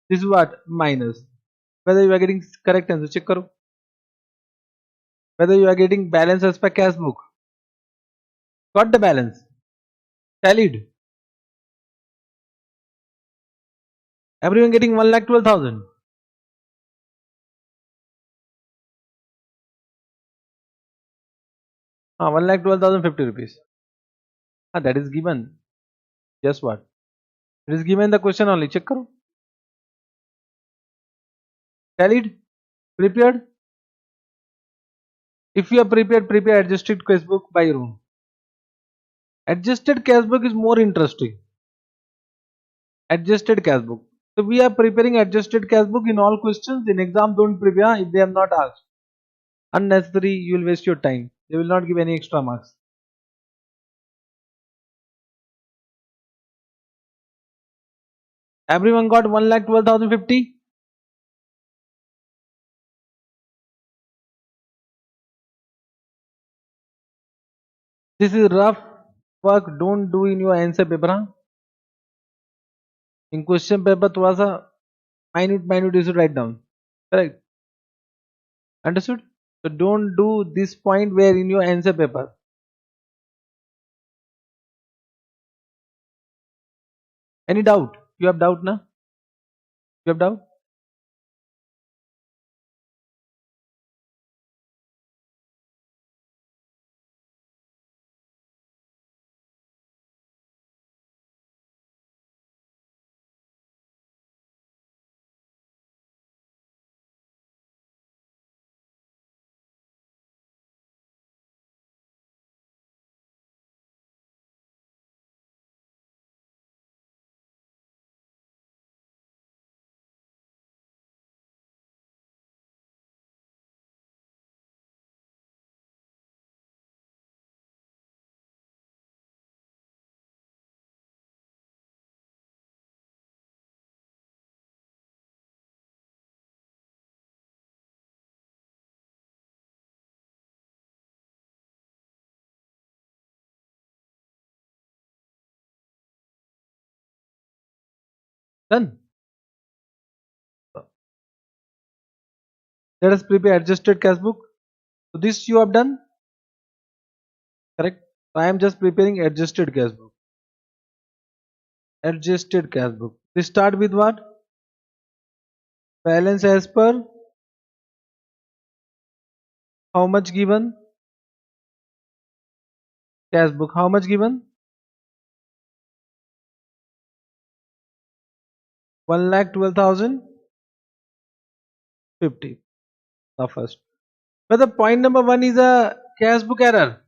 This is what? Minus. Whether you are getting correct answer, check karo. Whether you are getting balance as per cash book. Got the balance. Tallied. Everyone getting 1,12,000. 1,12,050 rupees. That is given. Just what? It is given the question only. Check karo. Tallied. Prepared. If you are prepared, prepare adjusted cash book by your own. Adjusted cash book is more interesting. Adjusted cash book. So we are preparing adjusted cash book in all questions. In exam, don't prepare if they have not asked. Unnecessary, you will waste your time. They will not give any extra marks. Everyone got 1,12,050. This is rough work. Don't do in your answer paper. Huh? In question paper, थोड़ा सा minute you should write down. Correct. Understood? So don't do this point where in your answer paper. Any doubt? You have doubt, na? You have doubt? Done. Let us prepare adjusted cash book. So this you have done. Correct. So I am just preparing adjusted cash book. Adjusted cash book. We start with what? Balance as per how much given? Cash book. How much given? 1,12,050. The first. But the point number one is a cash book error.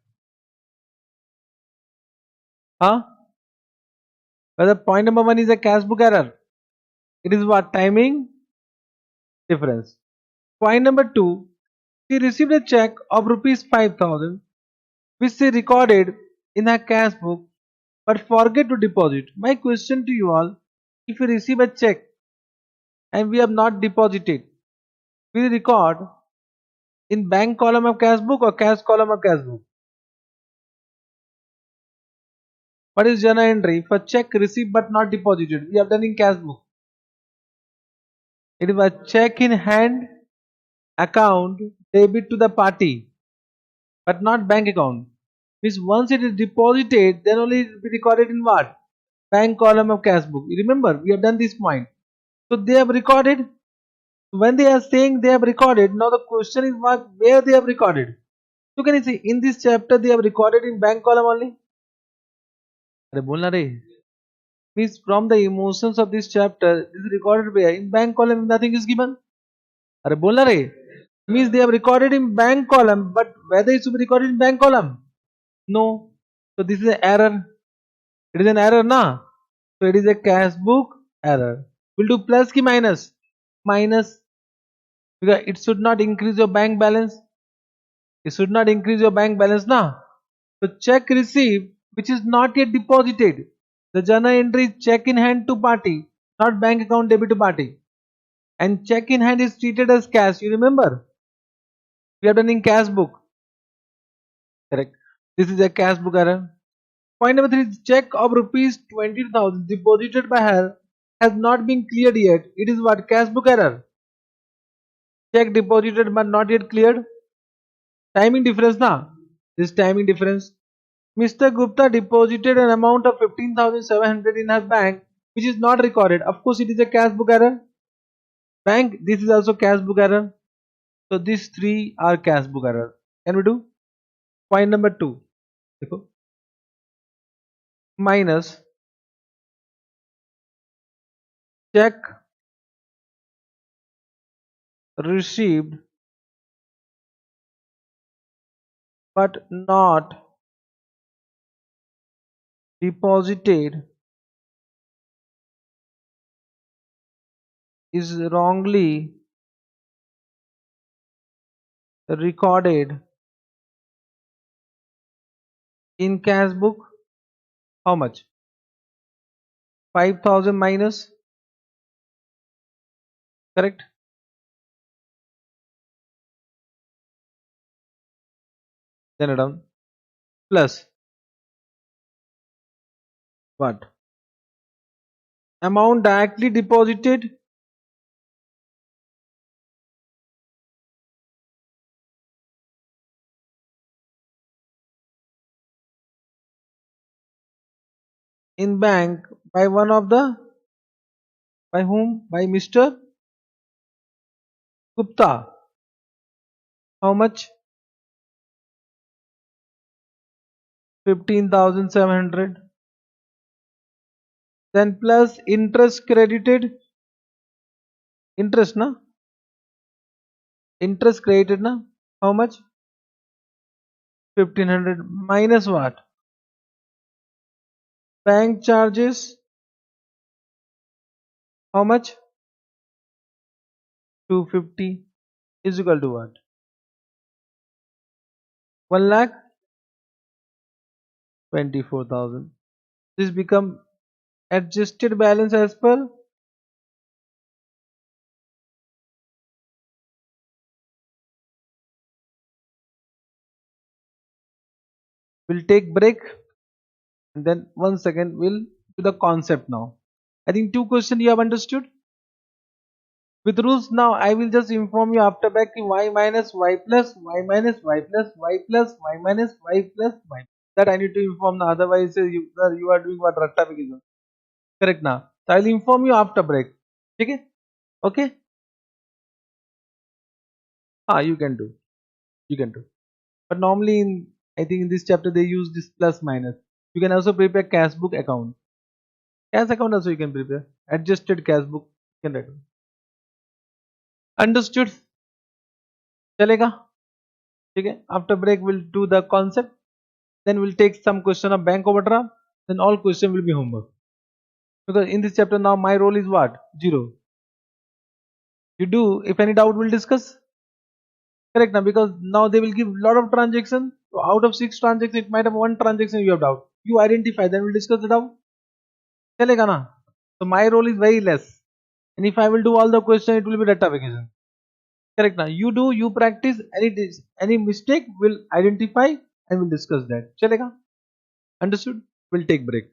Huh? But the point number one is a cash book error. It is what? Timing difference. Point number two, she received a check of rupees 5,000 which she recorded in her cash book but forget to deposit. My question to you all, if you receive a check and we have not deposited, will you record in bank column of cash book or cash column of cash book? What is journal entry for check received but not deposited? We have done in cash book. It is a check in hand account debit to the party but not bank account. Means once it is deposited, then only it will be recorded in what? Bank column of cash book. You remember, we have done this point. So they have recorded. When they are saying they have recorded, now the question is what? Where they have recorded? So can you see in this chapter they have recorded in bank column only? अरे बोलना रे. Means from the emotions of this chapter, this is recorded where? In bank column, nothing is given. अरे बोलना रे. Means they have recorded in bank column, but whether it should be recorded in bank column? No. So this is an error. It is an error, na? So it is a cash book error. We'll do plus ki minus? Minus. Because it should not increase your bank balance. It should not increase your bank balance, na? So check received which is not yet deposited. The journal entry is check in hand to party, not bank account debit to party. And check in hand is treated as cash. You remember? We have done in cash book. Correct. This is a cash book error. Point number three, check of rupees 20,000 deposited by her has not been cleared yet. It is what? Cash book error. Check deposited but not yet cleared. Timing difference, na? This timing difference. Mr. Gupta deposited an amount of 15,700 in her bank which is not recorded. Of course, it is a cash book error. Bank, this is also cash book error. So these three are cash book error. Can we do? Point number two. Minus check received but not deposited is wrongly recorded in cash book. How much? 5,000 minus. Correct? Then down. Plus what? Amount directly deposited in bank by one of the, by whom? By Mr. Gupta. How much? 15,700. Then plus interest credited. Interest, na? Interest credited, na? How much? 1,500 minus what? Bank charges. How much? 250 is equal to what? 1,24,000. This become adjusted balance as per. We'll take break and then 1 second we'll do the concept now. I think two questions you have understood. With rules now I will just inform you after back y minus y plus y minus y plus y plus y minus y plus y. That I need to inform now, otherwise you are doing what ratta Correct ना? So I'll inform you after break. ठीक है? Okay? You can do. You can do. But normally I think in this chapter they use this plus minus. You can also prepare cash book account. Cash account also you can prepare. Adjusted cash book you can write. Understood? चलेगा? ठीक है? After break we'll do the concept. Then we'll take some question of bank overdraft. Then all question will be homework. Because in this chapter now my role is what? Zero. You do. If any doubt we'll discuss. Correct now, because now they will give lot of transactions. So out of 6 transactions, it might have one transaction you have doubt. You identify, then we'll discuss the doubt. चलेगा ना? So my role is very less. And if I will do all the question, it will be rectification. Correct now? You do, you practice. Any mistake, we'll identify and we'll discuss that. चलेगा? Understood? We'll take break.